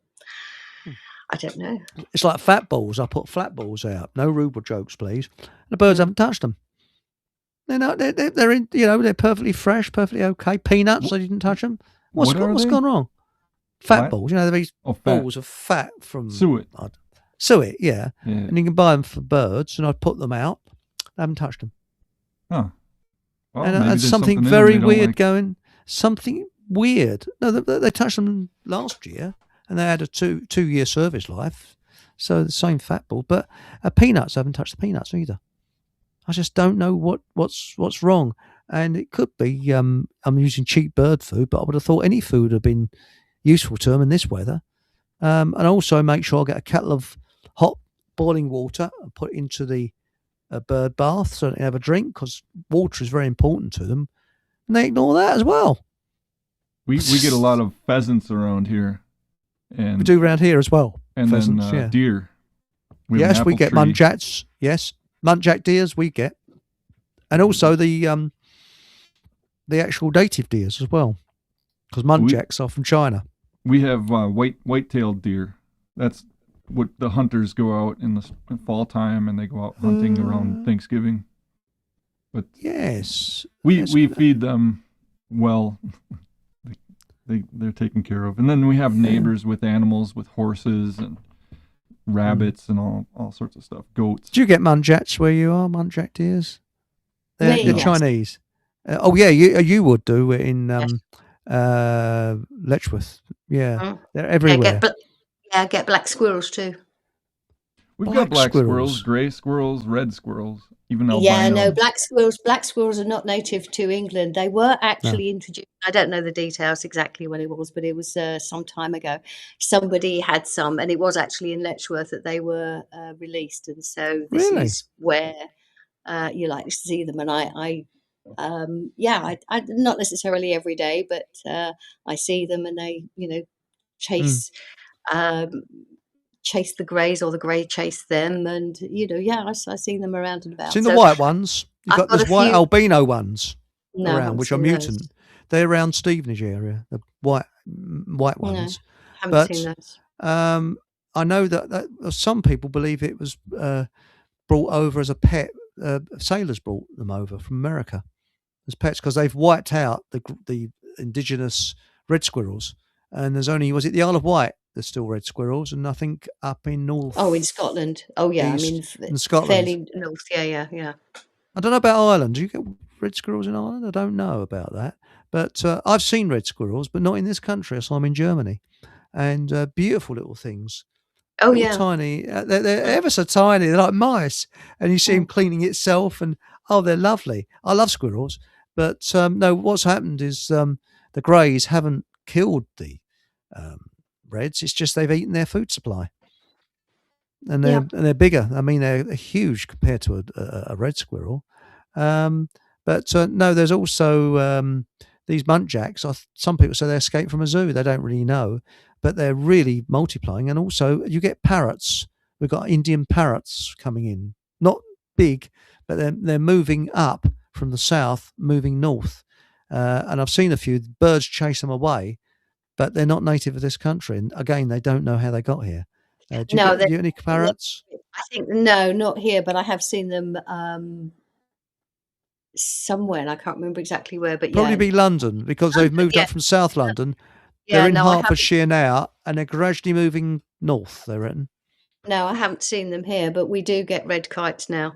I don't know. It's like fat balls. I put flat balls out. No ruble jokes, please. The birds haven't touched them. They're not. They're in. They're perfectly fresh, perfectly okay. Peanuts. I didn't touch them. What's gone wrong? Fat balls. They're these balls of fat from suet. Suet, yeah. And you can buy them for birds. And I put them out. I haven't touched them. Huh. Well, and maybe there's something in them very they don't weird like. going. Something weird. No, they touched them last year, and they had a two-year service life, so the same fat ball. But peanuts, I haven't touched the peanuts either. I just don't know what's wrong, and it could be I'm using cheap bird food, but I would have thought any food would have been useful to them in this weather. And also make sure I get a kettle of hot boiling water and put it into the bird bath so they can have a drink, because water is very important to them, and they ignore that as well. We get a lot of pheasants around here, and We do around here as well. and Pheasants, then yeah. deer. We have an Yes, we apple get tree. muntjats. Yes, muntjat deers we get, and also the actual native deers as well, because muntjats are from China. We have white-tailed deer. That's what the hunters go out in the fall time, and they go out hunting around Thanksgiving. But Yes, we Yes. feed them well. They're taken care of, and then we have neighbors with animals, with horses and rabbits and all sorts of stuff. Goats. do you get muntjats where you are? Muntjat deers? They're Me, yes. Chinese. Oh yeah, you would do in Yes. Letchworth. Yeah, Mm. they're Yeah, everywhere. get black squirrels too. We've Black got black squirrels. squirrels, gray squirrels, red squirrels, even albino. Yeah, no, black squirrels are not native to England. They were actually introduced. I don't know the details exactly when it was, but it was some time ago. Somebody had some, and it was actually in Letchworth that they were released. And so this Really? is where you like to see them. And I not necessarily every day, but I see them, and they, chase. Chase the greys, or the grey chase them, and I see them around and about. Seen the So white ones? You've I've got got those a white few- albino ones no, I around, haven't which are seen mutant. those. They're around Stevenage area. The white ones. Haven't But seen those. I know that some people believe it was brought over as a pet. Sailors brought them over from America as pets, because they've wiped out the indigenous red squirrels, and there's only, was it the Isle of Wight? There's still red squirrels, and I think up in north. Oh, in Scotland. Oh, yeah. East I mean, in Scotland. fairly north. Yeah. I don't know about Ireland. Do you get red squirrels in Ireland? I don't know about that. But I've seen red squirrels, but not in this country. So I'm in Germany, and beautiful little things. Oh, Little yeah. tiny. They're ever so tiny. They're like mice, and you see them cleaning itself, and they're lovely. I love squirrels, but no. What's happened is the greys haven't killed the reds. It's just they've eaten their food supply, and they're bigger. I mean, they're huge compared to a red squirrel. But no, there's also these muntjats. Some people say they escaped from a zoo. They don't really know, but they're really multiplying. And also, you get parrots. We've got Indian parrots coming in. Not big, but they're moving up from the south, moving north. And I've seen a few birds chase them away, but they're not native of this country. And again, they don't know how they got here. Do you get any parrots? I think, no, not here, but I have seen them somewhere, and I can't remember exactly where, but Probably be London, because they've moved up from South London. They're in Hertfordshire now, and they're gradually moving north, they reckon. No, I haven't seen them here, but we do get red kites now.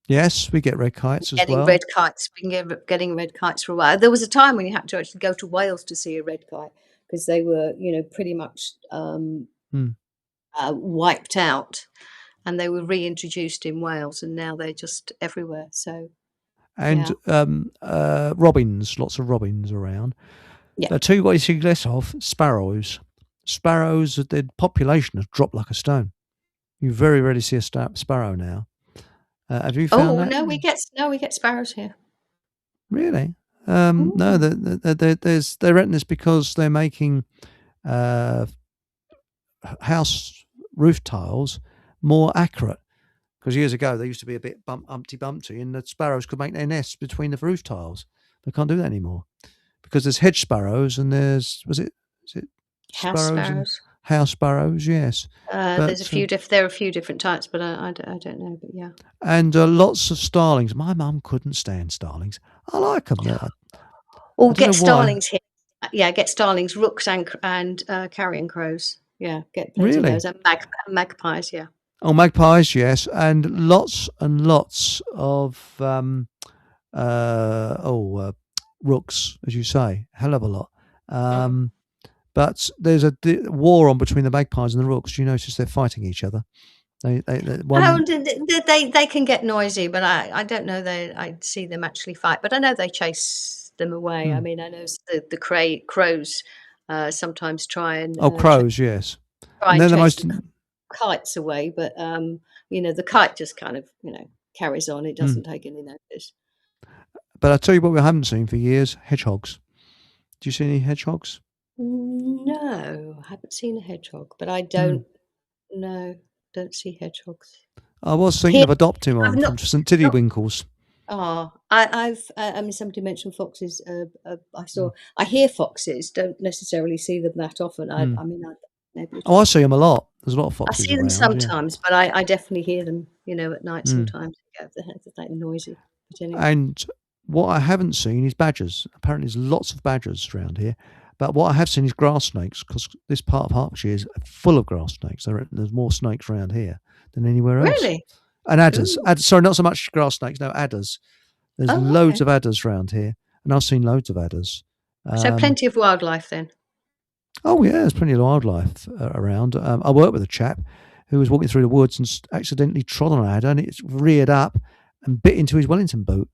Yes, we get red kites as well. Red kites. Been getting red kites for a while. There was a time when you had to actually go to Wales to see a red kite, because they were, pretty much wiped out, and they were reintroduced in Wales, and now they're just everywhere. So, and robins, lots of robins around. Yeah. Two what you see less of, sparrows. Sparrows, their population has dropped like a stone. You very rarely see a sparrow now. Have you found that? No, we get sparrows here. Really? No, they reckon it's because they're making house roof tiles more accurate. Because years ago they used to be a bit umpty bumpty, and the sparrows could make their nests between the roof tiles. They can't do that anymore, because there's hedge sparrows and there's House sparrows. House sparrows, yes. There's a few there are a few different types, but I don't know. But yeah. And lots of starlings. My mum couldn't stand starlings. I like them. Get starlings here. Yeah, get starlings, rooks, and carrion crows. Yeah, get plenty of those. And magpies, yeah. Oh, magpies, yes. And lots of rooks, as you say, hell of a lot. But there's a war on between the magpies and the rooks. Do you notice they're fighting each other? They They can get noisy, but I don't know I see them actually fight, but I know they chase them away. I mean, I know the crows sometimes try and crows, yes, and they're the most kites away, but the kite just kind of carries on. It doesn't take any notice. But I'll tell you what we haven't seen for years: hedgehogs. Do you see any hedgehogs? No, I haven't seen a hedgehog, but I don't see hedgehogs. I was thinking of adopting one from St Tiddywinkles. Somebody mentioned foxes. I hear foxes, don't necessarily see them that often. I see them a lot. There's a lot of foxes. I see them sometimes, but I definitely hear them, at night sometimes. They're noisy. But anyway. And what I haven't seen is badgers. Apparently there's lots of badgers around here. But what I have seen is grass snakes, because this part of Hertfordshire is full of grass snakes. There's more snakes around here than anywhere else. Really? And adders. Sorry, not so much grass snakes, no, adders. There's loads of adders around here, and I've seen loads of adders. So plenty of wildlife then? Oh, yeah, there's plenty of wildlife around. I worked with a chap who was walking through the woods and accidentally trod on an adder, and it reared up and bit into his Wellington boot,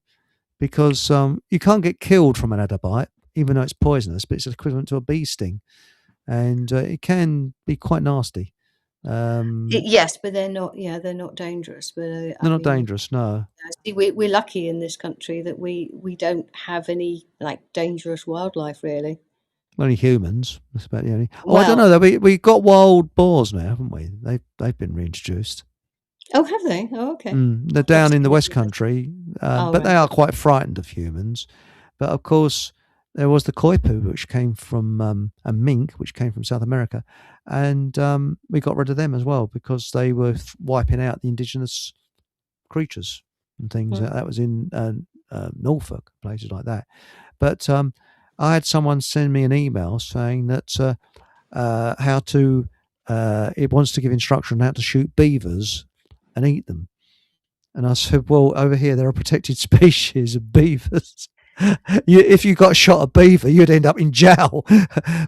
because you can't get killed from an adder bite, even though it's poisonous, but it's equivalent to a bee sting, and it can be quite nasty. Yes, but they're not. Yeah, they're not dangerous. But they're not dangerous. No. See, we're lucky in this country that we don't have any dangerous wildlife really. Only humans. That's about the only. I don't know though. We've got wild boars now, haven't we? They've been reintroduced. Oh, have they? Oh, okay. They're down in the West Country, but they are quite frightened of humans. But of course, there was the koipu, which came from a mink, which came from South America, and we got rid of them as well because they were wiping out the indigenous creatures and things. That was in Norfolk, places like that. But I had someone send me an email saying that it wants to give instruction on how to shoot beavers and eat them. And I said, well, over here there are protected species of beavers. If you got shot a beaver, you'd end up in jail.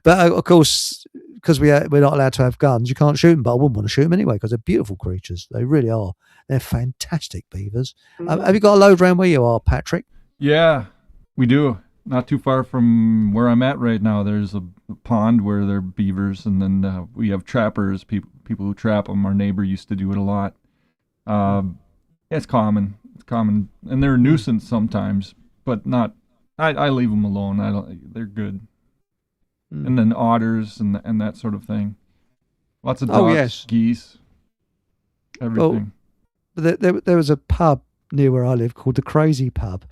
But of course, because we're not allowed to have guns, you can't shoot them. But I wouldn't want to shoot them anyway because they're beautiful creatures. They really are. They're fantastic beavers. Have you got a load around where you are, Patrick? Yeah, we do. Not too far from where I'm at right now. There's a pond where there are beavers, and then we have trappers, people who trap them. Our neighbor used to do it a lot. It's common. It's common, and they're a nuisance sometimes, but not. I leave them alone. They're good. And then otters and that sort of thing. Lots of ducks, geese, everything. Well, there was a pub near where I live called the Crazy Pub,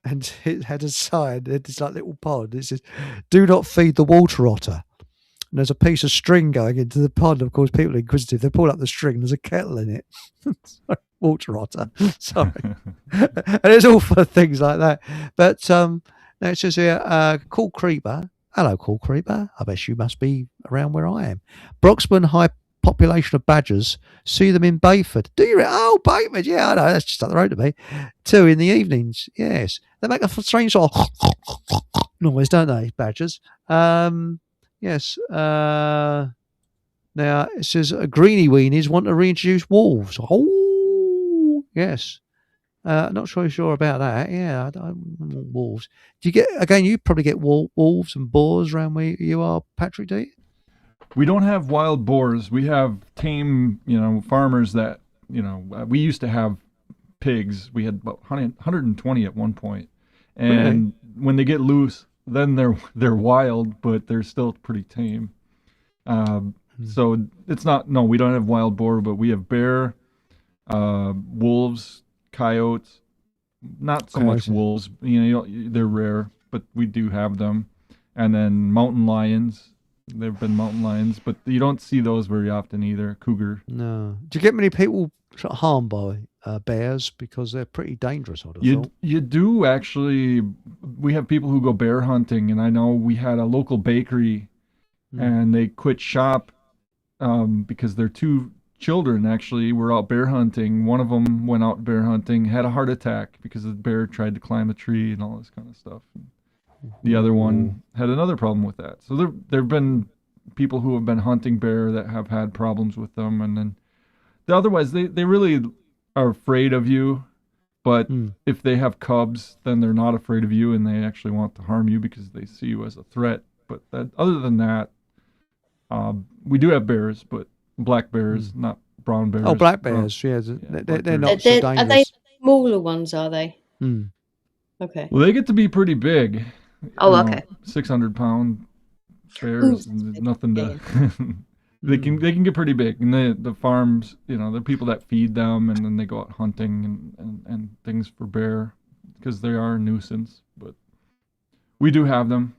and it had a sign. It's like a little pond. It says, "Do not feed the water otter." And there's a piece of string going into the pond. Of course, people are inquisitive. They pull up the string. There's a kettle in it. Water otter. Sorry. And it's all for things like that. But now it says here, Call Creeper. Hello, Call Creeper. I bet you must be around where I am. Broxman high population of badgers. See them in Bayford. Do you? Oh, Bayford. Yeah, I know. That's just up the road to me. 2 in the evenings. Yes. They make a strange sort of noise, don't they, badgers? Yes. Now it says greenie weenies want to reintroduce wolves. Oh, yes. Not sure about that. Yeah, I don't want wolves. Do you get again? You probably get wolves and boars around where you are, Patrick. Do you? We don't have wild boars. We have tame, farmers that, we used to have pigs. We had about 120 at one point, and when they get loose, then they're wild, but they're still pretty tame. So it's not. No, we don't have wild boar, but we have bear, wolves, coyotes. Not so much wolves. They're rare, but we do have them. And then mountain lions. There have been mountain lions, but you don't see those very often either. Cougar. No. Do you get many people harmed by bears because they're pretty dangerous? You do actually. We have people who go bear hunting, and I know we had a local bakery, and they quit shop because they're too children actually were out bear hunting. One of them went out bear hunting, had a heart attack because the bear tried to climb a tree and all this kind of stuff. And the other one had another problem with that. So there've been people who have been hunting bear that have had problems with them, and then otherwise they really are afraid of you. But if they have cubs, then they're not afraid of you, and they actually want to harm you because they see you as a threat. But other than that, we do have bears, but black bears, not brown bears. Oh, black bears, They're not so dangerous. Are they smaller ones, are they? Okay. Well, they get to be pretty big. Oh, okay. 600-pound bears, nothing to. They can get pretty big, and the farms, the people that feed them, and then they go out hunting and things for bear because they are a nuisance. But we do have them.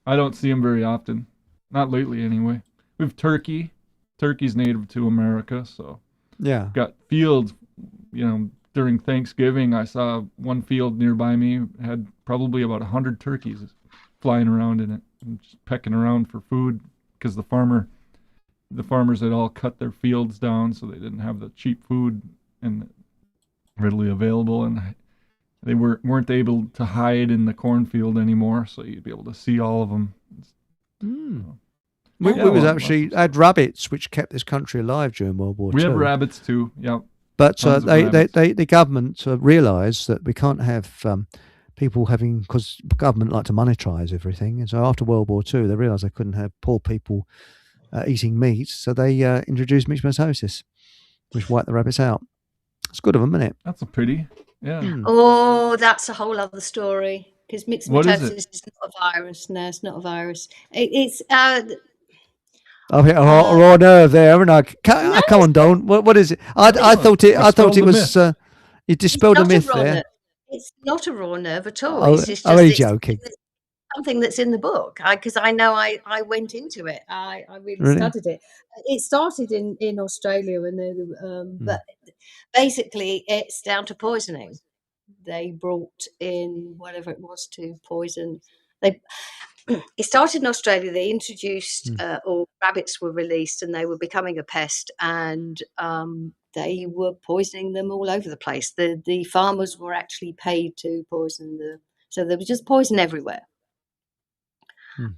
I don't see them very often, not lately anyway. We have turkey. Turkey's native to America, so yeah. Got fields. During Thanksgiving, I saw one field nearby me had probably about 100 turkeys flying around in it, and just pecking around for food because the farmers had all cut their fields down, so they didn't have the cheap food and readily available, and they weren't able to hide in the cornfield anymore, so you'd be able to see all of them. We had rabbits, which kept this country alive during World War II. We have rabbits too, yeah. But the government realised that we can't have people having, because the government like to monetize everything, and so after World War II, they realised they couldn't have poor people eating meat, so they introduced myxomatosis, which wiped the rabbits out. It's good of them, isn't it? That's a pity. Yeah. Oh, that's a whole other story. Because myxomatosis is not a virus. No, it's not a virus. It's I've hit a raw nerve there, haven't I? Come on, Dawn. What is it? I thought it was. You dispelled a myth there. It's not a raw nerve at all. Oh, it's just are you joking? Something that's in the book, because I know I went into it. I really studied it. It started in Australia, and but basically it's down to poisoning. They brought in whatever it was to poison. It started in Australia. They introduced, or rabbits were released, and they were becoming a pest, and they were poisoning them all over the place. The farmers were actually paid to poison so there was just poison everywhere.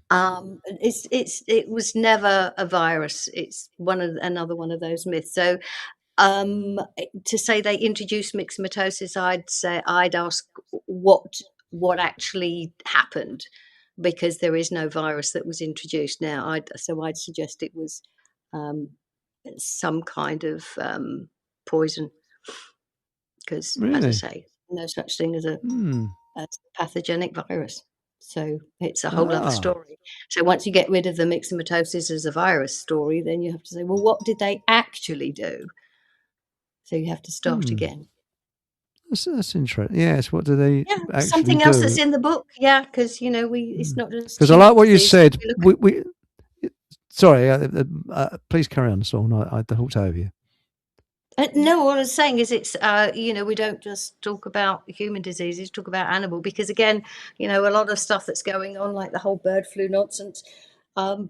It was never a virus. It's another one of those myths. So to say they introduced myxomatosis, I'd ask what actually happened, because there is no virus that was introduced now. I'd suggest it was some kind of poison, because as I say, no such thing as a pathogenic virus. So it's a whole other story. So once you get rid of the myxomatosis as a virus story, then you have to say, well, what did they actually do? So you have to start again. That's interesting. Yes, what do they actually something else that's in the book? Yeah, because it's not just because I like what you said. Sorry, please carry on, Saul. I talked over you. No, what I was saying is it's, we don't just talk about human diseases, talk about animal, because again, a lot of stuff that's going on, like the whole bird flu nonsense,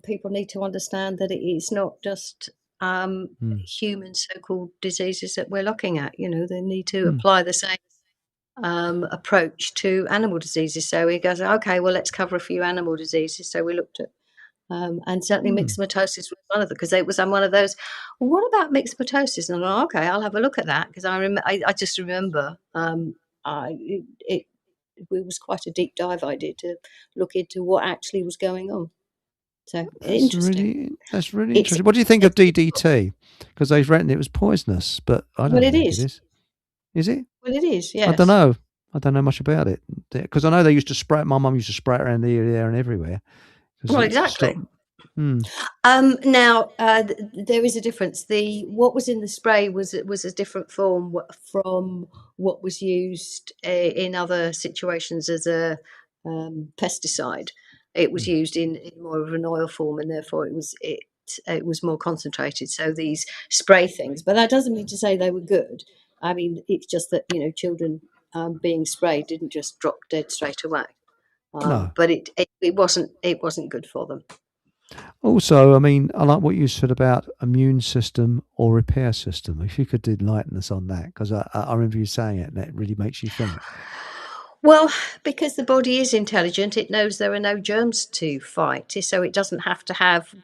people need to understand that it's not just human so-called diseases that we're looking at. They need to apply the same approach to animal diseases. So he goes, okay, well, let's cover a few animal diseases. So we looked at and certainly myxomatosis was one of them, because it was one of those. Well, what about myxomatosis? And I'm like, okay, I'll have a look at that, because I just remember it was quite a deep dive I did to look into what actually was going on. So interesting. That's really interesting. What do you think of DDT? Because they've written it was poisonous, but I don't think it is. Is it? Well, it is. Yes. I don't know. I don't know much about it, because I know they used to spray it. My mum used to spray it around here, there, and everywhere. Well, exactly. Now there is a difference. What was in the spray was a different form from what was used in other situations as a pesticide. It was used in more of an oil form, and therefore it was more concentrated. So these spray things, but that doesn't mean to say they were good. I mean, it's just that children being sprayed didn't just drop dead straight away. No. But it wasn't good for them. Also, I mean, I like what you said about immune system or repair system. If you could enlighten us on that, because I remember you saying it, and that really makes you think. Well, because the body is intelligent, it knows there are no germs to fight, so it doesn't have to have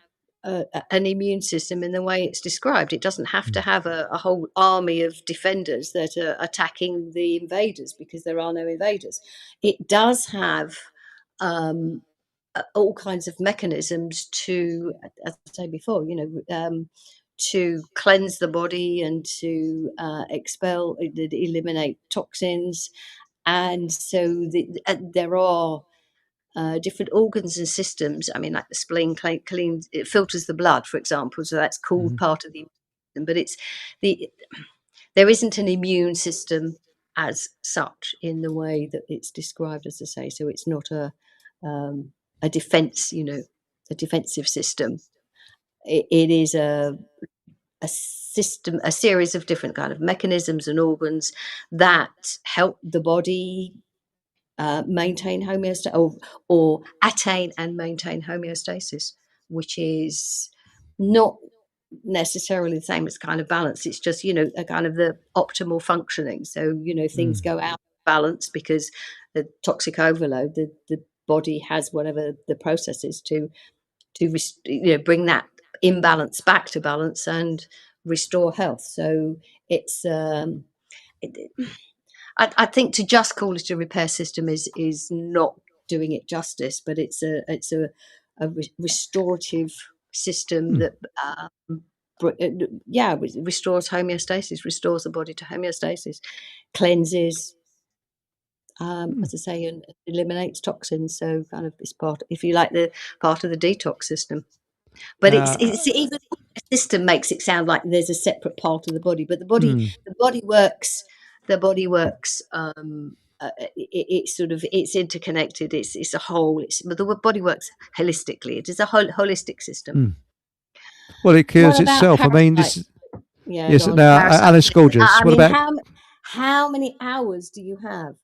an immune system in the way it's described. It doesn't have to have a whole army of defenders that are attacking the invaders, because there are no invaders. It does have all kinds of mechanisms to, as I said before, to cleanse the body and to expel, eliminate toxins. And so there are different organs and systems. I mean, like the spleen cleans, it filters the blood, for example. So that's called part of the immune system. But there isn't an immune system as such in the way that it's described, as I say. So it's not a defense, a defensive system. It is a system, a series of different kind of mechanisms and organs that help the body maintain homeostasis, or attain and maintain homeostasis, which is not necessarily the same as kind of balance. It's just, a kind of the optimal functioning. So, things go out of balance because the toxic overload, the body has whatever the process is to bring that imbalance back to balance and restore health. So it's I think to just call it a repair system is not doing it justice, but it's a restorative system that restores homeostasis, restores the body to homeostasis, cleanses, as I say, and eliminates toxins. So kind of it's part, if you like, the part of the detox system. But it's even the system makes it sound like there's a separate part of the body, but the body works. The body works. It's interconnected. It's a whole. But the body works holistically. It is a holistic system. Well, it cures itself. I mean, this. Yes. Now, Alice Gorgeous. What about? How many hours do you have?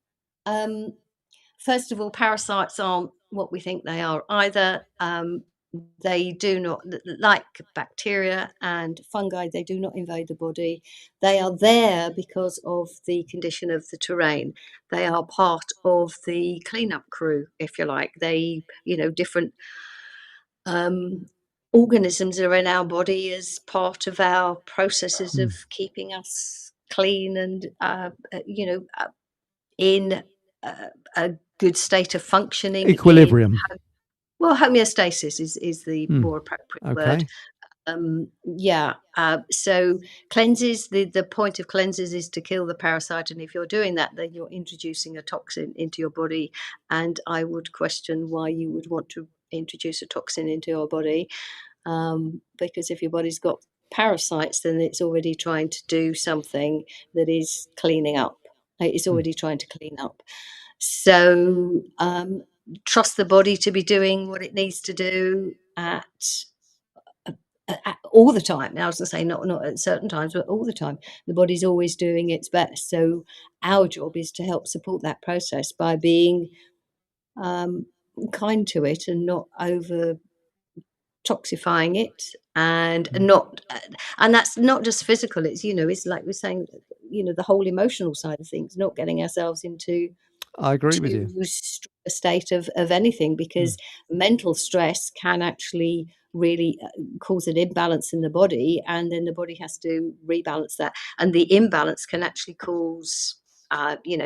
First of all, parasites aren't what we think they are either. They do not, like bacteria and fungi, they do not invade the body. They are there because of the condition of the terrain. They are part of the cleanup crew, if you like. They, different organisms are in our body as part of our processes of keeping us clean and, in a good state of functioning. Equilibrium. Well, homeostasis is the more appropriate word. So cleanses, the point of cleanses is to kill the parasite, and if you're doing that, then you're introducing a toxin into your body, and I would question why you would want to introduce a toxin into your body, because if your body's got parasites, then it's already trying to do something that is cleaning up. It's already trying to clean up. So trust the body to be doing what it needs to do at all the time. Now, I was going to say not at certain times, but all the time. The body's always doing its best. So our job is to help support that process by being kind to it and not over toxifying it, and that's not just physical. It's it's like we're saying, the whole emotional side of things, not getting ourselves into. I agree with you. A state of anything, because mental stress can actually really cause an imbalance in the body, and then the body has to rebalance that, and the imbalance can actually cause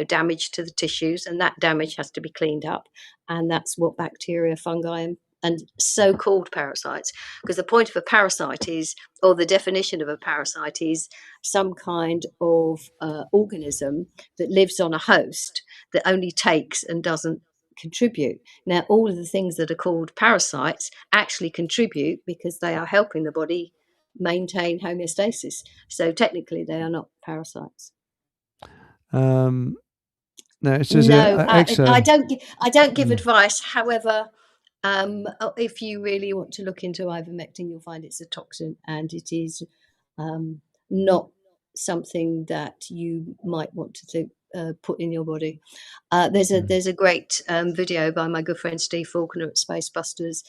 damage to the tissues, and that damage has to be cleaned up, and that's what bacteria, fungi, and so-called parasites, because the point of a parasite is, or the definition of a parasite is, some kind of organism that lives on a host that only takes and doesn't contribute. Now, all of the things that are called parasites actually contribute because they are helping the body maintain homeostasis. So technically, they are not parasites. No, it says I don't give advice. However, if you really want to look into ivermectin, you'll find it's a toxin, and it is not something that you might want to put in your body. There's a great video by my good friend Steve Faulkner at Spacebusters,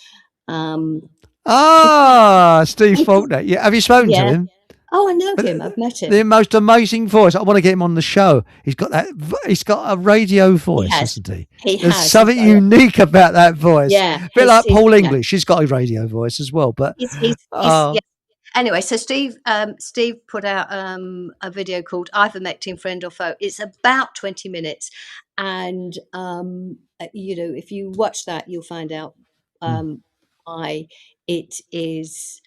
Steve Faulkner. Yeah, have you spoken to him? Oh, I know him. I've met him. The most amazing voice. I want to get him on the show. He's got that. He's got a radio voice, hasn't he? There's something unique about that voice. Yeah, a bit like Paul English. He's got a radio voice as well. But anyway, so Steve put out a video called "Ivermectin, Friend or Foe." It's about 20 minutes, and if you watch that, you'll find out why it is.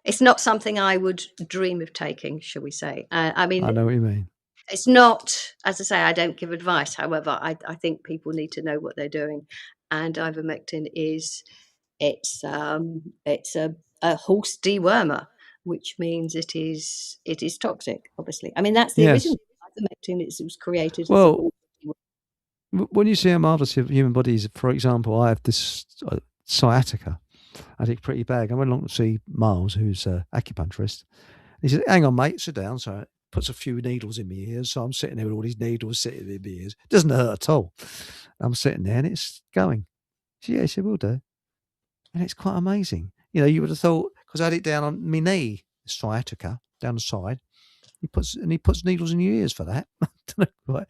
It's not something I would dream of taking, shall we say. I mean, I know what you mean. It's not, as I say, I don't give advice. However, I think people need to know what they're doing. And ivermectin it's a horse dewormer, which means it is toxic, obviously. I mean, that's the original ivermectin. It was created. Well, when you see how marvelous human body is, for example, I have this sciatica. I think pretty bad. I went along to see Miles, who's an acupuncturist. He said, "Hang on, mate, sit down." So puts a few needles in my ears. So I'm sitting there with all these needles sitting in my ears. It doesn't hurt at all. I'm sitting there and it's going. So he said, "We'll do." And it's quite amazing. You would have thought, because I had it down on my knee, sciatica, down the side. He puts needles in your ears for that. But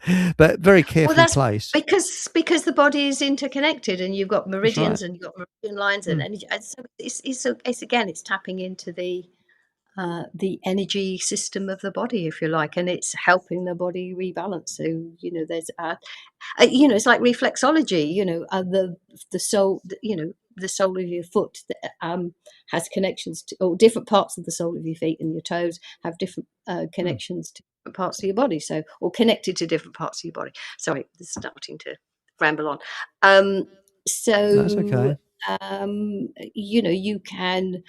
very carefully placed. Because the body is interconnected, and you've got meridians and you've got meridian lines and energy. And so it's tapping into the energy system of the body, if you like, and it's helping the body rebalance. So there's it's like reflexology. The soul. The sole of your foot has connections to, or different parts of the sole of your feet and your toes have different connections to different parts of your body. So, or connected to different parts of your body. Sorry, this is starting to ramble on. That's okay. You can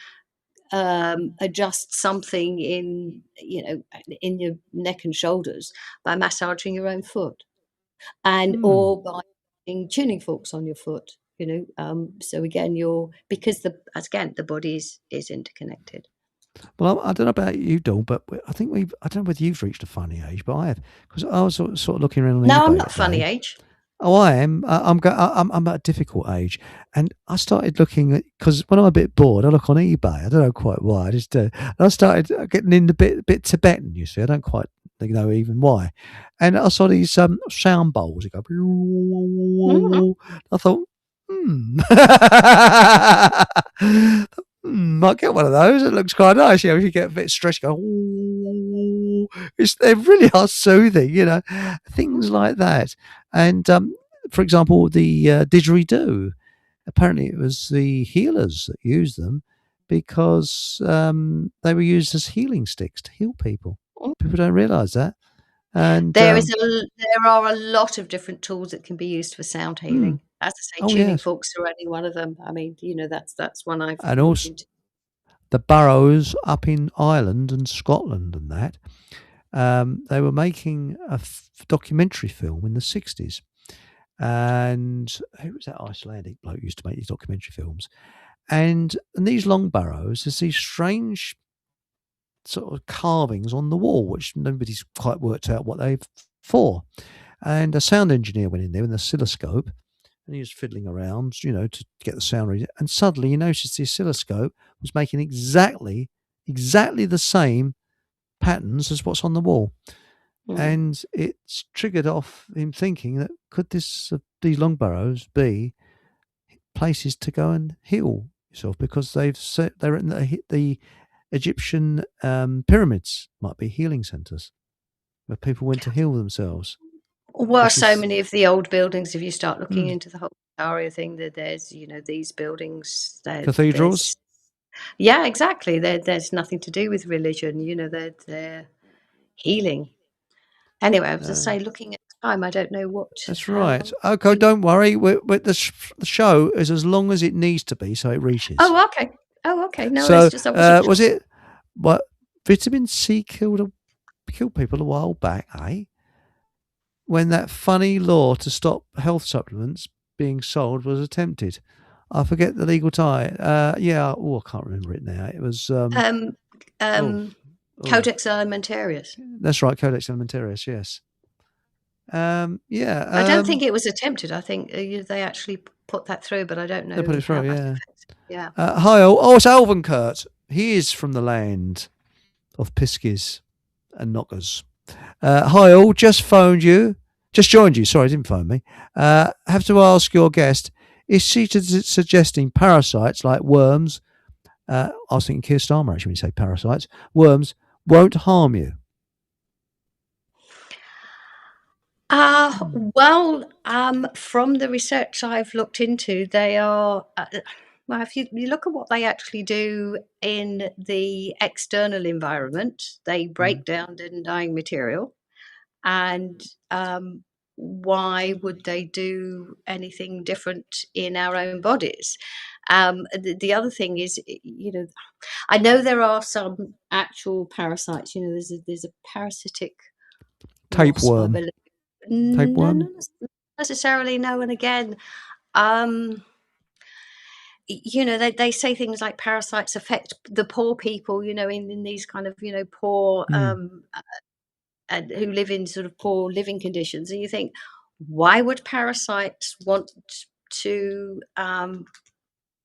adjust something in your neck and shoulders by massaging your own foot, or by putting tuning forks on your foot. So again, because the body is interconnected. Well, I don't know about you, Dawn, but I think I don't know whether you've reached a funny age, but I have, because I was sort of looking around. No, I'm not funny age. Oh, I am. I'm at a difficult age, and I started looking at, because when I'm a bit bored, I look on eBay. I don't know quite why. I just do. And I started getting into a bit Tibetan. You see, I don't quite know even why. And I saw these sound bowls. Go. I thought, might get one of those. It looks quite nice. If you get a bit stressed, go. They really are soothing. Things like that. And for example, the didgeridoo. Apparently, it was the healers that used them because they were used as healing sticks to heal people. People don't realise that. And there are a lot of different tools that can be used for sound healing. As I say, tuning forks are only one of them. I mean, that's one I've. And also the burrows up in Ireland and Scotland and that. They were making a documentary film in the 60s. And who was that Icelandic bloke who used to make these documentary films? And these long burrows, there's these strange sort of carvings on the wall, which nobody's quite worked out what they're for. And a sound engineer went in there with an oscilloscope, and he was fiddling around, to get the sound read. And suddenly he noticed the oscilloscope was making exactly the same patterns as what's on the wall. And it's triggered off him thinking that could these long burrows be places to go and heal yourself, because they've said they're in the Egyptian pyramids might be healing centers where people went to heal themselves. Well, so many of the old buildings, if you start looking into the whole area thing, that there's these buildings, cathedrals. Yeah, exactly. There's nothing to do with religion. They're healing. Anyway, I was just saying, looking at time, I don't know what. That's right. Okay, don't worry. The show is as long as it needs to be, so it reaches. Oh, okay. No, so, it's just was it what vitamin C killed people a while back, eh? When that funny law to stop health supplements being sold was attempted. I forget the legal tie. I can't remember it now. It was Codex Alimentarius. That's right, Codex Alimentarius. Yes. I don't think it was attempted. I think they actually put that through, but I don't know. They put it through, how that yeah. affects it. Yeah. Hi, oh, it's Alvin Kurt. He is from the land of Piskies and Knockers. Hi, all. Just joined you. Sorry, didn't phone me. Have to ask your guest, is she suggesting parasites like worms? I was thinking Keir Starmer, actually, when you say parasites. Worms won't harm you. Well, from the research I've looked into, they are, well, if you look at what they actually do in the external environment, they break down dead and dying material. And why would they do anything different in our own bodies? The other thing is, I know there are some actual parasites. There's a parasitic Tapeworm. Tapeworm? No, not necessarily. No, and again, they say things like parasites affect the poor people. In these kind of poor and who live in sort of poor living conditions, and you think, why would parasites want to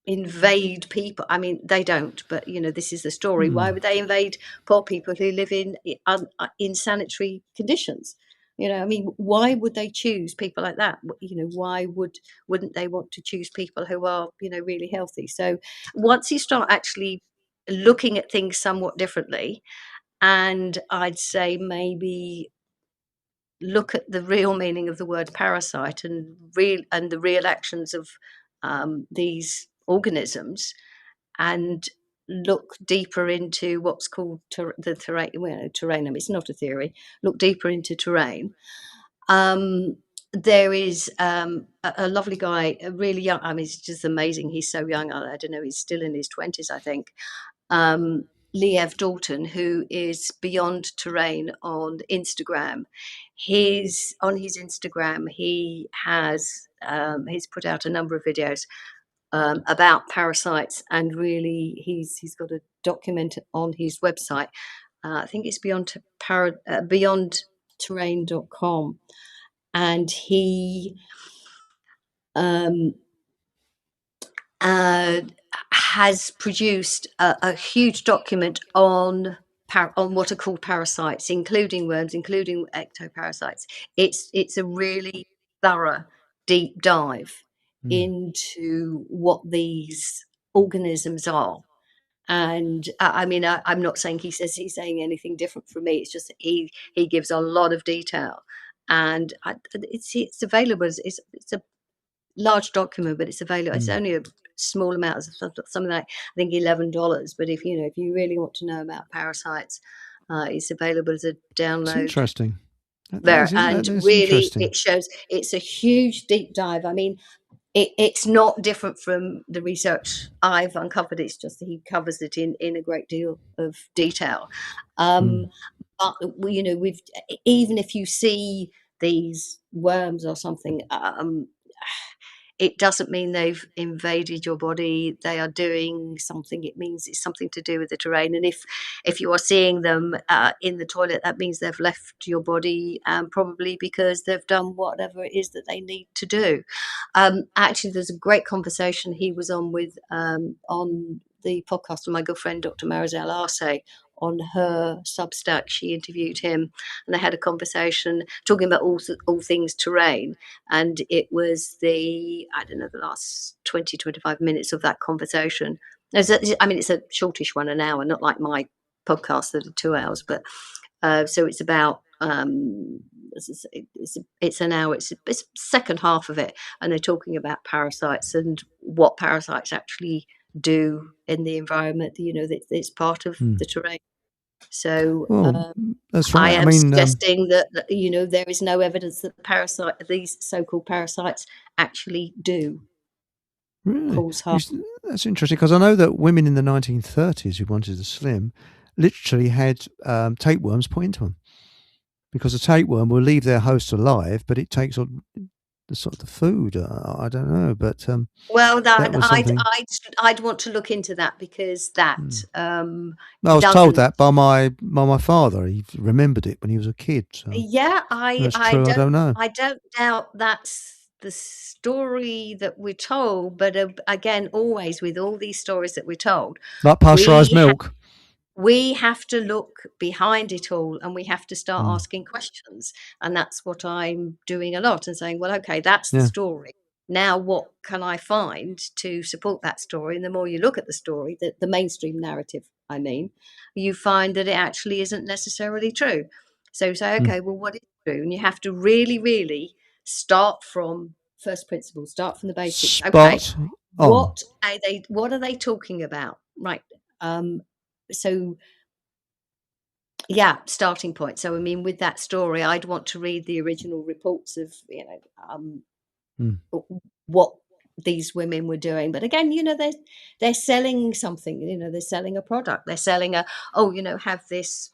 invade people? I mean, they don't, but this is the story. Why would they invade poor people who live in sanitary conditions? I mean, why would they choose people like that? Why wouldn't they want to choose people who are really healthy? So once you start actually looking at things somewhat differently, and I'd say maybe look at the real meaning of the word parasite and the real actions of these organisms, and look deeper into what's called the terrain. Terrainum. It's not a theory. Look deeper into terrain. There is a lovely guy, a really young. I mean, it's just amazing. He's so young. I don't know. He's still in his 20s, I think. Liev Dalton, who is Beyond Terrain on Instagram. On his Instagram, he has he's put out a number of videos about parasites, and really he's got a document on his website. I think it's beyondterrain.com, and he has produced a huge document on what are called parasites, including worms, including ectoparasites. It's a really thorough, deep dive into what these organisms are. And I mean, I'm not saying he's saying anything different from me. It's just that he gives a lot of detail, and it's available. It's a large document, but it's available. It's only a small amount, something like I think $11. But if you really want to know about parasites, it's available as a download. That's interesting. And really, it shows it's a huge deep dive. I mean, it's not different from the research I've uncovered. It's just that he covers it in a great deal of detail. But even if you see these worms or something, it doesn't mean they've invaded your body. They are doing something. It means it's something to do with the terrain. And if you are seeing them in the toilet, that means they've left your body, probably because they've done whatever it is that they need to do. Actually, there's a great conversation he was on with on the podcast of my good friend Dr. Marisol Arce. On her Substack, she interviewed him, and they had a conversation talking about all things terrain. And it was the last 20, 25 minutes of that conversation. It's a shortish one, an hour, not like my podcast that are 2 hours. But so it's about it's an hour. It's the second half of it, and they're talking about parasites and what parasites actually do in the environment. That it's part of the terrain. So that's right. I am suggesting that there is no evidence that these so-called parasites actually do cause harm. That's interesting, because I know that women in the 1930s who wanted to slim literally had tapeworms put into them, because a tapeworm will leave their host alive, but it takes on the sort of the food. I don't know, but I'd want to look into that, because that I was told that by my father. He remembered it when he was a kid. So yeah, I don't know. I don't doubt that's the story that we're told, but again, always with all these stories that we're told, like pasteurized milk. We have to look behind it all, and we have to start asking questions. And that's what I'm doing a lot, and saying, well, okay, that's the story. Now, what can I find to support that story? And the more you look at the story, the mainstream narrative, I mean, you find that it actually isn't necessarily true. So say, okay, well, what is true? And you have to really, really start from first principles, start from the basics. Okay, what are they talking about? Right. So yeah, starting point. So I mean, with that story, I'd want to read the original reports of, you know, what these women were doing. But again, you know, they're selling something, you know, they're selling a product, they're selling have this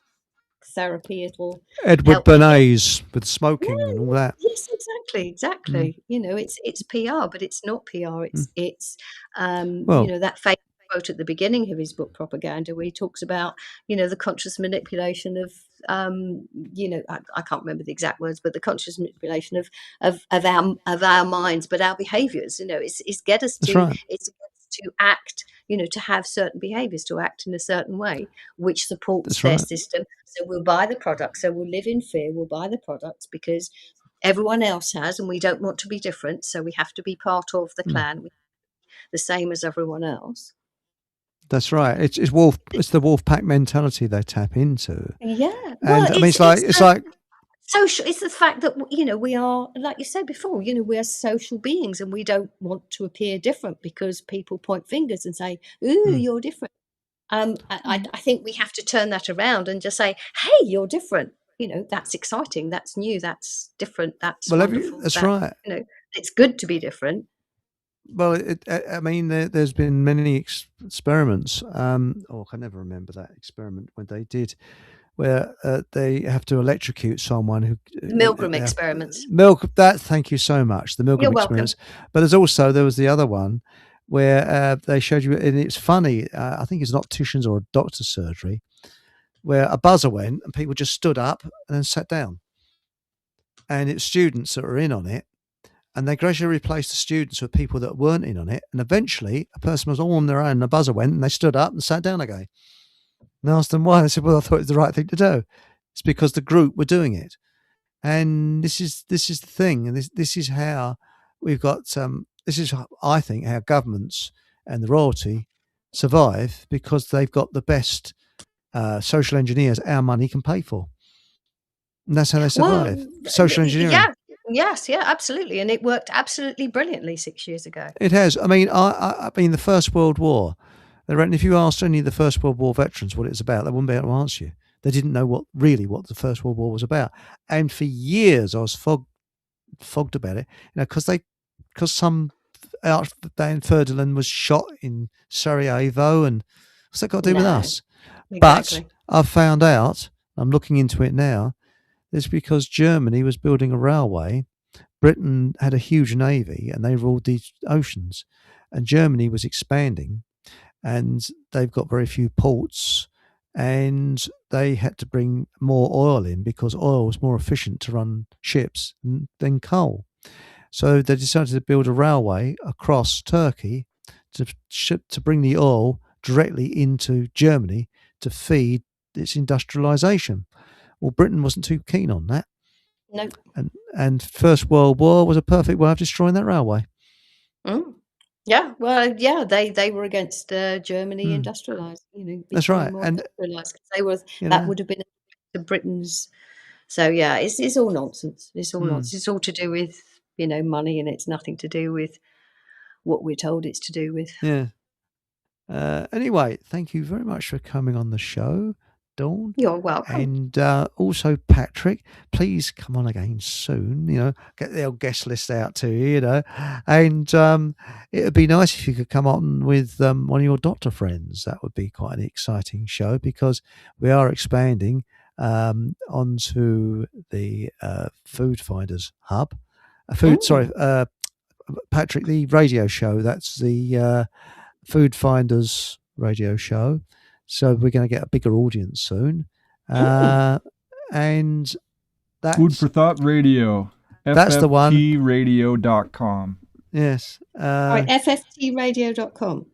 therapy, it'll Edward Bernays with smoking and all that. Yes, exactly. You know, it's PR, but it's not PR. It's you know, that famous quote at the beginning of his book Propaganda, where he talks about, you know, the conscious manipulation of you know, I can't remember the exact words, but the conscious manipulation of our minds, but our behaviors, you know, it's get us to to act, you know, to have certain behaviors, to act in a certain way, which supports their system. So we'll buy the product. So we'll live in fear. We'll buy the products because everyone else has, and we don't want to be different. So we have to be part of the clan, the same as everyone else. That's right. It's the wolf pack mentality they tap into. Yeah. And I mean, it's like social. It's the fact that, you know, we are, like you said before, you know, we are social beings, and we don't want to appear different because people point fingers and say, "Ooh, you're different." I think we have to turn that around and just say, "Hey, you're different." You know, that's exciting. That's new. That's different. That's wonderful. That's right. You know, it's good to be different. Well, I mean, there's been many experiments. I can never remember that experiment when they did, where they have to electrocute someone who Milgram experiments. Thank you so much. The Milgram experiments. But there was the other one where they showed you, and it's funny. I think it's an optician's or a doctor's surgery, where a buzzer went and people just stood up and then sat down, and it's students that were in on it. And they gradually replaced the students with people that weren't in on it. And eventually, a person was all on their own, and a buzzer went, and they stood up and sat down again. And I asked them why. They said, well, I thought it was the right thing to do. It's because the group were doing it. And this is the thing. And this is how we've got, this is, I think, how governments and the royalty survive, because they've got the best social engineers our money can pay for. And that's how they survive. Social engineering. Yeah. Yes, yeah, absolutely, and it worked absolutely brilliantly 6 years ago. It has. I mean, I mean, the First World War. They reckon if you asked any of the First World War veterans what it was about, they wouldn't be able to answer you. They didn't know what the First World War was about. And for years, I was fogged about it. You know, because some out there in Ferdinand was shot in Sarajevo, and what's that got to do with us? Exactly. But I've found out. I'm looking into it now. It's because Germany was building a railway. Britain had a huge navy and they ruled the oceans. And Germany was expanding, and they've got very few ports, and they had to bring more oil in because oil was more efficient to run ships than coal. So they decided to build a railway across Turkey to bring the oil directly into Germany to feed its industrialization. Well, Britain wasn't too keen on that. No. And First World War was a perfect way of destroying that railway. Yeah, well, yeah, they were against Germany industrialised. You know, that's right, and they were that would have been the Britain's. So yeah, it's all nonsense. It's all nonsense. It's all to do with, you know, money, and it's nothing to do with what we're told it's to do with. Yeah. Anyway, thank you very much for coming on the show, Dawn. You're welcome. And also, Patrick, please come on again soon. You know, get the old guest list out to you, you know. And it would be nice if you could come on with one of your doctor friends. That would be quite an exciting show, because we are expanding onto the Food Finders Hub. Patrick, the radio show. That's the Food Finders radio show. So we're going to get a bigger audience soon. And that's Food for Thought Radio. That's the one. FFTradio.com. Yes. Right, fftradio.com.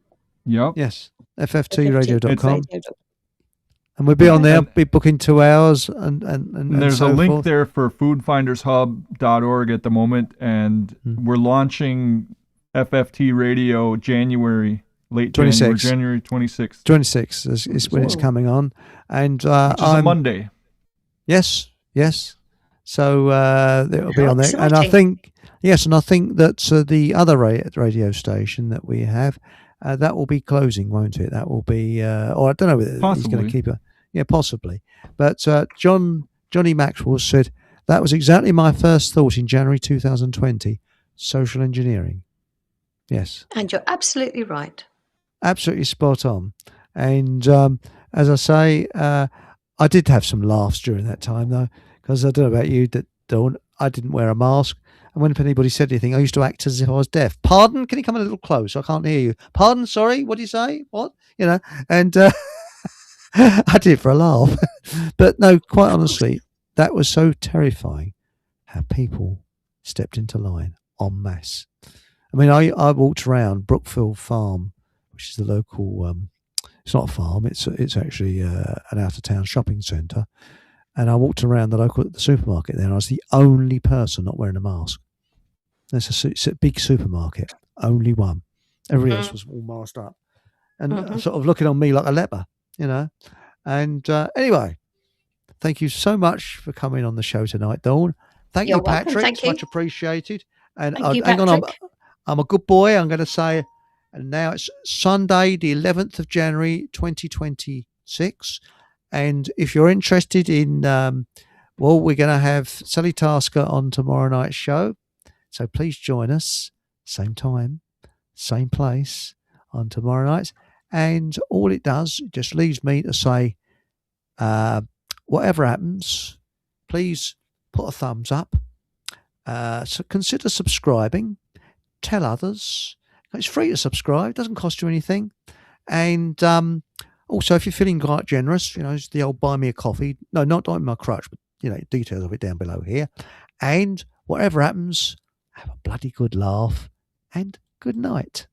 Yep. Yes. FFTradio.com. FFTradio.com. And we'll be on there, be booking 2 hours and there's so a link forth. there for foodfindershub.org at the moment, and we're launching FFT Radio late 26. January 26th. 26 is when it's coming on. And Which is a Monday. Yes. So it'll be on there. Exciting. And I think that the other radio station that we have, that will be closing, won't it? That will be, or I don't know whether he's going to keep it. Yeah, possibly. But Johnny Maxwell said, that was exactly my first thought in January 2020, social engineering. Yes. And you're absolutely right. Absolutely spot on. And as I say, I did have some laughs during that time, though, because I don't know about you, Dawn, I didn't wear a mask. And when anybody said anything, I used to act as if I was deaf. Pardon? Can you come a little close? I can't hear you. Pardon? Sorry? What do you say? What? And I did it for a laugh. But no, quite honestly, that was so terrifying how people stepped into line en masse. I mean, I walked around Brookfield Farm, which is the local, it's not a farm, it's actually an out-of-town shopping centre. And I walked around the supermarket there, and I was the only person not wearing a mask. It's a big supermarket, only one. Everybody else was all masked up and sort of looking on me like a leper, And anyway, thank you so much for coming on the show tonight, Dawn. Thank You're you, welcome. Patrick. Thank It's you. much appreciated. And Thank you, hang on, Patrick. I'm a good boy. I'm going to say, and now it's Sunday, the 11th of January, 2026. And if you're interested in, we're going to have Sally Tasker on tomorrow night's show. So please join us, same time, same place on tomorrow night. And all it does, it just leaves me to say, whatever happens, please put a thumbs up. So consider subscribing. Tell others. It's free to subscribe. It doesn't cost you anything. And also, if you're feeling quite generous, it's the old buy me a coffee. No, not in my crutch, but, details of it down below here. And whatever happens, have a bloody good laugh and good night.